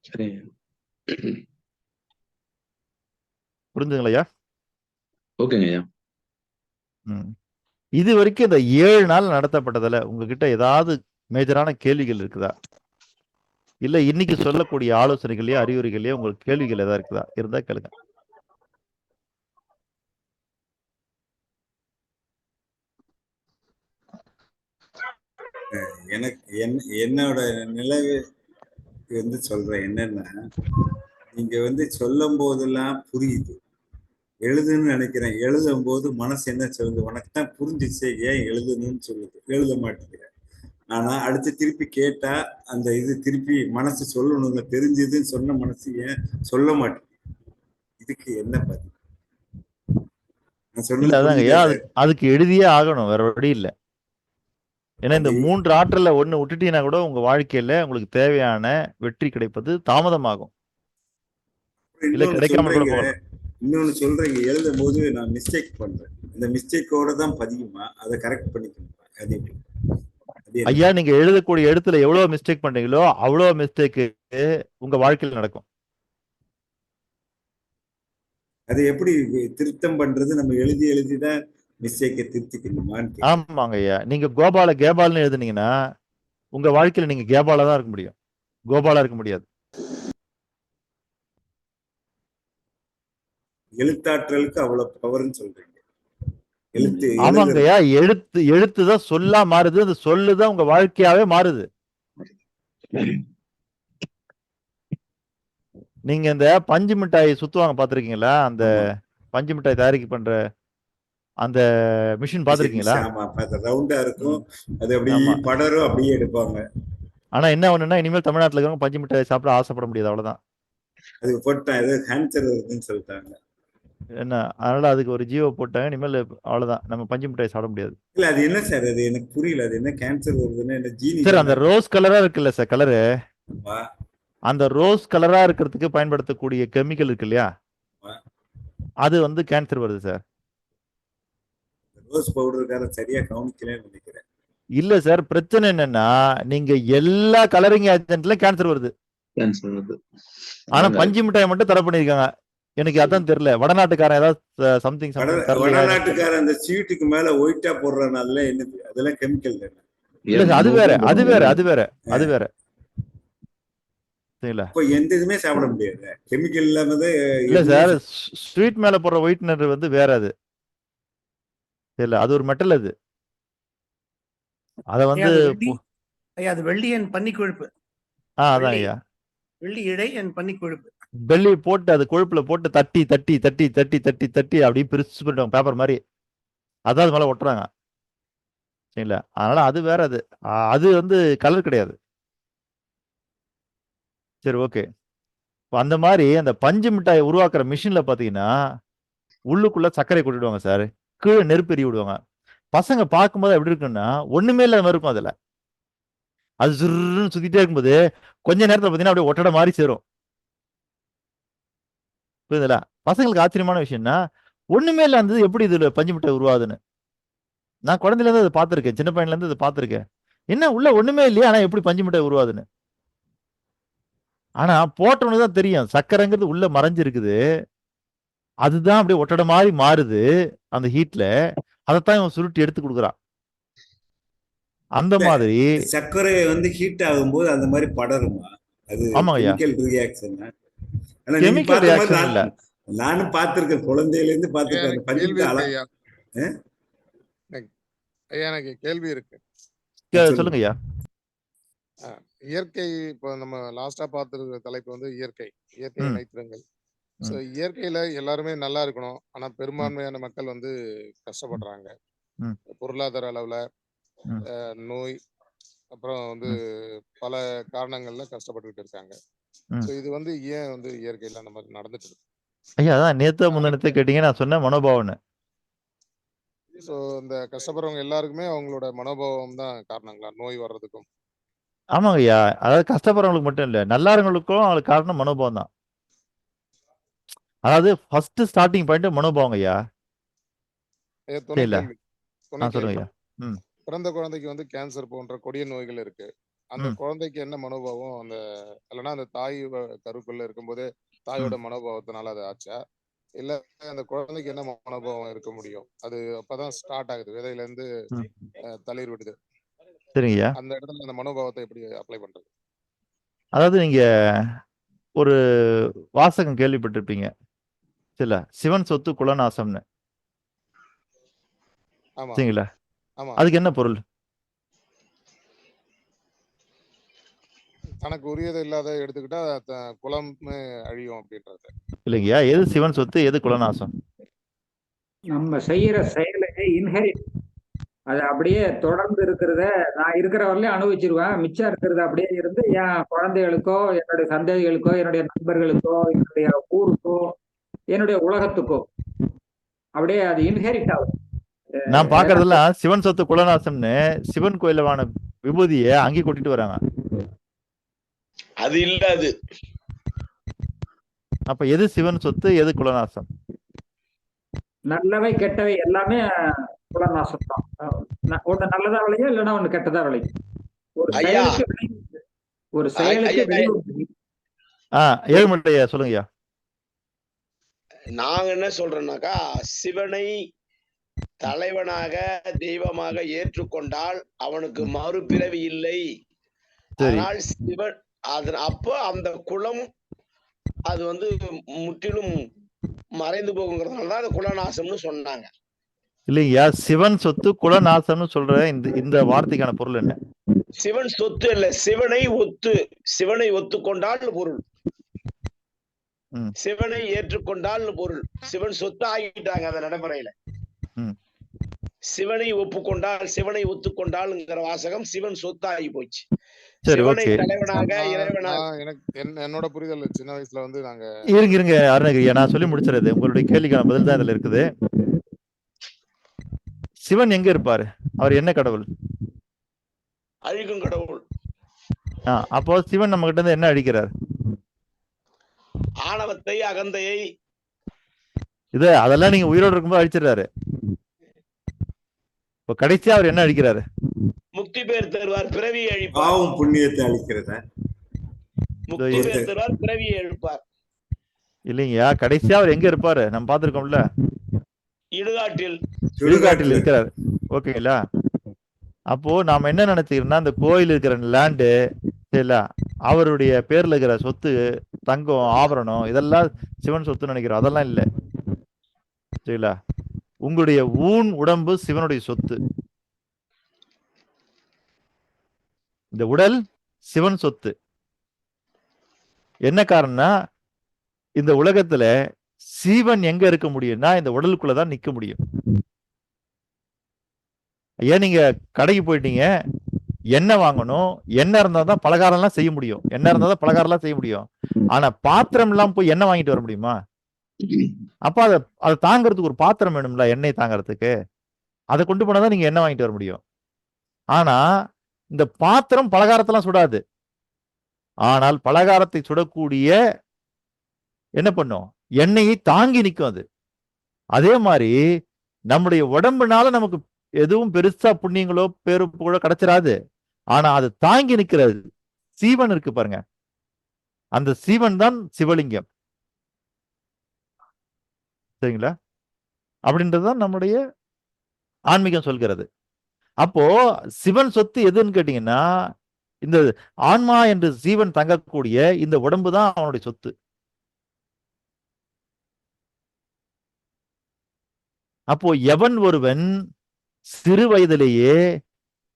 சரி, புரிஞ்சுங்களா? ஓகேங்க ஐயா. இது வரைக்கும் இந்த 7 நாள் நடத்தப்பட்டதுல உங்ககிட்ட ஏதாவது மேஜரான கேள்விகள் இருக்குதா? இல்ல இன்னைக்கு சொல்லக்கூடிய ஆலோசனைகளையோ அறிவுரைகளையோ உங்களுக்கு கேள்விகள் ஏதாவது இருக்குதா? இருந்தா கேளுங்க. எனக்கு என்னோட நிலைவு வந்து சொல்றேன் என்னன்னா, நீங்க வந்து சொல்லும் போதெல்லாம் புரியுது, எழுதுன்னு நினைக்கிறேன். எழுதும் போது மனசு என்ன சொல்லுது, உனக்கு தான் புரிஞ்சிச்சு ஏன் எழுதணும்னு சொல்லுது, எழுத மாட்டேங்கிறேன். ஆனா அடுத்து திருப்பி கேட்டா அந்த இது திருப்பி மனசு சொல்லணுங்க, தெரிஞ்சதுன்னு சொன்ன மனசு ஏன் சொல்ல மாட்டேன்? இதுக்கு என்ன பதில்? நான் இல்ல சொன்னது அதாங்க புரியுதா ஐயா, சார்? அதுக்கு எழுதியே ஆகணும், வேற வழி இல்ல. ஏன்னா இந்த அது 3 ஆற்றல்ல ஒண்ணு விட்டுட்டீங்கன்னா கூட உங்க வாழ்க்கையில உங்களுக்கு தேவையான வெற்றி கிடைப்பது தாமதமாகும், இல்ல இன்னொன்னு கிடைக்காம கூட சொல்றீங்க, போகலாம். இன்னொன்னு சொல்றீங்க, எழுதும் போது நான் மிஸ்டேக் பண்றேன், இந்த மிஸ்டேக்கோட தான் பதியுமா, அதை கரெக்ட் பண்ணிக்கணும். அது எப்படி? அது என்ன? ஐயா, நீங்க எழுதக்கூடிய எழுத்துல எவ்வளவு மிஸ்டேக் பண்றீங்களோ அவ்வளவு மிஸ்டேக் உங்க வாழ்க்கையில நடக்கும். அது எப்படி திருத்தம் பண்றது? நம்ம எழுதி எழுதிதான் மிஸ்டேக்கை திருத்திக்கணுமான்னு கேட்கிறேன். ஆமாங்க ஐயா, நீங்க கோபால கேபால்னு எழுதுனீங்கன்னா உங்க வாழ்க்கையில நீங்க கேபாலா தான் இருக்க முடியும், கோபாலா இருக்க முடியாது. எழுத்தாற்றலுக்கு அவ்வளவு பவர்னு சொல்றீங்க. எழுத்து ஆமாங்க எழுதுறது ஐயா, எழுத்து தான் சொல்லா மாறுது, அந்த சொல்லுதான் உங்க வாழ்க்கையாவே மாறுது. நீங்க இந்த பஞ்சு மிட்டாய் சுத்துவாங்க பாத்திருக்கீங்களா? அந்த ஆமா. பஞ்சு மிட்டாய் தயாரிக்க பண்ற அந்த மிஷின் பாத்திருக்கீங்களா? ஆமா, ரவுண்டா இருக்கும், ம். அது அப்படியே ஆமா. படரும், அப்படியே எடுப்பாங்க. ஆனா என்ன ஒண்ணுன்னா, இனிமேல் தமிழ்நாட்டுல இருக்கவங்க பஞ்சு மிட்டாய் சாப்பிட ஆசைப்பட முடியாது, அவ்வளவுதான். அதுக்கு போட்டா ஏதோ கேன்சர் வருதுன்னு சொல்லிட்டாங்க. என்ன, அதனால அதுக்கு ஒரு ஜியோ போட்டாங்க, இனிமேல் அவ்வளவுதான், நம்ம பஞ்சு மிட்டாய் சாப்பிட முடியாது. இல்ல அது என்ன சார், அது எனக்கு புரியல, அது என்ன கேன்சர் வருதுன்னு? என்ன ஜீனி சார், தானே? அந்த ரோஸ் கலரா இருக்குல்ல சார், கலரு, ஆமா. அந்த ரோஸ் கலரா இருக்கிறதுக்கு பயன்படுத்தக்கூடிய கெமிக்கல் இருக்கு இல்லையா, ஆமா. அது வந்து கேன்சர் வருது சார். ரோஸ் பவுடருக்கார சரியா கவனிக்கலன்னு நினைக்கிறேன். இல்ல சார், பிரச்சனை என்னன்னா நீங்க எல்லா கலரிங் ஏஜென்ட்ல கேன்சர் வருது, கேன்சர் வருது. ஆனா பஞ்சு மிட்டாய் மட்டும் தடை பண்ணிருக்காங்க. எனக்கு அதான் தெரியல, வடநாட்டுக்காரன் ஏதாவது சம்திங் வடநாட்டுக்கார அந்த ஸ்வீட்டுக்கு மேல ஒயிட்டா போடுறதுனால என்னது, அதெல்லாம் கெமிக்கல் தானே? இல்ல சார், அது வேற, அது வேற, அது வேற, அது வேற. சரிங்களா? இப்போ எந்த இதுமே சாப்பிட முடியாது கெமிக்கல் இல்லாம. இல்ல சார், ஸ்வீட் மேல போடுற ஒயிட்னர் வந்து வேற, அது இல்ல, அது ஒரு மெட்டல், அது அத வந்து அது வெள்ளி என் பன்னி கொழுப்பு. அதான் ஐயா, வெள்ளி இடை என் பன்னி கொழுப்பு. வெள்ளி போட்டு அது கொழுப்புல போட்டு தட்டி தட்டி தட்டி தட்டி தட்டி தட்டி அப்படியே பிரிச்சு பண்ணிட்டாங்க பேப்பர் மாதிரி, அதான் அது மேல ஒட்டுறாங்க. சரிங்களா? அதனால அது வேற, அது அது வந்து கலர் கிடையாது. சரி, ஓகே. அந்த மாதிரி அந்த பஞ்சு மிட்டாயை உருவாக்குற மிஷின்ல பாத்தீங்கன்னா உள்ளுக்குள்ள சர்க்கரை கொட்டிடுவாங்க சார், கீழே நெருப்பு எரிய விடுவாங்க. பசங்க பார்க்கும்போது எப்படி இருக்குன்னா ஒண்ணுமே இல்லாத மாதிரி இருக்கும். அதுல அது சுருன்னு சுத்திட்டே இருக்கும்போது கொஞ்ச நேரத்துல பாத்தீங்கன்னா அப்படியே ஒட்டடை மாதிரி சேரும். புரியுதுங்களா? பசங்களுக்கு ஆச்சரியமான விஷயம்னா ஒண்ணுமே இல்லாதது எப்படி இதுல பஞ்சு மிட்டாய் உருவாதுன்னு. நான் குழந்தையில இருந்து அதை பார்த்திருக்கேன், சின்ன பையன்ல இருந்து அதை பார்த்திருக்கேன். என்ன உள்ள ஒண்ணுமே இல்லையா, ஆனா எப்படி பஞ்சு மிட்டாய் உருவாதுன்னு. ஆனா போட்டவனுக்கு தான் தெரியும் சக்கரைங்கிறது உள்ள மறைஞ்சிருக்குது, அதுதான் அப்படியே ஒட்டடை மாதிரி மாறுது அந்த ஹீட்ல, அதைத்தான் இவன் சுருட்டி எடுத்து கொடுக்குறான். அந்த மாதிரி சர்க்கரை வந்து ஹீட் ஆகும்போது அந்த மாதிரி படருமா? அது கெமிக்கல் ரியாக்ஷன். ஆனா நீங்க பார்த்த மாதிரி நானும் பார்த்திருக்கேன், குழந்தையில இருந்து பார்த்திருக்கேன். எனக்கு கேள்வி இருக்கு. சொல்லுங்க ஐயா. இயற்கை, இப்போ நம்ம லாஸ்டா பார்த்திருக்கிற தலைப்பு வந்து இயற்கை இணைத்திருங்கள். சோ இயற்கையில எல்லாருமே நல்லா இருக்கணும், ஆனா பெரும்பான்மையான மக்கள் வந்து கஷ்டப்படுறாங்க. பொருளாதார அளவுல, நோய், அப்புறம் வந்து பல காரணங்கள்ல கஷ்டப்பட்டுக்கிட்டு இருக்காங்க. சோ இது வந்து ஏன் வந்து இயற்கையில அந்த மாதிரி நடந்துட்டு இருக்கு? ஐயா அதான் நேத்து முந்தினத்தை கேட்டீங்க, நான் சொன்னேன் மனோபாவம்னு. சோ இந்த கஷ்டப்படுறவங்க எல்லாருக்குமே அவங்களோட மனோபாவம் தான் காரணங்களா நோய் வர்றதுக்கும்? ஆமாங்க ஐயா, அதாவது கஷ்டப்படுறவங்களுக்கு மட்டும் இல்ல, நல்லாருங்களுக்கும் அவங்களுக்கு காரணம் மனோபாவம் தான். அதாவது ஃபர்ஸ்ட் ஸ்டார்டிங் பாயிண்ட் மனோபாவம் ஐயா. சொல்லுங்க ஐயா. பிறந்த குழந்தைக்கு வந்து கேன்சர் போன்ற கொடிய நோய்கள் இருக்கு. அந்த குழந்தைக்கு என்ன மனோபாவம், அந்த இல்லைன்னா அந்த தாய் கருக்குள்ள இருக்கும்போதே தாயோட மனோபாவத்தினால அது ஆச்சா, இல்ல அந்த குழந்தைக்கு என்ன மனோபாவம் இருக்க முடியும்? அது அப்பதான் ஸ்டார்ட் ஆகுது, விதையில இருந்து தளிர் விடுது. சரிங்கய்யா. அந்த இடத்துல அந்த மனோபாவத்தை எப்படி அப்ளை பண்றது? அதாவது நீங்க ஒரு வாசகம் கேள்விப்பட்டிருப்பீங்க, சில சிவன் சொத்து குலநாசம்னு. சரிங்களா? அதுக்கு என்ன பொருள்? தனக்கு உரியது இல்லாத எடுத்துக்கிட்டா குலம் அழியும் அப்படின்றது இல்லைங்கய்யா. எது சிவன் சொத்து, எது குலநாசம்? நம்ம செய்யற செயலை இன்ஹெரிட் அது அப்படியே தொடர்ந்து இருக்கிறத நான் இருக்கிற வரலையும் அனுபவிச்சிருவேன். மிச்சம் இருக்கிறது அப்படியே இருந்து என் குழந்தைகளுக்கோ, என்னுடைய சந்ததிகளுக்கோ, என்னுடைய நண்பர்களுக்கோ, என்னுடைய ஊருக்கோ, என்னுடைய உலகத்துக்கோ அப்படியே அது இன்ஹெரிட் ஆகும். நான் பாக்குறதெல்லாம் சிவன் சொத்து குலநாசம்னு சிவன் கோயில வான விபூதிய அங்கே கொட்டிட்டு வராங்க. அது இல்ல அது. அப்ப எது சிவன் சொத்து, எது குலநாசம்? நல்லவை கெட்டவை எல்லாமே குலநாசம் தான். ஒண்ணு நல்லதா விளையும், இல்லைன்னா ஒண்ணு கெட்டதா விளையும். ஒரு செயலுக்கு விளைவு, ஒரு செயலுக்கு விளைவு. ஏழுமலையா சொல்லுங்கய்யா. நாங்க என்ன சொல்றோம்னாக்கா, சிவனை தலைவனாக தெய்வமாக ஏற்றுக்கொண்டால் அவனுக்கு மறுபிறவி இல்லை. ஆனால் சிவன் அப்போ அந்த குலம் அது வந்து முற்றிலும் மறைந்து போகுங்கிறதுனாலதான் அது குலநாசம்னு சொன்னாங்க. இல்லையா, சிவன் சொத்து குலநாசம்னு சொல்ற இந்த வார்த்தைக்கான பொருள் என்ன? சிவன் சொத்து இல்ல, சிவனை ஒத்துக்கொண்டால் பொருள், சிவனை ஏற்றுக்கொண்டால் பொருள். சிவன் சொத்து ஆகிட்டாங்க அந்த நடைமுறையில. சிவனை ஒப்புக்கொண்டால், சிவனை ஒத்துக்கொண்டால்ங்கிற வாசகம் சிவன் சொத்து ஆகி போச்சு. சிவனை தலைவனாக இறைவனாக என்னோட புரிதல் சின்ன வயசுல வந்து நாங்க இருங்க அருணகிரியா, நான் சொல்லி முடிச்சிருது. உங்களுடைய கேள்விக்கான பதில் தான் இதுல இருக்குது. சிவன் எங்க இருப்பாரு? அவர் என்ன கடவுள்? அழிக்கும் கடவுள். அப்போ சிவன் நம்ம கிட்ட இருந்து என்ன அழிக்கிறார்? ஆணவத்தை, அகந்தையை. அதெல்லாம் நீங்க உயிரோடு இருக்கும்போது அழிச்சிடறாரு. இப்ப கடைசியா அவர் என்ன அழிக்கிறாரு? முக்தி பேர் தருவார், பிறவியை அழிப்பார். பாவம் புண்ணியத்தை அழிக்கிறத. முக்தி பேர் தருவார், பிறவியை அழிப்பார். இல்லைங்கயா, கடைசியா அவர் எங்க இருப்பாரு? நம்ம பாத்துருக்கோம்ல, இடுகாட்டில் இருக்கிறார். ஓகேங்களா? அப்போ நாம என்ன நினைச்சுக்கிறோம்னா, அந்த கோயில் இருக்கிற லேண்டு சரிங்களா, அவருடைய பேர்ல இருக்கிற சொத்து, தங்கம், ஆபரணம், இதெல்லாம் சிவன் சொத்து நினைக்கிறோம். அதெல்லாம் இல்லை சரிங்களா. உங்களுடைய ஊன் உடம்பு சிவனுடைய சொத்து. இந்த உடல் சிவன் சொத்து. என்ன காரணம்னா, இந்த உலகத்துல சிவன் எங்க இருக்க முடியும்னா இந்த உடலுக்குள்ளதான் நிக்க முடியும். ஏன் நீங்க கடைக்கு போயிட்டீங்க, எண்ணெய் வாங்கணும், எண்ணெய் இருந்தாதான் பலகாரம் எல்லாம் செய்ய முடியும். எண்ணெய் இருந்தாதான் பலகாரம் எல்லாம் செய்ய முடியும். ஆனா பாத்திரம் எல்லாம் போய் எண்ணெய் வாங்கிட்டு வர முடியுமா? அப்ப அதை தாங்கிறதுக்கு ஒரு பாத்திரம் வேணும்ல, எண்ணெய் தாங்கிறதுக்கு. அதை கொண்டு போனாதான் நீங்க எண்ணெய் வாங்கிட்டு வர முடியும். ஆனா இந்த பாத்திரம் பலகாரத்தெல்லாம் சுடாது. ஆனால் பலகாரத்தை சுடக்கூடிய என்ன பண்ணும்? எண்ணெயை தாங்கி நிற்கும் அது. அதே மாதிரி நம்முடைய உடம்புனால நமக்கு எதுவும் பெருசா புண்ணியங்களோ பேரு புகழோ கிடைச்சிடாது. ஆனா அது தாங்கி நிற்கிறது சீவன் இருக்கு பாருங்க, அந்த சீவன் தான் சிவலிங்கம். சரிங்களா? அப்படின்றதுதான் நம்முடைய ஆன்மீகம் சொல்கிறது. அப்போ சிவன் சொத்து எதுன்னு கேட்டீங்கன்னா, இந்த ஆன்மா என்று ஜீவன் தங்கக்கூடிய இந்த உடம்பு தான் அவனுடைய சொத்து. அப்போ எவன் ஒருவன் சிறு வயதிலேயே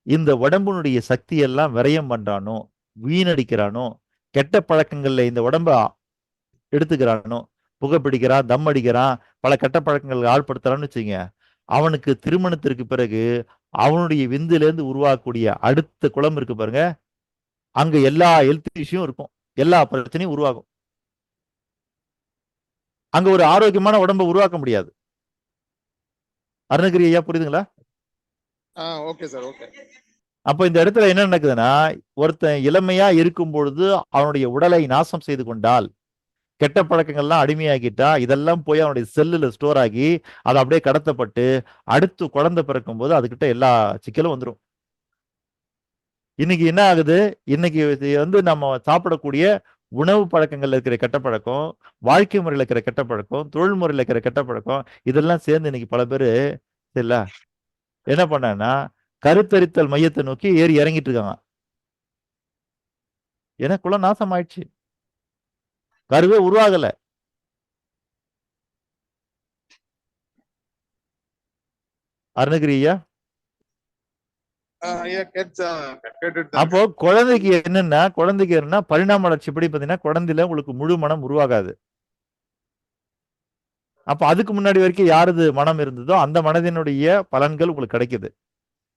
இந்த உடம்பினுடைய சக்தி எல்லாம் விரயம் பண்றானோ, வீணடிக்கிறானோ, கெட்ட பழக்கங்கள்ல இந்த உடம்ப எடுத்துக்கிறானோ, புகைப்பிடிக்கிறான், தம் அடிக்கிறான், பல கெட்ட பழக்கங்கள் ஆள்படுத்துறான்னு வச்சுங்க, அவனுக்கு திருமணத்திற்கு பிறகு அவனுடைய விந்திலிருந்து உருவாக்கக்கூடிய அடுத்த குலம் இருக்கு பாருங்க, அங்க எல்லா ஹெல்த் இஷ்யூம் இருக்கும், எல்லா பிரச்சனையும் உருவாகும். அங்க ஒரு ஆரோக்கியமான உடம்பை உருவாக்க முடியாது. அருணகிரி ஐயா புரியுதுங்களா? Okay sir, okay. அப்ப இந்த இடத்துல என்ன நடக்குதுன்னா, ஒருத்தன் இளமையா இருக்கும் பொழுது அவனுடைய உடலை நாசம் செய்து கொண்டால், கெட்ட பழக்கங்கள்லாம் அடிமையாக்கிட்டா, இதெல்லாம் போய் அவனுடைய செல்லுல ஸ்டோர் ஆகி அது அப்படியே கடத்தப்பட்டு அடுத்து குழந்தை பிறக்கும் போது அதுகிட்ட எல்லா சிக்கலும் வந்துடும். இன்னைக்கு என்ன ஆகுது? இன்னைக்கு வந்து நம்ம சாப்பிடக்கூடிய உணவு பழக்கங்கள்ல இருக்கிற கெட்ட பழக்கம், வாழ்க்கை முறையில இருக்கிற கெட்ட பழக்கம், தொழில் முறையில இருக்கிற கெட்ட பழக்கம், இதெல்லாம் சேர்ந்து இன்னைக்கு பல பேரு சரில என்ன பண்ணா கருத்தரித்தல் மையத்தை நோக்கி ஏறி இறங்கிட்டு இருக்காங்க. ஏன்னா குலம் நாசம் ஆயிடுச்சு, கருவே உருவாகல. அருணகிரி ஐயா, அப்போ குழந்தைக்கு என்னன்னா பரிணாம வளர்ச்சி படி பாத்தீங்கன்னா குழந்தையில உங்களுக்கு முழு மனம் உருவாகாது. அப்ப அதுக்கு முன்னாடி வரைக்கும் யாருது மனம் இருந்ததோ அந்த மனதினுடைய பலன்கள் உங்களுக்கு கிடைக்குது.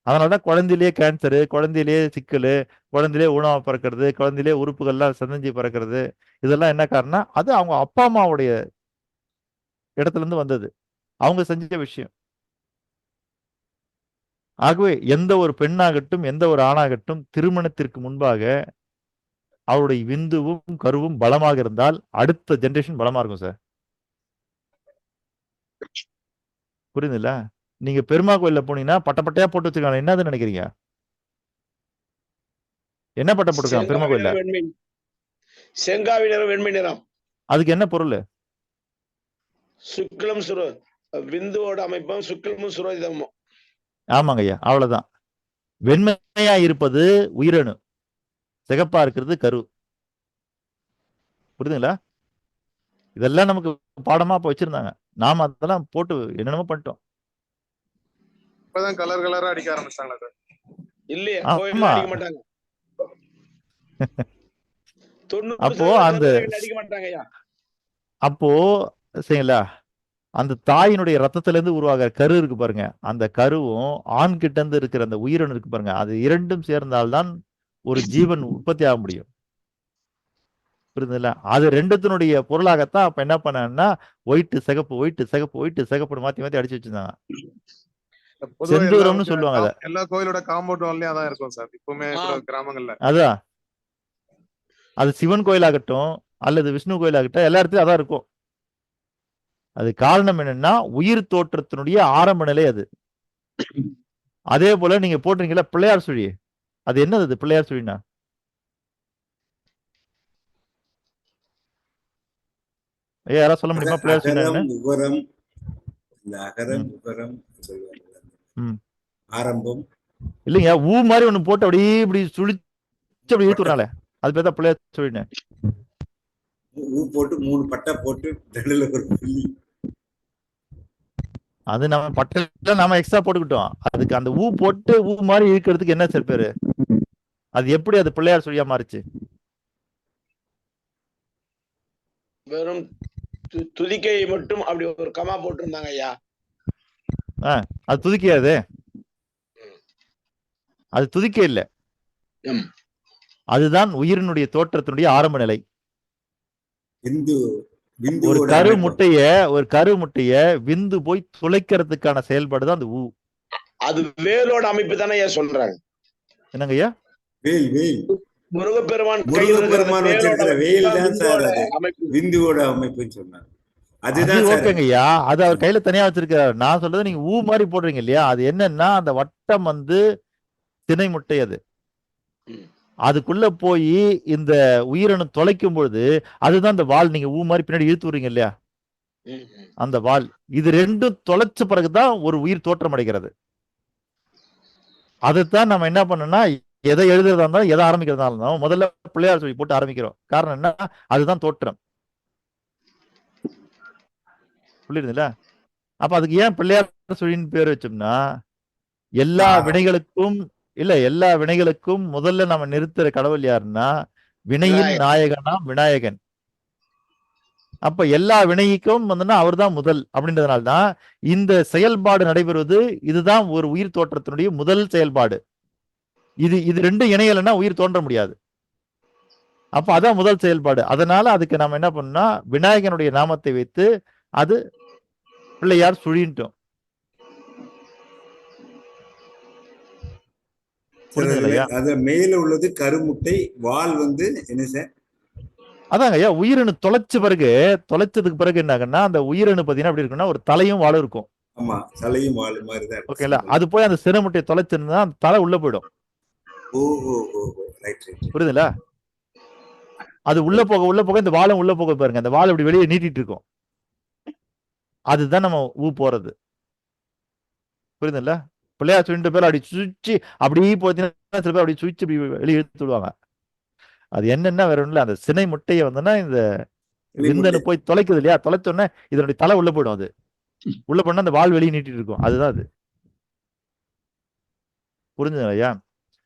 அதனாலதான் குழந்தையிலேயே கேன்சரு, குழந்தையிலேயே சிக்கல், குழந்தையிலேயே ஊனமா பிறக்கிறது, குழந்தையிலேயே உறுப்புகள்லாம் சிதைஞ்சு பிறக்கிறது. இதெல்லாம் என்ன காரணம்? அது அவங்க அப்பா அம்மாவுடைய இடத்துல இருந்து வந்தது, அவங்க செஞ்ச விஷயம். ஆகவே எந்த ஒரு பெண்ணாகட்டும் எந்த ஒரு ஆணாகட்டும் திருமணத்திற்கு முன்பாக அவருடைய விந்துவும் கருவும் பலமாக இருந்தால் அடுத்த ஜெனரேஷன் பலமா இருக்கும் சார். புரியுதுல்ல? நீங்க பெருமா கோயில்ல போனீங்கன்னா பட்டையா போட்டு வச்சிருக்காங்க, என்னது நினைக்கிறீங்க? என்ன பட்டம் போட்டிருக்காங்க பெருமா கோயில்ல? செங்காவி நிறம் வெண்மை நிறம். அதுக்கு என்ன பொருள்? சுக்லம் சுரோ விந்துவோட அமைப்பும் சுக்லமும் சுரோதிதமும். ஆமாங்க ஐயா, அவ்வளவுதான். வெண்மையா இருப்பது உயிரணு, சிகப்பா இருக்கிறது கரு. புரியுதுங்களா? இதெல்லாம் நமக்கு பாடமா இப்ப வச்சிருந்தாங்க, நாம அதெல்லாம் போட்டு என்னென்னமோ பண்ணிட்டோம். இப்பதான் கலர் கலரா அடிக்க ஆரம்பிச்சாங்களா சார்? இல்லையே, ஆமா. கோயில்ல அடிக்க மாட்டாங்க. அப்போ அந்த அடிக்க மாட்டாங்க ஐயா. அப்போ சரிங்களா, அந்த தாயினுடைய ரத்தத்துல இருந்து உருவாகிற கரு இருக்கு பாருங்க, அந்த கருவும் ஆண் கிட்ட இருந்து இருக்கிற அந்த உயிரணு இருக்கு பாருங்க, அது இரண்டும் சேர்ந்தால்தான் ஒரு ஜீவன் உற்பத்தி ஆக முடியும். புரியுதுல்ல? அது ரெண்டுத்தினுடைய பொருளாகத்தான் அப்ப என்ன பண்ணா ஒயிட் சிகப்பு, ஒயிட் சிகப்பு, ஒயிட் சிகப்பு மாத்தி மாத்தி அடிச்சு வச்சிருந்தாங்க. செந்தூரம்னு சொல்லுவாங்க அத. எல்லா கோயிலோட காம்பவுண்ட் வால்லயும் அதான் இருக்கும் சார் இப்பவுமே கிராமங்கள்ல. அதான், அது சிவன் கோயிலாகட்டும் அல்லது விஷ்ணு கோயிலாகட்டும் எல்லா இடத்துலயும் அதான் இருக்கும். அது காரணம் என்னன்னா உயிர் தோற்றத்தினுடைய ஆரம்ப நிலை அது. அதே போல நீங்க போட்டிருக்கீங்களா பிள்ளையார் சுழி, அது என்னது? அது பிள்ளையார் சுழினா யாராவது சொல்ல முடியுமா? பிள்ளையார் சுழி ஆரம்பம் இல்லைங்க, ஊ மாதிரி ஒண்ணு போட்டு அப்படியே இப்படி சுழிச்சு அப்படி இழுத்துறாங்களே, அது பேர் தான் பிள்ளையார் சுழின்னு. ஊ போட்டு 3 பட்டை போட்டு நடுவுல ஒரு புள்ளி. அது நம்ம பட்டையில நாம எக்ஸ்ட்ரா போட்டுக்கிட்டோம், அதுக்கு அந்த ஊ போட்டு ஊ மாதிரி இழுக்கிறதுக்கு என்ன சார் பேரு? அது எப்படி அது பிள்ளையார் சுழியா மாறுச்சு? வெறும் துதிக்கை மட்டும் அப்படி ஒரு கமா போட்டிருந்தாங்க ஐயா. அது துதிக்கையாது, அது துதிக்கை இல்ல, அதுதான் உயிரினுடைய தோற்றத்தினுடைய ஆரம்ப நிலை. ஒரு கரு முட்டைய விந்து போய் துளைக்கிறதுக்கான செயல்பாடு தான் அந்த ஊ. அது வேலோட அமைப்பு தானே ஐயா சொல்றாங்க. என்னங்க ஐயா? முருகப்பெருமான் வச்சிருக்கிற வேல் தான் சார் அது விந்துவோட அமைப்புன்னு சொன்னாங்க. அதுதான் ஓகேங்க ஐயா, அது அவர் கையில தனியா வச்சிருக்காரு. நான் சொல்றது நீங்க ஊ மாதிரி போடுறீங்க இல்லையா, அது என்னன்னா அந்த வட்டம் வந்து திணை முட்டை, அது அதுக்குள்ள போய் இந்த உயிரணு தொலைக்கும் பொழுது அதுதான் அந்த வால். நீங்க ஊ மாதிரி பின்னாடி இழுத்து விடுறீங்க இல்லையா, அந்த வால். இது ரெண்டும் தொலைச்ச பிறகுதான் ஒரு உயிர் தோற்றம் அடைகிறது. அதைத்தான் நம்ம என்ன பண்ணோம்னா எதை எழுதுறதா இருந்தாலும் எதை ஆரம்பிக்கிறதா இருந்தாலும் முதல்ல பிள்ளையார் சொல்லி போட்டு ஆரம்பிக்கிறோம். காரணம் என்ன? அதுதான் தோற்றம். புரியுதுங்களா? அப்ப அதுக்கு ஏன் பிள்ளையார் சொல்லின்னு பேர் வச்சோம்னா எல்லா வினைகளுக்கும் முதல்ல நம்ம நிறுத்துற கடவுள் யாருன்னா வினையின் நாயகனா விநாயகன். அப்ப எல்லா வினைக்கும் வந்துன்னா அவர் தான் முதல். அப்படின்றதுனால்தான் இந்த செயல்பாடு நடைபெறுவது. இதுதான் ஒரு உயிர் தோற்றத்தினுடைய முதல் செயல்பாடு. இது ரெண்டும் இணையலைன்னா உயிர் தோன்ற முடியாது. அப்ப அதான் முதல் செயல்பாடு. அதனால அதுக்கு நம்ம என்ன பண்ணோம்னா விநாயகனுடைய நாமத்தை வைத்து அது பிள்ளையார் சுழின்ட்டோம். மேல உள்ளது கருமுட்டை, வால் வந்து என்ன சார்? அதாங்க ஐயா, உயிரணு தொலைச்சதுக்கு பிறகு என்ன ஆகுன்னா அந்த உயிரணு பாத்தீங்கன்னா எப்படி இருக்குன்னா ஒரு தலையும் வாழும் இருக்கும். ஆமா, தலையும் வாழு மாதிரி தான். ஓகேங்களா? அது போய் அந்த சிறுமுட்டையை தொலைச்சிருந்தா அந்த தலை உள்ள போயிடும். புரியுதுங்களா? அது உள்ள போக இந்த வாழும் உள்ள போக பாருங்க, அந்த வால் இப்படி வெளியே நீட்டிட்டு இருக்கும். அதுதான் நம்ம ஊ போறது. புரியுதுங்களா? பிள்ளையார் சுழின்ற பேர் அப்படி சுவிச்சு அப்படியே போச்சுன்னா சில பேர் அப்படி சுவிச்சு வெளியே இழுத்து விடுவாங்க. அது என்னன்னா வேற ஒண்ணும் இல்ல, அந்த சினை முட்டையை வந்துன்னா இந்த விந்தனு போய் தொலைக்குது இல்லையா, தொலைச்சோன்னே இதனுடைய தலை உள்ள போயிடும். அது உள்ள போனா அந்த வால் வெளியே நீட்டிட்டு இருக்கும். அதுதான் அது. புரிஞ்சுங்களா ஐயா?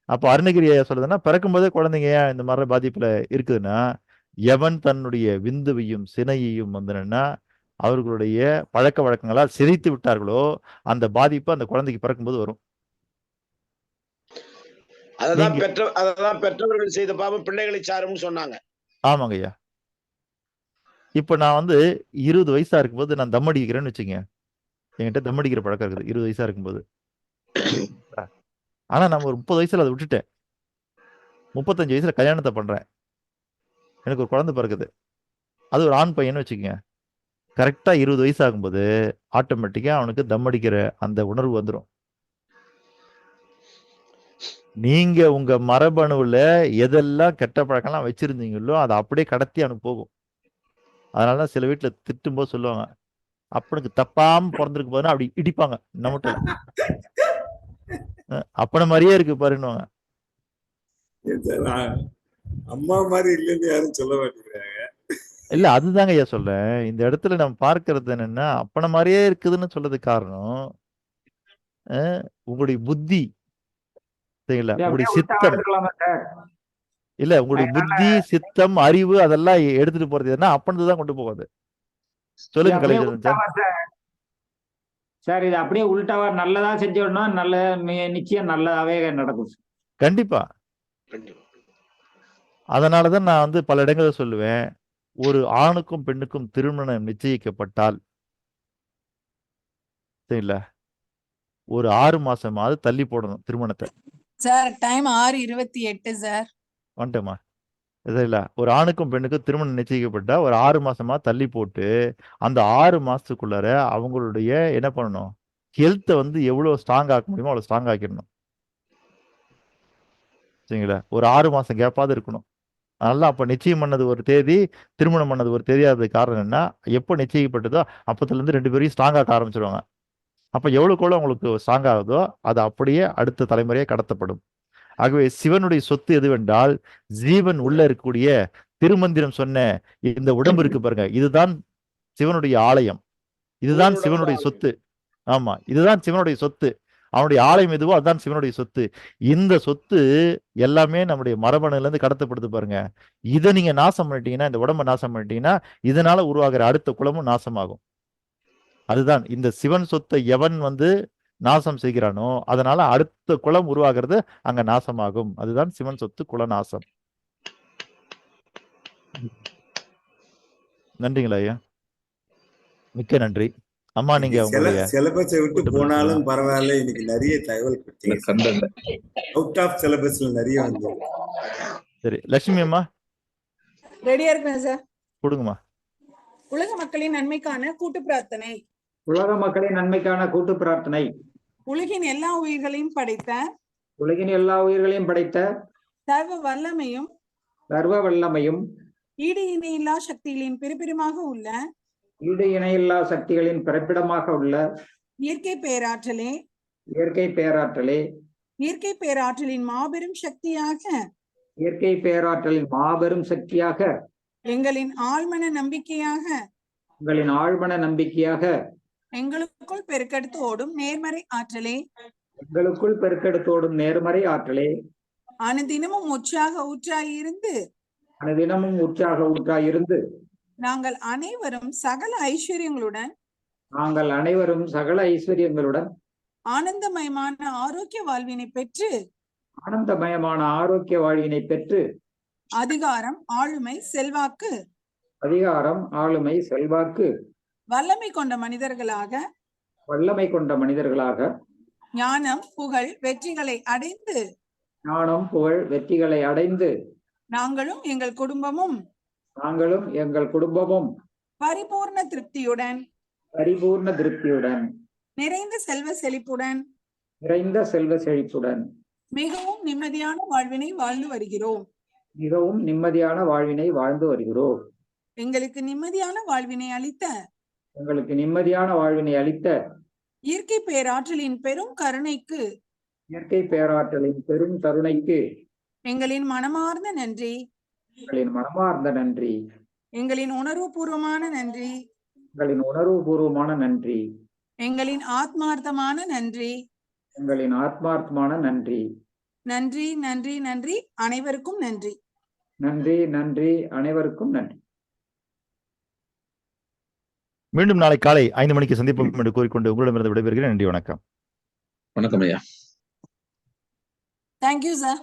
அப்போ அருணகிரி ஐயா சொல்றதுன்னா பிறக்கும் போதே குழந்தைங்க ஏன் இந்த மாதிரி பாதிப்புல இருக்குதுன்னா எவன் தன்னுடைய விந்துவையும் சினையையும் வந்துன்னா அவர்களுடைய பழக்க வழக்கங்களால் சிதைத்து விட்டார்களோ அந்த பாதிப்பு அந்த குழந்தைக்கு பிறக்கும்போது வரும். அததான் நீங்க பெற்றவர்கள் செய்த பாவம் பிள்ளைகளை சாரும்னு சொன்னாங்க. ஆமாங்க ஐயா. இப்ப நான் வந்து 20 வயசா இருக்கும்போது நான் தம் அடிக்கிறேன்னு வச்சுங்க. என்கிட்ட தம் அடிக்கிற பழக்கம் இருக்குது 20 வயசா இருக்கும்போது. ஆனா நம்ம ஒரு 30 வயசுல அதை விட்டுட்டேன். 35 வயசுல கல்யாணத்தை பண்றேன். எனக்கு ஒரு குழந்தை பிறக்குது. அது ஒரு ஆண் பையன்னு வச்சுக்கோங்க. கரெக்டா 20 வயசு ஆகும்போது ஆட்டோமேட்டிக்கா அவனுக்கு தம் அடிக்கிற அந்த உணர்வு வந்துடும். நீங்க உங்க மரபணுவுல எதெல்லாம் கெட்ட பழக்கம்லாம் வச்சிருந்தீங்களோ அதை அப்படியே கடத்தி அவனுக்கு போகும். அதனால சில வீட்டுல திட்டும்போது சொல்லுவாங்க, அப்பனுக்கு தப்பாம பிறந்திருக்கு பாருன்னு அப்படி இடிப்பாங்க நம்மட்டல. அப்பன மாதிரியே இருக்கு பாருன்னுவாங்க. அம்மா மாதிரி இல்லைன்னு யாரும் சொல்ல மாட்டேங்கிறாங்க. இல்ல அதுதாங்க ஐயா சொல்றேன். இந்த இடத்துல நம்ம பார்க்கறது என்னன்னா அப்பன மாதிரியே இருக்குதுன்னு சொல்றதுக்கு காரணம் உங்களுடைய புத்தி சரிங்களா, உங்களுடைய சித்தம் இல்ல, உங்களுடைய புத்தி சித்தம் அறிவு அதெல்லாம் எடுத்துட்டு போறது என்ன அப்பனதுதான் கொண்டு போகாது. சொல்லுங்க கலைஞர் சார். சார் இது அப்படியே உள்டாவா நல்லதா செஞ்சோம்னா நல்ல நிச்சயம் நல்லதாவே நடக்கும். கண்டிப்பா. அதனாலதான் நான் வந்து பல இடங்களை சொல்லுவேன், ஒரு ஆணுக்கும் பெண்ணுக்கும் திருமணம் நிச்சயிக்கப்பட்டால் சரிங்களா, ஒரு 6 மாசமாவது தள்ளி போடணும் திருமணத்தை. Sir time 6:28 sir. வந்துட்டேம்மா. சரிங்களா, ஒரு ஆணுக்கும் பெண்ணுக்கும் திருமணம் நிச்சயிக்கப்பட்டா ஒரு 6 மாசமா தள்ளி போட்டு அந்த 6 மாசத்துக்குள்ளார அவங்களுடைய என்ன பண்ணணும், ஹெல்த்தை வந்து எவ்வளவு ஸ்ட்ராங் ஆக்க முடியுமோ அவ்வளவு ஸ்ட்ராங் ஆக்கிடணும். சரிங்களா, ஒரு 6 மாசம் கேப்பாவது இருக்கணும். அதனால அப்ப நிச்சயம் பண்ணது ஒரு தேதி, திருமணம் பண்ணது ஒரு தேதியாவது காரணம் என்ன, எப்போ நிச்சயிக்கப்பட்டதோ அப்பத்துல இருந்து 2 பேரையும் ஸ்ட்ராங் ஆக்க ஆரம்பிச்சிருவாங்க. அப்ப எவ்வளவுக்கு உங்களுக்கு ஸ்ட்ராங் ஆகுதோ அது அப்படியே அடுத்த தலைமுறையே கடத்தப்படும். ஆகவே சிவனுடைய சொத்து எதுவென்றால் ஜீவன் உள்ள இருக்கக்கூடிய திருமந்திரம் சொன்ன இந்த உடம்பு இருக்கு பாருங்க, இதுதான் சிவனுடைய ஆலயம், இதுதான் சிவனுடைய சொத்து. ஆமா, இதுதான் சிவனுடைய சொத்து. அவனுடைய ஆலயம் எதுவோ அதுதான் சிவனுடைய சொத்து. இந்த சொத்து எல்லாமே நம்முடைய மரபணுல இருந்து கடத்தப்படுது பாருங்க. இதை நீங்க நாசம் பண்ணிட்டீங்கன்னா, இந்த உடம்ப நாசம் பண்ணிட்டீங்கன்னா இதனால உருவாகிற அடுத்த குலமும் நாசமாகும். அதுதான் இந்த சிவன் சொத்தை எவன் வந்து நாசம் செய்கிறானோ அதனால அடுத்த குலம் உருவாகிறது அங்க நாசமாகும். அதுதான் சிவன் சொத்து குலநாசம். நன்றிங்களா ஐயா, மிக்க நன்றி. அம்மா நீங்க சிலபஸை விட்டு போனாலும் பரவாயில்ல, இன்னைக்கு நிறைய தகவல் கொடுத்தீங்க. அவுட் ஆஃப் சிலபஸ்ல நிறைய வந்து. சரி லட்சுமி அம்மா ரெடியா இருக்கேன் சார். கொடுங்கம்மா. உலக மக்களின் நன்மைக்கான கூட்டு பிரார்த்தனை. உலக மக்களின் நன்மைக்கான கூட்டு பிரார்த்தனை. உலகின் எல்லா உயிர்களையும் படைத்த உலகின் எல்லா உயிர்களையும் படைத்த சர்வ வல்லமையும் ஈடு இணையில்லா சக்திகளின் பிறப்பிடமாக உள்ள ஈடு இணையில்லா சக்திகளின் பிறப்பிடமாக உள்ள இயற்கை பேராற்றலே இயற்கை பேராற்றலின் மாபெரும் சக்தியாக எங்களின் ஆழ்மன நம்பிக்கையாக எங்களுக்குள் பெருக்கெடுத்து ஓடும் நேர்மறை ஆற்றலே அனுதினமும் உற்சாக ஊற்றாயிருந்து நாங்கள் அனைவரும் சகல ஐஸ்வர்யங்களுடன் ஆனந்தமயமான ஆரோக்கிய வாழ்வினை பெற்று அதிகாரம் ஆளுமை செல்வாக்கு வல்லமை கொண்ட மனிதர்களாக ஞானம் புகழ் வெற்றிகளை அடைந்து நாங்களும் எங்கள் குடும்பமும் பரிபூர்ண திருப்தியுடன் நிறைந்த செல்வ செழிப்புடன் மிகவும் நிம்மதியான வாழ்வினை வாழ்ந்து வருகிறோம். எங்களுக்கு நிம்மதியான வாழ்வினை அளித்த இயற்கை பேராற்றலின் பெரும் கருணைக்கு எங்களின் மனமார்ந்த நன்றி, எங்களின் உணர்வுபூர்வமான நன்றி, எங்களின் ஆத்மார்த்தமான நன்றி. அனைவருக்கும் நன்றி. மீண்டும் நாளை காலை 5 மணிக்கு சந்திப்போம் என்று கூறிக்கொண்டு உங்களிடமிருந்து விடைபெறுகிறேன். நன்றி, வணக்கம். வணக்கம் ஐயா. Thank you sir.